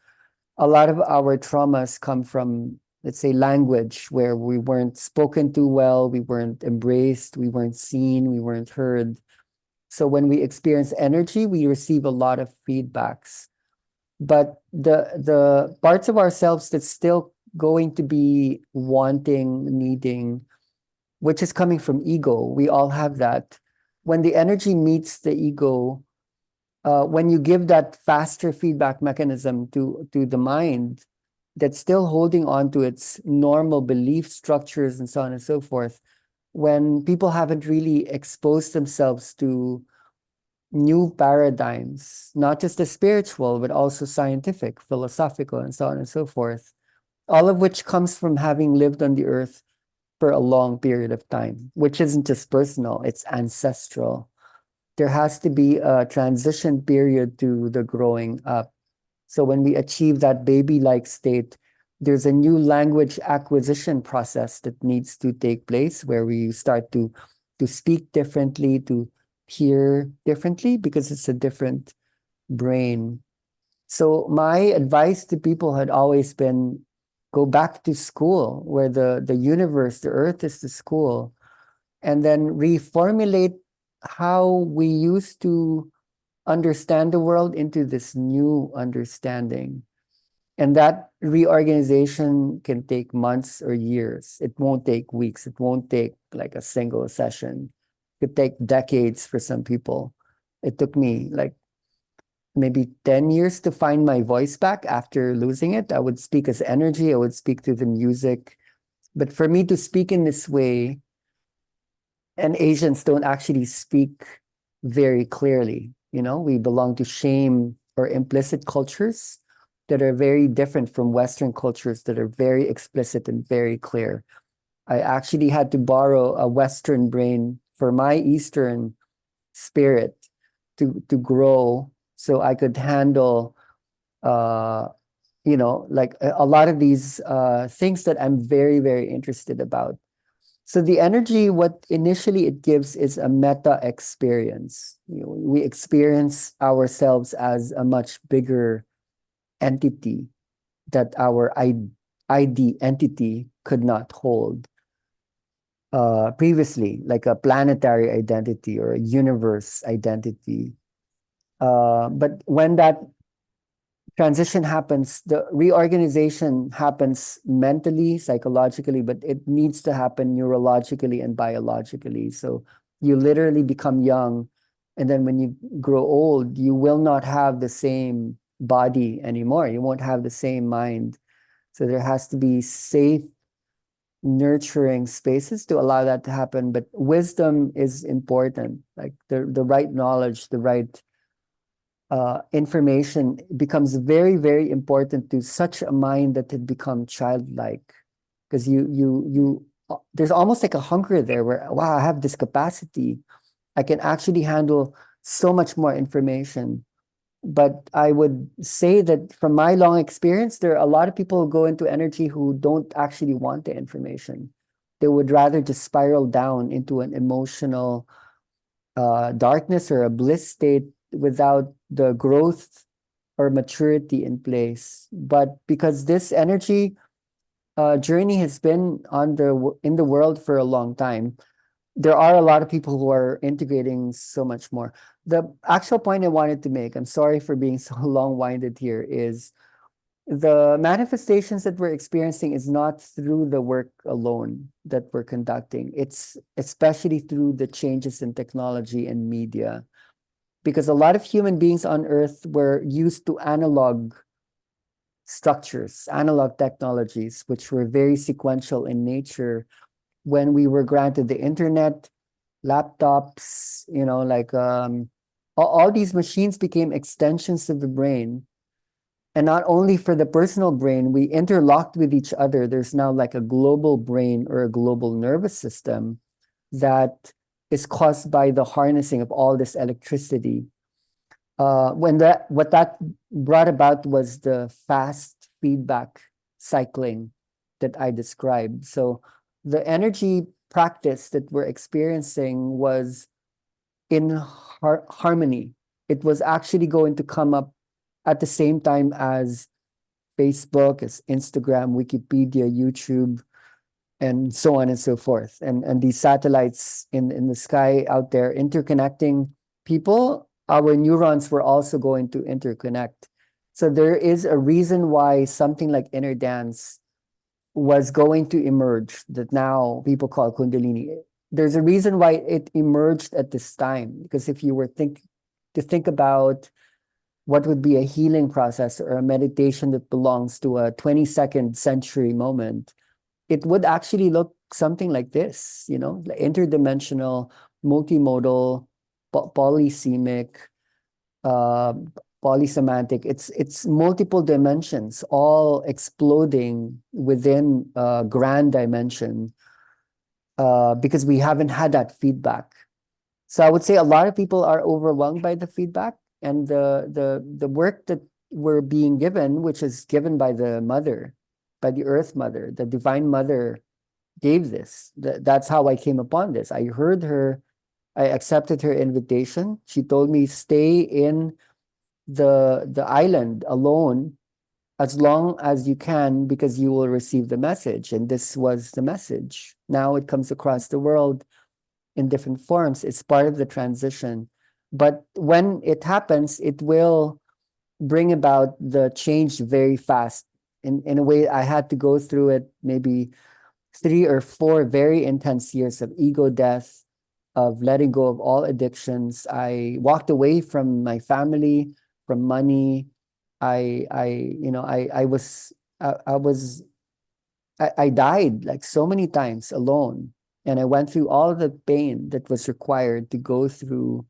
a lot of our traumas come from, let's say, language, where we weren't spoken to well, we weren't embraced, we weren't seen, we weren't heard. So when we experience energy, we receive a lot of feedbacks. But the parts of ourselves that's still going to be wanting, needing, which is coming from ego, we all have that. When the energy meets the ego, when you give that faster feedback mechanism to the mind that's still holding on to its normal belief structures and so on and so forth, when people haven't really exposed themselves to new paradigms, not just the spiritual, but also scientific, philosophical, and so on and so forth, all of which comes from having lived on the earth for a long period of time, which isn't just personal, it's ancestral. There has to be a transition period to the growing up. So when we achieve that baby-like state, there's a new language acquisition process that needs to take place, where we start to speak differently, to hear differently, because it's a different brain. So my advice to people had always been, go back to school, where the universe, the earth is the school, and then reformulate how we used to understand the world into this new understanding. And that reorganization can take months or years. It won't take weeks. It won't take like a single session. It could take decades for some people. It took me like maybe 10 years to find my voice back after losing it. I would speak as energy. I would speak through the music. But for me to speak in this way, and Asians don't actually speak very clearly. You know, we belong to shame or implicit cultures that are very different from Western cultures that are very explicit and very clear. I actually had to borrow a Western brain for my Eastern spirit to grow so I could handle like a lot of these things that I'm very, very interested about. So the energy, what initially it gives is a meta experience. We experience ourselves as a much bigger entity that our ID entity could not hold previously, like a planetary identity or a universe identity. But when that transition happens, the reorganization happens mentally, psychologically, but it needs to happen neurologically and biologically. So you literally become young, and then when you grow old, you will not have the same body anymore. You won't have the same mind. So there has to be safe, nurturing spaces to allow that to happen. But wisdom is important, like the right knowledge, the right information becomes very, very important to such a mind that had become childlike. Because there's almost like a hunger there where, wow, I have this capacity. I can actually handle so much more information. But I would say that from my long experience, there are a lot of people who go into energy who don't actually want the information. They would rather just spiral down into an emotional darkness or a bliss state without the growth or maturity in place. But because this energy journey has been in the world for a long time, there are a lot of people who are integrating so much more. The actual point I wanted to make, I'm sorry for being so long-winded here, is the manifestations that we're experiencing is not through the work alone that we're conducting. It's especially through the changes in technology and media. Because a lot of human beings on Earth were used to analog structures, analog technologies, which were very sequential in nature. When we were granted the internet, laptops, all these machines became extensions of the brain. And not only for the personal brain, we interlocked with each other. There's now like a global brain or a global nervous system that is caused by the harnessing of all this electricity. What that brought about was the fast feedback cycling that I described. So the energy practice that we're experiencing was in harmony. It was actually going to come up at the same time as Facebook, as Instagram, Wikipedia, YouTube, and so on and so forth. And these satellites in the sky out there interconnecting people, our neurons were also going to interconnect. So there is a reason why something like inner dance was going to emerge that now people call Kundalini. There's a reason why it emerged at this time, because if you were to think about what would be a healing process or a meditation that belongs to a 22nd century moment, it would actually look something like this, like interdimensional, multimodal, polysemic, polysemantic. It's multiple dimensions, all exploding within a grand dimension, because we haven't had that feedback. So I would say a lot of people are overwhelmed by the feedback and the work that we're being given, which is given by the mother, by the Earth Mother, the Divine Mother gave this. That's how I came upon this. I heard her, I accepted her invitation. She told me, stay in the island alone as long as you can, because you will receive the message. And this was the message. Now it comes across the world in different forms. It's part of the transition. But when it happens, it will bring about the change very fast. In a way, I had to go through it maybe 3 or 4 very intense years of ego death, of letting go of all addictions. I walked away from my family, from money. I died like so many times alone, and I went through all the pain that was required to go through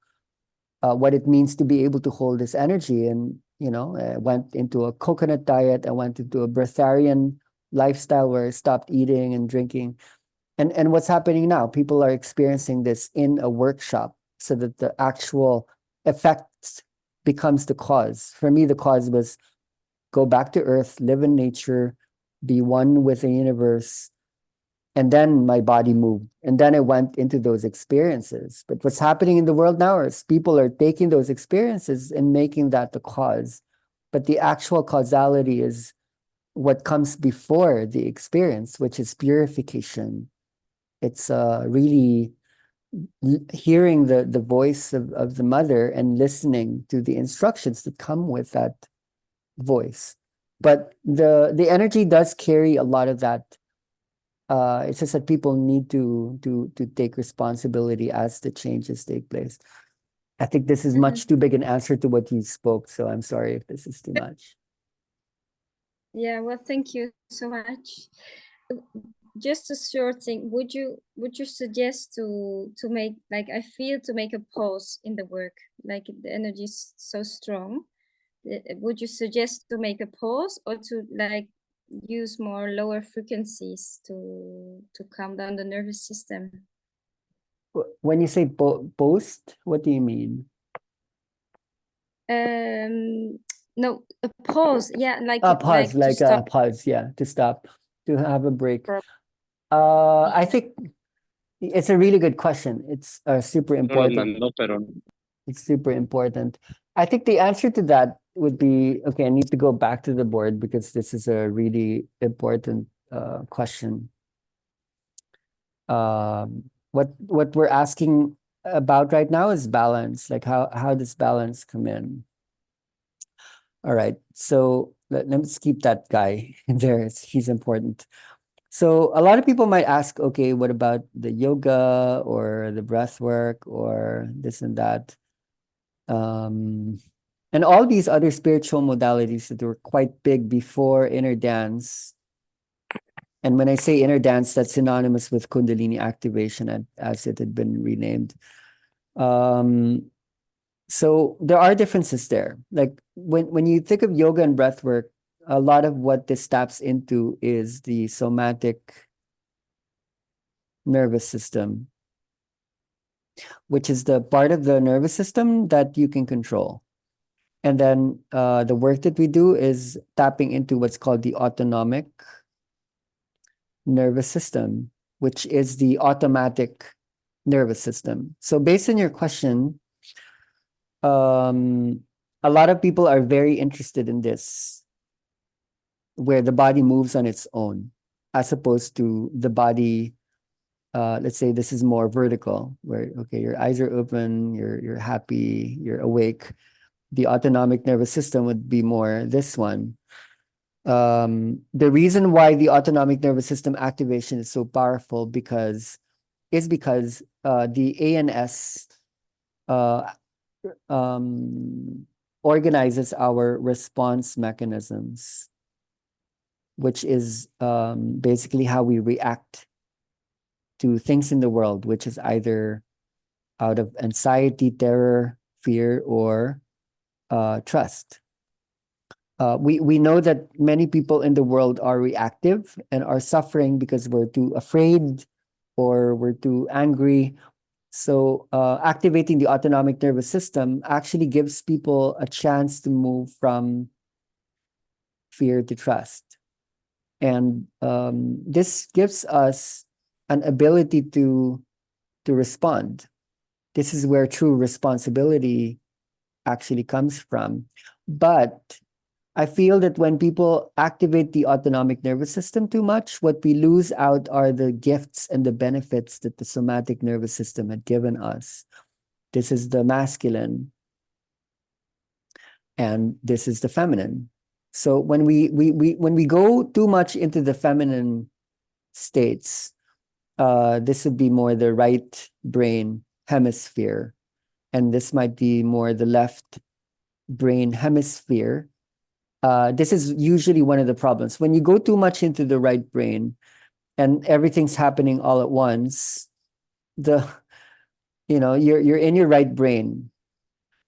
what it means to be able to hold this energy. And I went into a coconut diet. I went into a breatharian lifestyle where I stopped eating and drinking. And what's happening now? People are experiencing this in a workshop so that the actual effects becomes the cause. For me, the cause was go back to earth, live in nature, be one with the universe. And then my body moved. And then I went into those experiences. But what's happening in the world now is people are taking those experiences and making that the cause. But the actual causality is what comes before the experience, which is purification. It's really hearing the voice of the mother and listening to the instructions that come with that voice. But the energy does carry a lot of that. It's just that people need to take responsibility as the changes take place. I think this is much too big an answer to what you spoke, so I'm sorry if this is too much. Yeah, well, thank you so much. Just a short thing. Would you suggest to make, like, I feel to make a pause in the work, like the energy is so strong. Would you suggest to make a pause or to like use more lower frequencies to calm down the nervous system? When you say post, what do you mean? No, a pause. Yeah, like A pause, like to a stop. pause, yeah, to stop, to have a break. I think it's a really good question. It's super important. It's super important. I think the answer to that would be, okay, I need to go back to the board because this is a really important question. What we're asking about right now is balance. Like how does balance come in? All right, so let's keep that guy there. He's important. So a lot of people might ask, okay, what about the yoga or the breath work or this and that? And all these other spiritual modalities that were quite big before inner dance. And when I say inner dance, that's synonymous with Kundalini activation as it had been renamed. So there are differences there. Like when you think of yoga and breath work, a lot of what this taps into is the somatic nervous system, which is the part of the nervous system that you can control. And then the work that we do is tapping into what's called the autonomic nervous system, which is the automatic nervous system. So based on your question, a lot of people are very interested in this, where the body moves on its own, as opposed to the body, let's say this is more vertical, where, okay, your eyes are open, you're happy, you're awake. The autonomic nervous system would be more this one. The reason why the autonomic nervous system activation is so powerful is because the ANS organizes our response mechanisms, which is basically how we react to things in the world, which is either out of anxiety, terror, fear, or trust. We know that many people in the world are reactive and are suffering because we're too afraid or we're too angry. So activating the autonomic nervous system actually gives people a chance to move from fear to trust. And this gives us an ability to respond. This is where true responsibility actually comes from. But I feel that when people activate the autonomic nervous system too much, what we lose out are the gifts and the benefits that the somatic nervous system had given us. This is the masculine, and this is the feminine. So when we go too much into the feminine states, this would be more the right brain hemisphere, and this might be more the left brain hemisphere. This is usually one of the problems. When you go too much into the right brain and everything's happening all at once, you're in your right brain.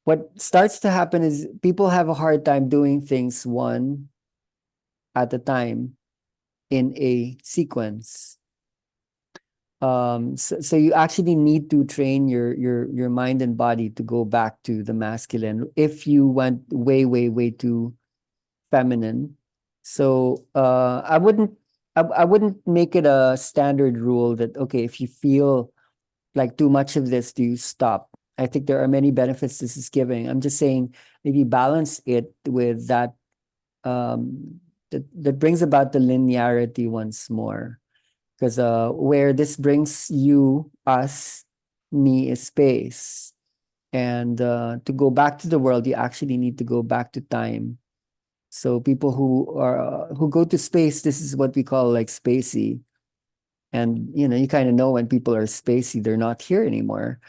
What starts to happen is people have a hard time doing things one at a time in a sequence. So you actually need to train your mind and body to go back to the masculine if you went way too feminine. So I wouldn't make it a standard rule that, okay, if you feel like too much of this, do you stop? I think there are many benefits this is giving. I'm just saying maybe balance it with that that brings about the linearity once more. Because where this brings you, us, me is space. And to go back to the world, you actually need to go back to time. So people who go to space, this is what we call like spacey. And you kind of know when people are spacey, they're not here anymore.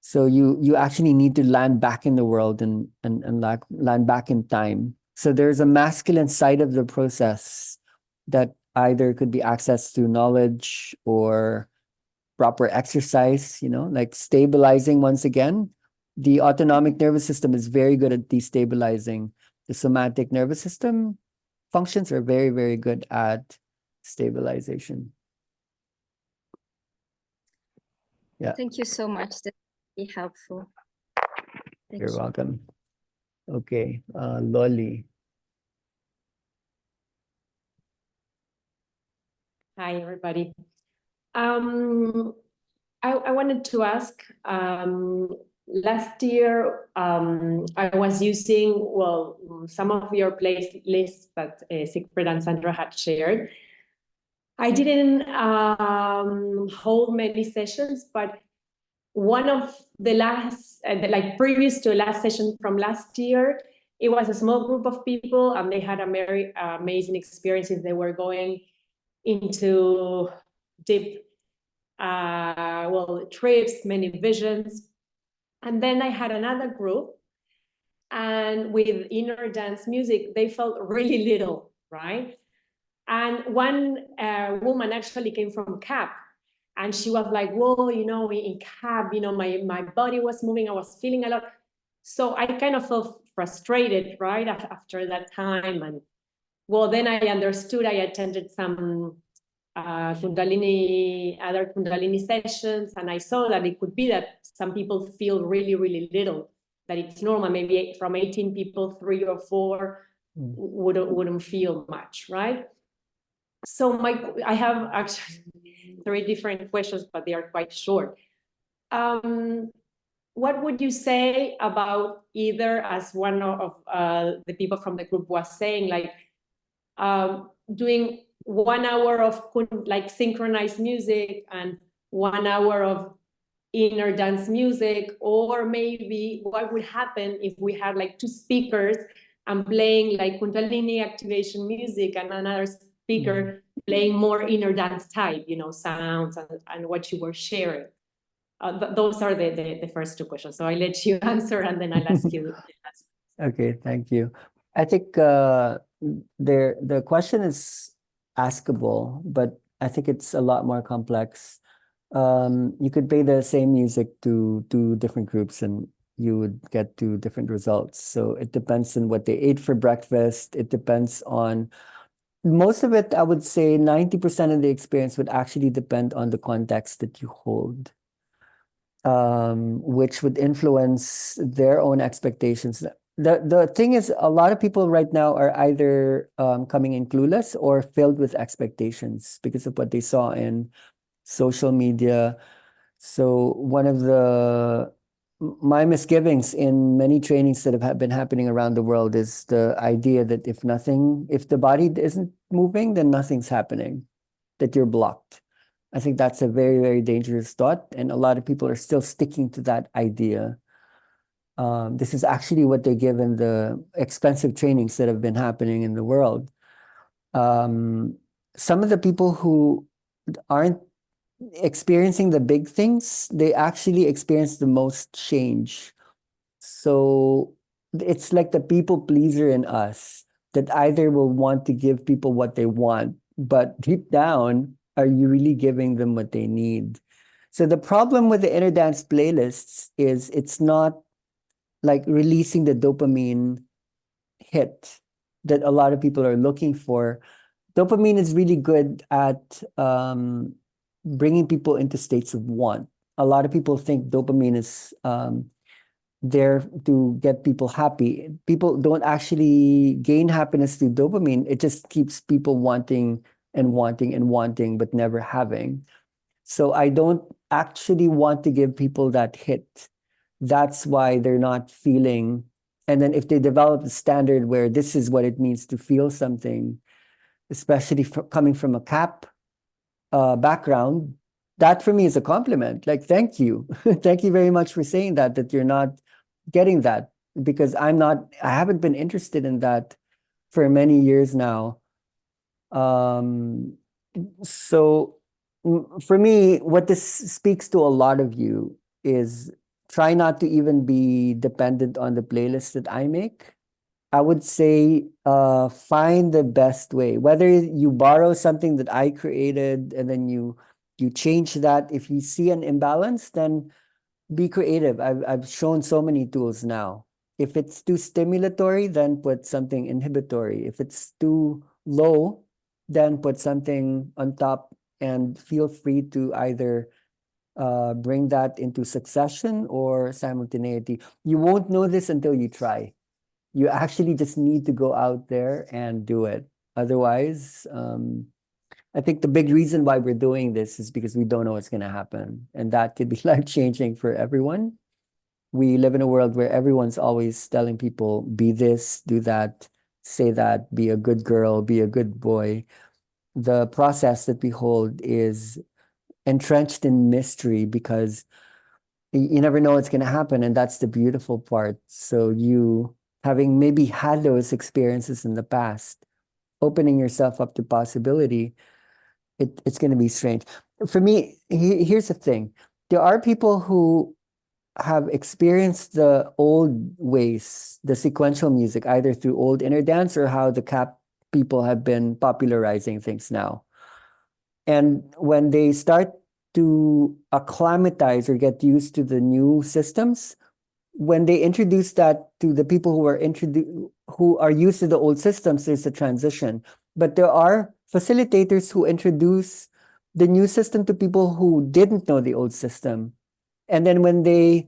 So you actually need to land back in the world and land back in time. So there's a masculine side of the process that either could be accessed through knowledge or proper exercise, like stabilizing once again. The autonomic nervous system is very good at destabilizing. The somatic nervous system functions are very good at stabilization. Yeah. Thank you so much. That's really helpful. Thank You're you. welcome. Okay, Lolly. Hi, everybody. I wanted to ask, last year, I was using, well, some of your playlists that Siegfried and Sandra had shared. I didn't hold many sessions, but one of the last, like previous to last session from last year, it was a small group of people and they had a very amazing experiences. They were going into deep trips, many visions. And then I had another group, and with inner dance music, they felt really little, right? And one woman actually came from CAP, and she was like, whoa, in CAP, my body was moving, I was feeling a lot. So I kind of felt frustrated, right, after that time. And well, then I understood, I attended some other Kundalini sessions, and I saw that it could be that some people feel really little, that it's normal, maybe from 18 people, 3 or 4 wouldn't feel much, right? So I have actually 3 different questions, but they are quite short. What would you say about either, as one of the people from the group was saying, like doing 1 hour of like synchronized music and 1 hour of inner dance music, or maybe what would happen if we had like 2 speakers and playing like Kundalini activation music and another speaker playing more inner dance type, sounds and what you were sharing. Those are the first 2 questions. So I let you answer and then I'll ask you. Okay, thank you. I think the question is askable, but I think it's a lot more complex. You could play the same music to 2 different groups and you would get 2 different results. So it depends on what they ate for breakfast. It depends on most of it. I would say 90% of the experience would actually depend on the context that you hold, which would influence their own expectations. The thing is, a lot of people right now are either coming in clueless or filled with expectations because of what they saw in social media. So one of my misgivings in many trainings that have been happening around the world is the idea that if the body isn't moving, then nothing's happening, that you're blocked. I think that's a very dangerous thought, and a lot of people are still sticking to that idea. This is actually what they give in the expensive trainings that have been happening in the world. Some of the people who aren't experiencing the big things, they actually experience the most change. So it's like the people pleaser in us that either will want to give people what they want, but deep down, are you really giving them what they need? So the problem with the inner dance playlists is it's not like releasing the dopamine hit that a lot of people are looking for. Dopamine is really good at bringing people into states of want. A lot of people think dopamine is there to get people happy. People don't actually gain happiness through dopamine. It just keeps people wanting and wanting and wanting, but never having. So I don't actually want to give people that hit. That's why they're not feeling. And then if they develop a standard where this is what it means to feel something, especially coming from a CAP background, that for me is a compliment. Like, thank you. Thank you very much for saying that you're not getting that, because I haven't been interested in that for many years now. So for me, what this speaks to a lot of you is try not to even be dependent on the playlist that I make. I would say find the best way. Whether you borrow something that I created and then you change that. If you see an imbalance, then be creative. I've shown so many tools now. If it's too stimulatory, then put something inhibitory. If it's too low, then put something on top, and feel free to either bring that into succession or simultaneity. You won't know this until you try. You actually just need to go out there and do it. Otherwise, I think the big reason why we're doing this is because we don't know what's going to happen. And that could be life-changing for everyone. We live in a world where everyone's always telling people, be this, do that, say that, be a good girl, be a good boy. The process that we hold is entrenched in mystery because you never know what's going to happen. And that's the beautiful part. So you, having maybe had those experiences in the past, opening yourself up to possibility, it's going to be strange. For me, here's the thing. There are people who have experienced the old ways, the sequential music, either through old inner dance or how the CAP people have been popularizing things now. And when they start to acclimatize or get used to the new systems, when they introduce that to the people who are used to the old systems, there's a transition. But there are facilitators who introduce the new system to people who didn't know the old system. And then when they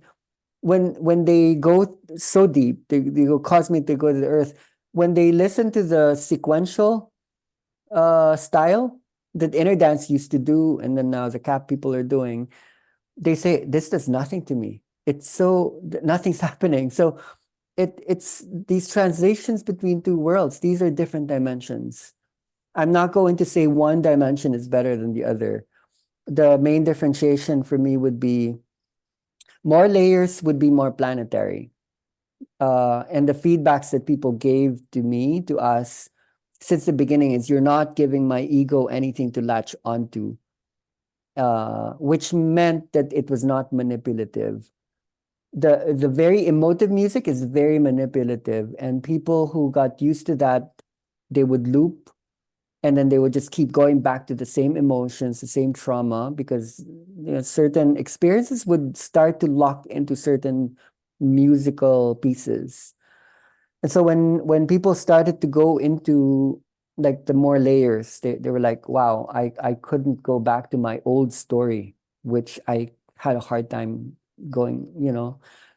go so deep, they go cosmic, they go to the earth, when they listen to the sequential style that inner dance used to do, and then now the CAP people are doing, they say, this does nothing to me. It's so, nothing's happening. So it's these translations between two worlds. These are different dimensions. I'm not going to say one dimension is better than the other. The main differentiation for me would be more layers would be more planetary. And the feedbacks that people gave to me, to us, since the beginning is you're not giving my ego anything to latch onto, which meant that it was not manipulative. The very emotive music is very manipulative, and people who got used to that, they would loop, and then they would just keep going back to the same emotions, the same trauma, because certain experiences would start to lock into certain musical pieces. And so when people started to go into like the more layers, they were like, wow, I couldn't go back to my old story, which I had a hard time going,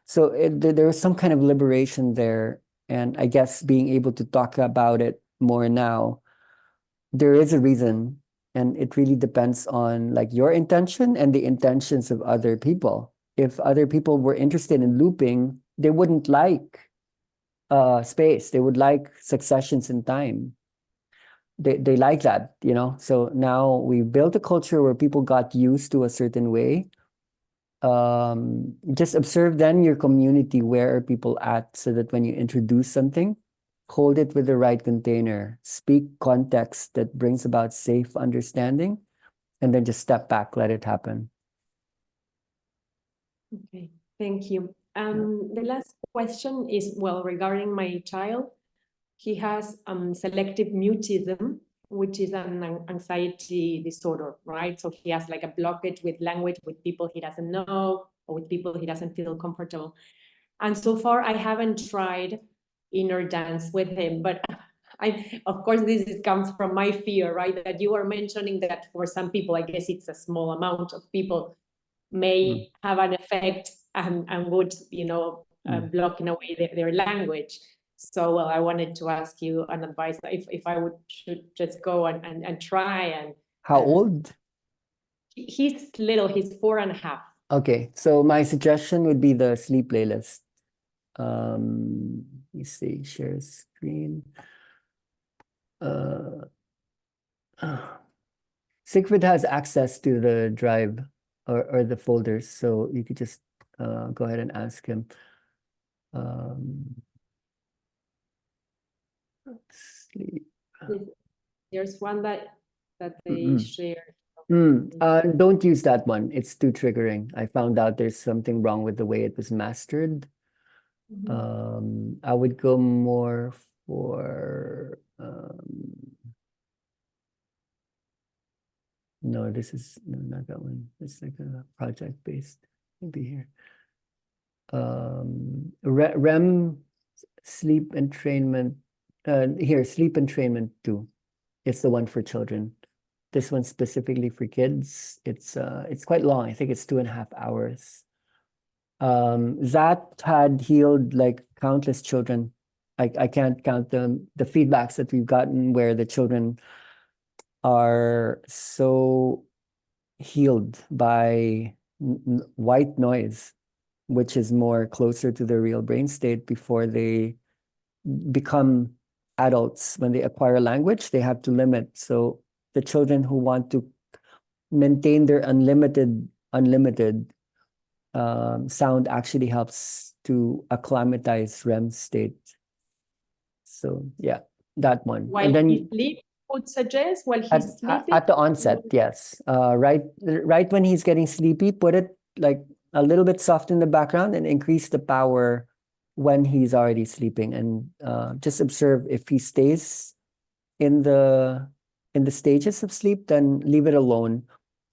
So there was some kind of liberation there. And I guess being able to talk about it more now, there is a reason. And it really depends on like your intention and the intentions of other people. If other people were interested in looping, they wouldn't like space. They would like successions in time. They like that, So now we built a culture where people got used to a certain way. Just observe then your community, where are people at, so that when you introduce something, hold it with the right container, speak context that brings about safe understanding, and then just step back, let it happen. Okay, thank you. The last question is, regarding my child. He has selective mutism, which is an anxiety disorder, right? So he has like a blockage with language, with people he doesn't know, or with people he doesn't feel comfortable. And so far, I haven't tried inner dance with him, but Of course, comes from my fear, right? That you were mentioning that for some people, I guess it's a small amount of people, may have an effect and would, blocking away their language. So, well, I wanted to ask you an advice if I should just go and try. And How old? He's little, he's 4.5. Okay, so my suggestion would be the sleep playlist. Let me see, share screen. Siegfried has access to the drive or the folders, so you could just go ahead and ask him. Sleep. There's one that they share. Don't use that one. It's too triggering. I found out there's something wrong with the way it was mastered. I would go more for no, this is not that one. It's like a project based, maybe here. REM sleep entrainment. Here, sleep entrainment 2. It's the one for children. This one's specifically for kids. It's quite long. I think it's 2.5 hours. That had healed like countless children. I can't count the feedbacks that we've gotten where the children are so healed by white noise, which is more closer to their real brain state before they become adults. When they acquire language, they have to limit. So the children who want to maintain their unlimited sound actually helps to acclimatize REM state. So yeah, that one. While and then he sleeps, would suggest while he's sleeping? At the onset, yes. Right when he's getting sleepy, put it like a little bit soft in the background and increase the power when he's already sleeping, and just observe if he stays in the stages of sleep, then leave it alone.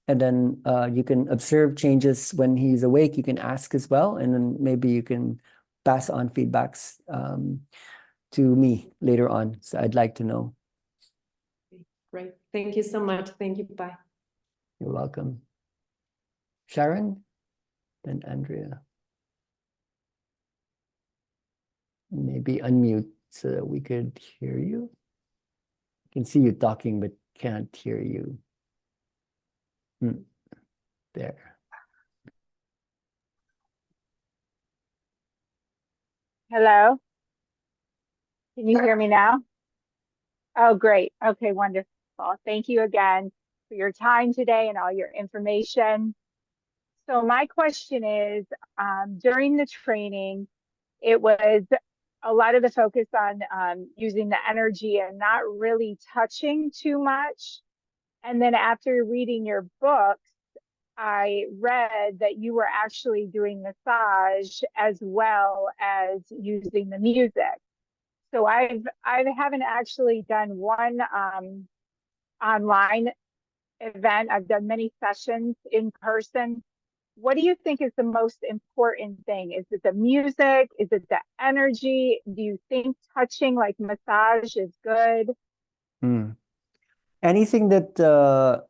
And then you can observe changes when he's awake. You can ask as well, and then maybe you can pass on feedbacks to me later on. So I'd like to know. Great. Thank you so much. Thank you. Bye. You're welcome. Sharon, then Andrea. Maybe unmute so that we could hear you. I can see you talking, but can't hear you. There. Hello. Can you hear me now? Oh, great. Okay, wonderful. Thank you again for your time today and all your information. So my question is, during the training, it was a lot of the focus on using the energy and not really touching too much. And then after reading your books, I read that you were actually doing massage as well as using the music. So I haven't actually done one online event. I've done many sessions in person. What do you think is the most important thing? Is it the music? Is it the energy? Do you think touching like massage is good? Anything that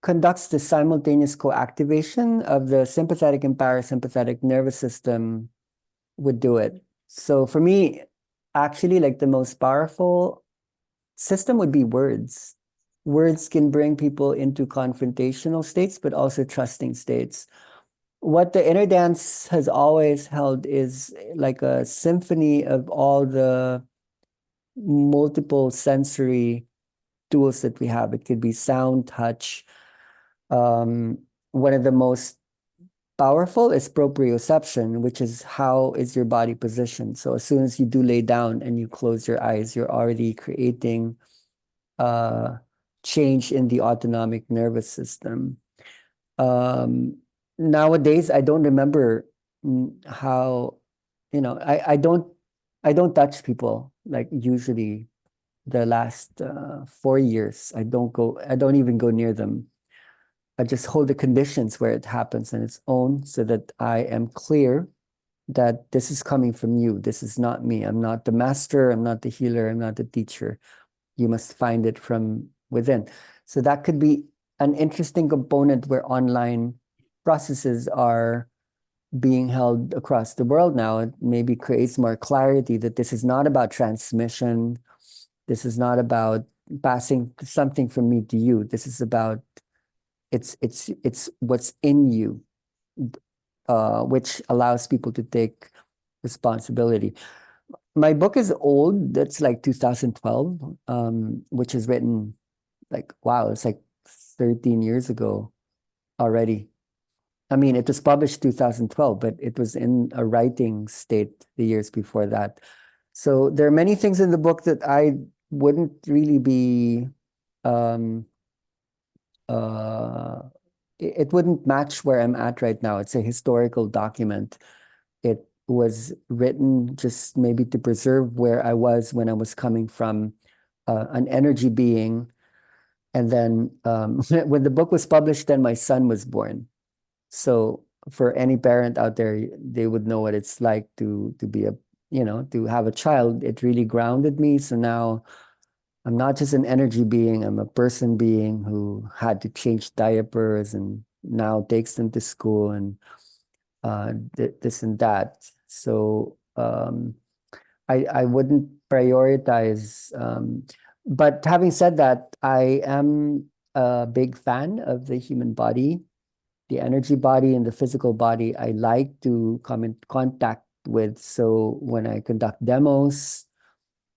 conducts the simultaneous co-activation of the sympathetic and parasympathetic nervous system would do it. So for me, actually, like the most powerful system would be words. Words can bring people into confrontational states, but also trusting states. What the inner dance has always held is like a symphony of all the multiple sensory tools that we have. It could be sound, touch. One of the most powerful is proprioception, which is how is your body positioned. So as soon as you do lay down and you close your eyes, you're already creating change in the autonomic nervous system. Nowadays, I don't remember how, I don't touch people like usually. The last 4 years, I don't even go near them. I just hold the conditions where it happens on its own so that I am clear that this is coming from you. This is not me. I'm not the master. I'm not the healer. I'm not the teacher. You must find it from within. So that could be an interesting component where online processes are being held across the world now. It maybe creates more clarity that this is not about transmission. This is not about passing something from me to you. This is about it's what's in you, which allows people to take responsibility. My book is old. That's like 2012, which is written like, wow, it's like 13 years ago already. I mean, it was published 2012, but it was in a writing state the years before that. So there are many things in the book that I wouldn't really be, it wouldn't match where I'm at right now. It's a historical document. It was written just maybe to preserve where I was when I was coming from an energy being. And then when the book was published, then my son was born. So for any parent out there, they would know what it's like to be a, to have a child. It really grounded me. So now I'm not just an energy being, I'm a person being who had to change diapers and now takes them to school and this and that. So I wouldn't prioritize. But having said that, I am a big fan of the human body, the energy body and the physical body. I like to come in contact with. So when I conduct demos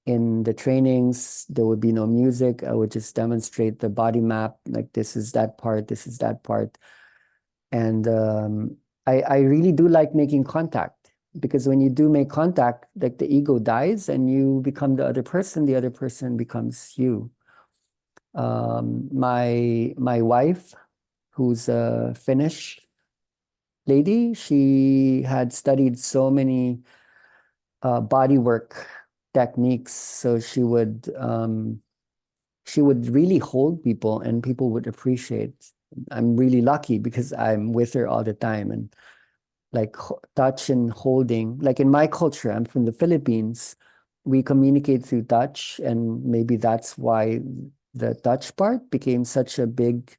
in the trainings, there would be no music. I would just demonstrate the body map, like this is that part, this is that part. And I really do like making contact, because when you do make contact, like the ego dies and you become the other person becomes you. My wife, who's a Finnish lady, she had studied so many body work techniques. So she would really hold people and people would appreciate. I'm really lucky because I'm with her all the time, and like touch and holding. Like in my culture, I'm from the Philippines, we communicate through touch, and maybe that's why the touch part became such a big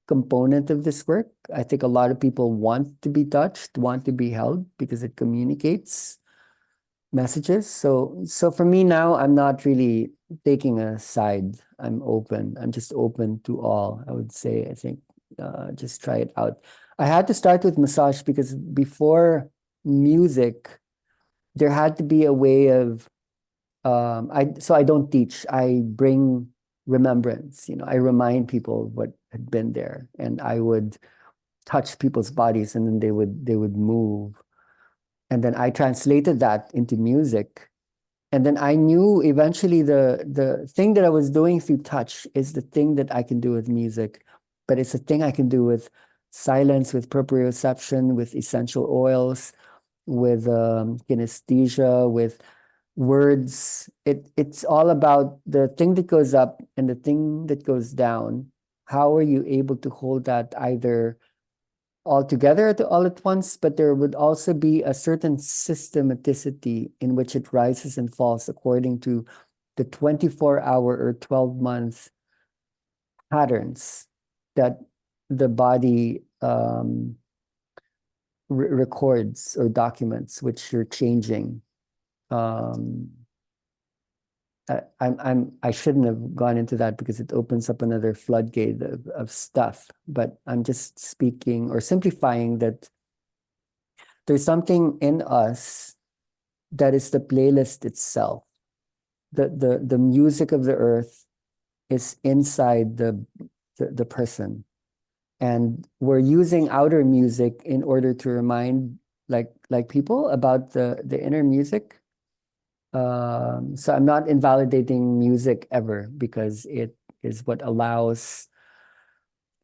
component of this work. I think a lot of people want to be touched, want to be held because it communicates messages. So for me now, I'm not really taking a side. I'm open. I'm just open to all, I would say. I think just try it out. I had to start with massage because before music, there had to be a way of so I don't teach. I bring remembrance. I remind people what had been there, and I would touch people's bodies, and then they would move. And then I translated that into music. And then I knew eventually the thing that I was doing through touch is the thing that I can do with music, but it's a thing I can do with silence, with proprioception, with essential oils, with kinesthesia, with words. It's all about the thing that goes up and the thing that goes down. How are you able to hold that either all together all at once, but there would also be a certain systematicity in which it rises and falls according to the 24-hour or 12-month patterns that the body records or documents, which you're changing. I shouldn't have gone into that because it opens up another floodgate of stuff, but I'm just speaking or simplifying that there's something in us that is the playlist itself. The music of the earth is inside the person. And we're using outer music in order to remind like people about the inner music. So I'm not invalidating music ever, because it is what allows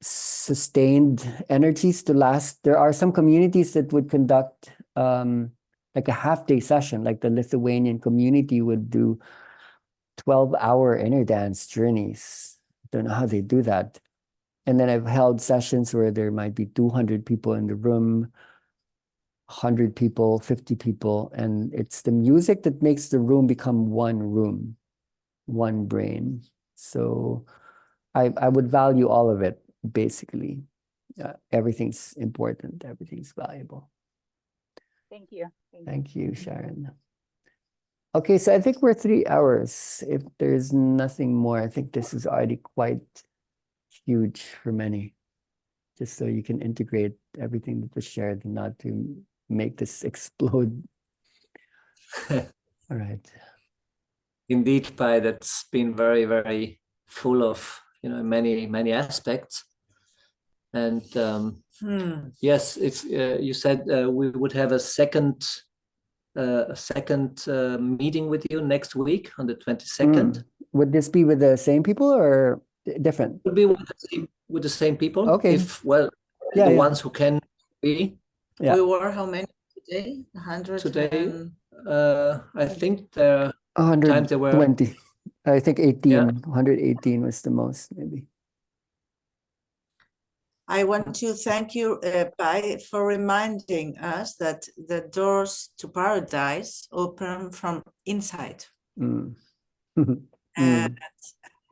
sustained energies to last. There are some communities that would conduct like a half-day session, like the Lithuanian community would do 12-hour inner dance journeys. Don't know how they do that. And then I've held sessions where there might be 200 people in the room, 100 people, 50 people, and it's the music that makes the room become one room, one brain. So I would value all of it, basically. Everything's important, everything's valuable. Thank you. Thank you, Sharon. Okay, so I think we're 3 hours. If there's nothing more, I think this is already quite huge for many. Just so you can integrate everything that was shared and not to make this explode. All right. Indeed, Pai, that's been very, very full of, many aspects. And yes, if you said we would have a second meeting with you next week on the 22nd. Would this be with the same people or different? Would be with the same people. Okay. If the ones who can be. Yeah. We were how many today? 100 today. I think the times there were 120. I think 18. Yeah. 118 was the most, maybe. I want to thank you, Pai, for reminding us that the doors to paradise open from inside. And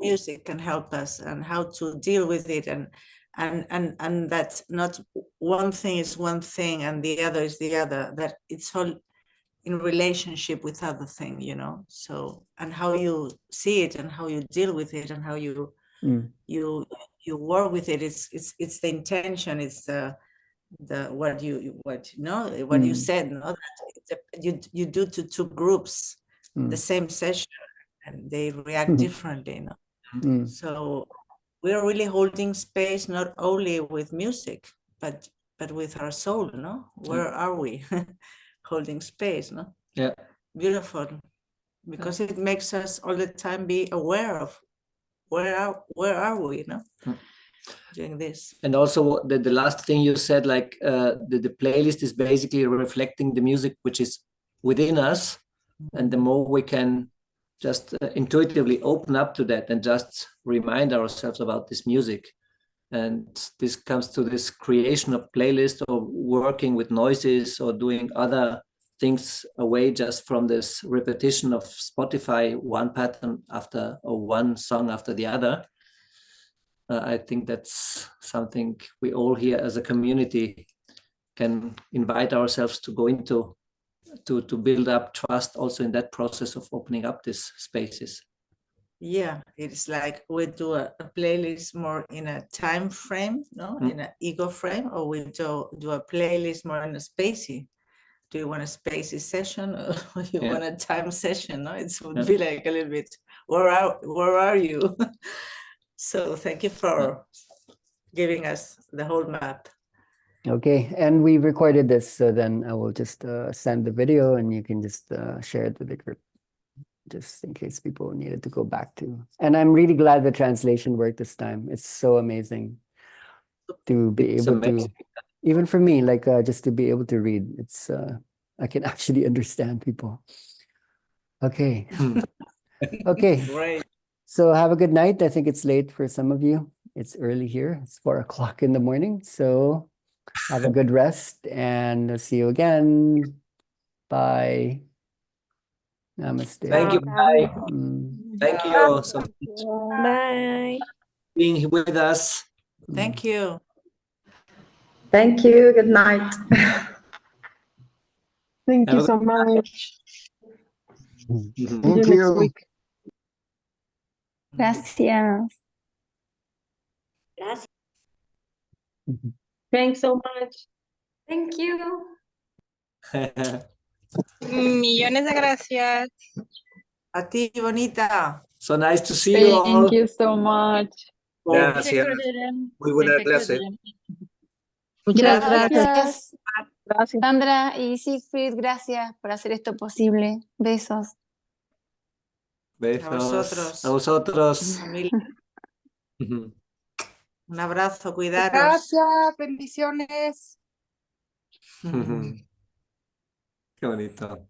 music can help us and how to deal with it, and that not one thing is one thing and the other is the other, that it's all in relationship with other thing, so, and how you see it and how you deal with it and how you work with it. It's the intention, it's what you said, that you do to two groups the same session and they react differently, so we're really holding space not only with music but with our soul, where are we? Holding space, Yeah. Beautiful, because it makes us all the time be aware of where are we, doing this. And also the last thing you said, like the playlist is basically reflecting the music which is within us, and the more we can just intuitively open up to that and just remind ourselves about this music. And this comes to this creation of playlist or working with noises or doing other things away just from this repetition of Spotify, one pattern after or one song after the other. I think that's something we all here as a community can invite ourselves to go into, to build up trust also in that process of opening up these spaces. Yeah, it's like we do a playlist more in a time frame, in an ego frame, or we do a playlist more in a spacey. Do you want a spacey session or you want a time session? It would be like a little bit, where are you? So thank you for giving us the whole map. Okay, and we recorded this, so then I will just send the video and you can just share it with the group, just in case people needed to go back to. And I'm really glad the translation worked this time. It's so amazing to be able to, even for me, like just to be able to read. It's I can actually understand people. Okay. Okay. Great. So have a good night. I think it's late for some of you. It's early here. It's 4 o'clock in the morning. So have a good rest and I'll see you again. Bye. Namaste. Thank you. Bye. Thank you so much Bye. being with us. Thank you. Thank you. Good night. Thank you so much. See you next week. Gracias. Gracias. Thanks so much. Thank you. Millones de gracias. A ti, bonita. So nice to see you all. Thank you so much. Gracias. Muy buena clase. Muchas Gracias. Gracias. Sandra y Siegfried, gracias por hacer esto posible. Besos. Besos. A vosotros. A vosotros. Familia. Un abrazo, cuidaros. Gracias, bendiciones. Qué bonito.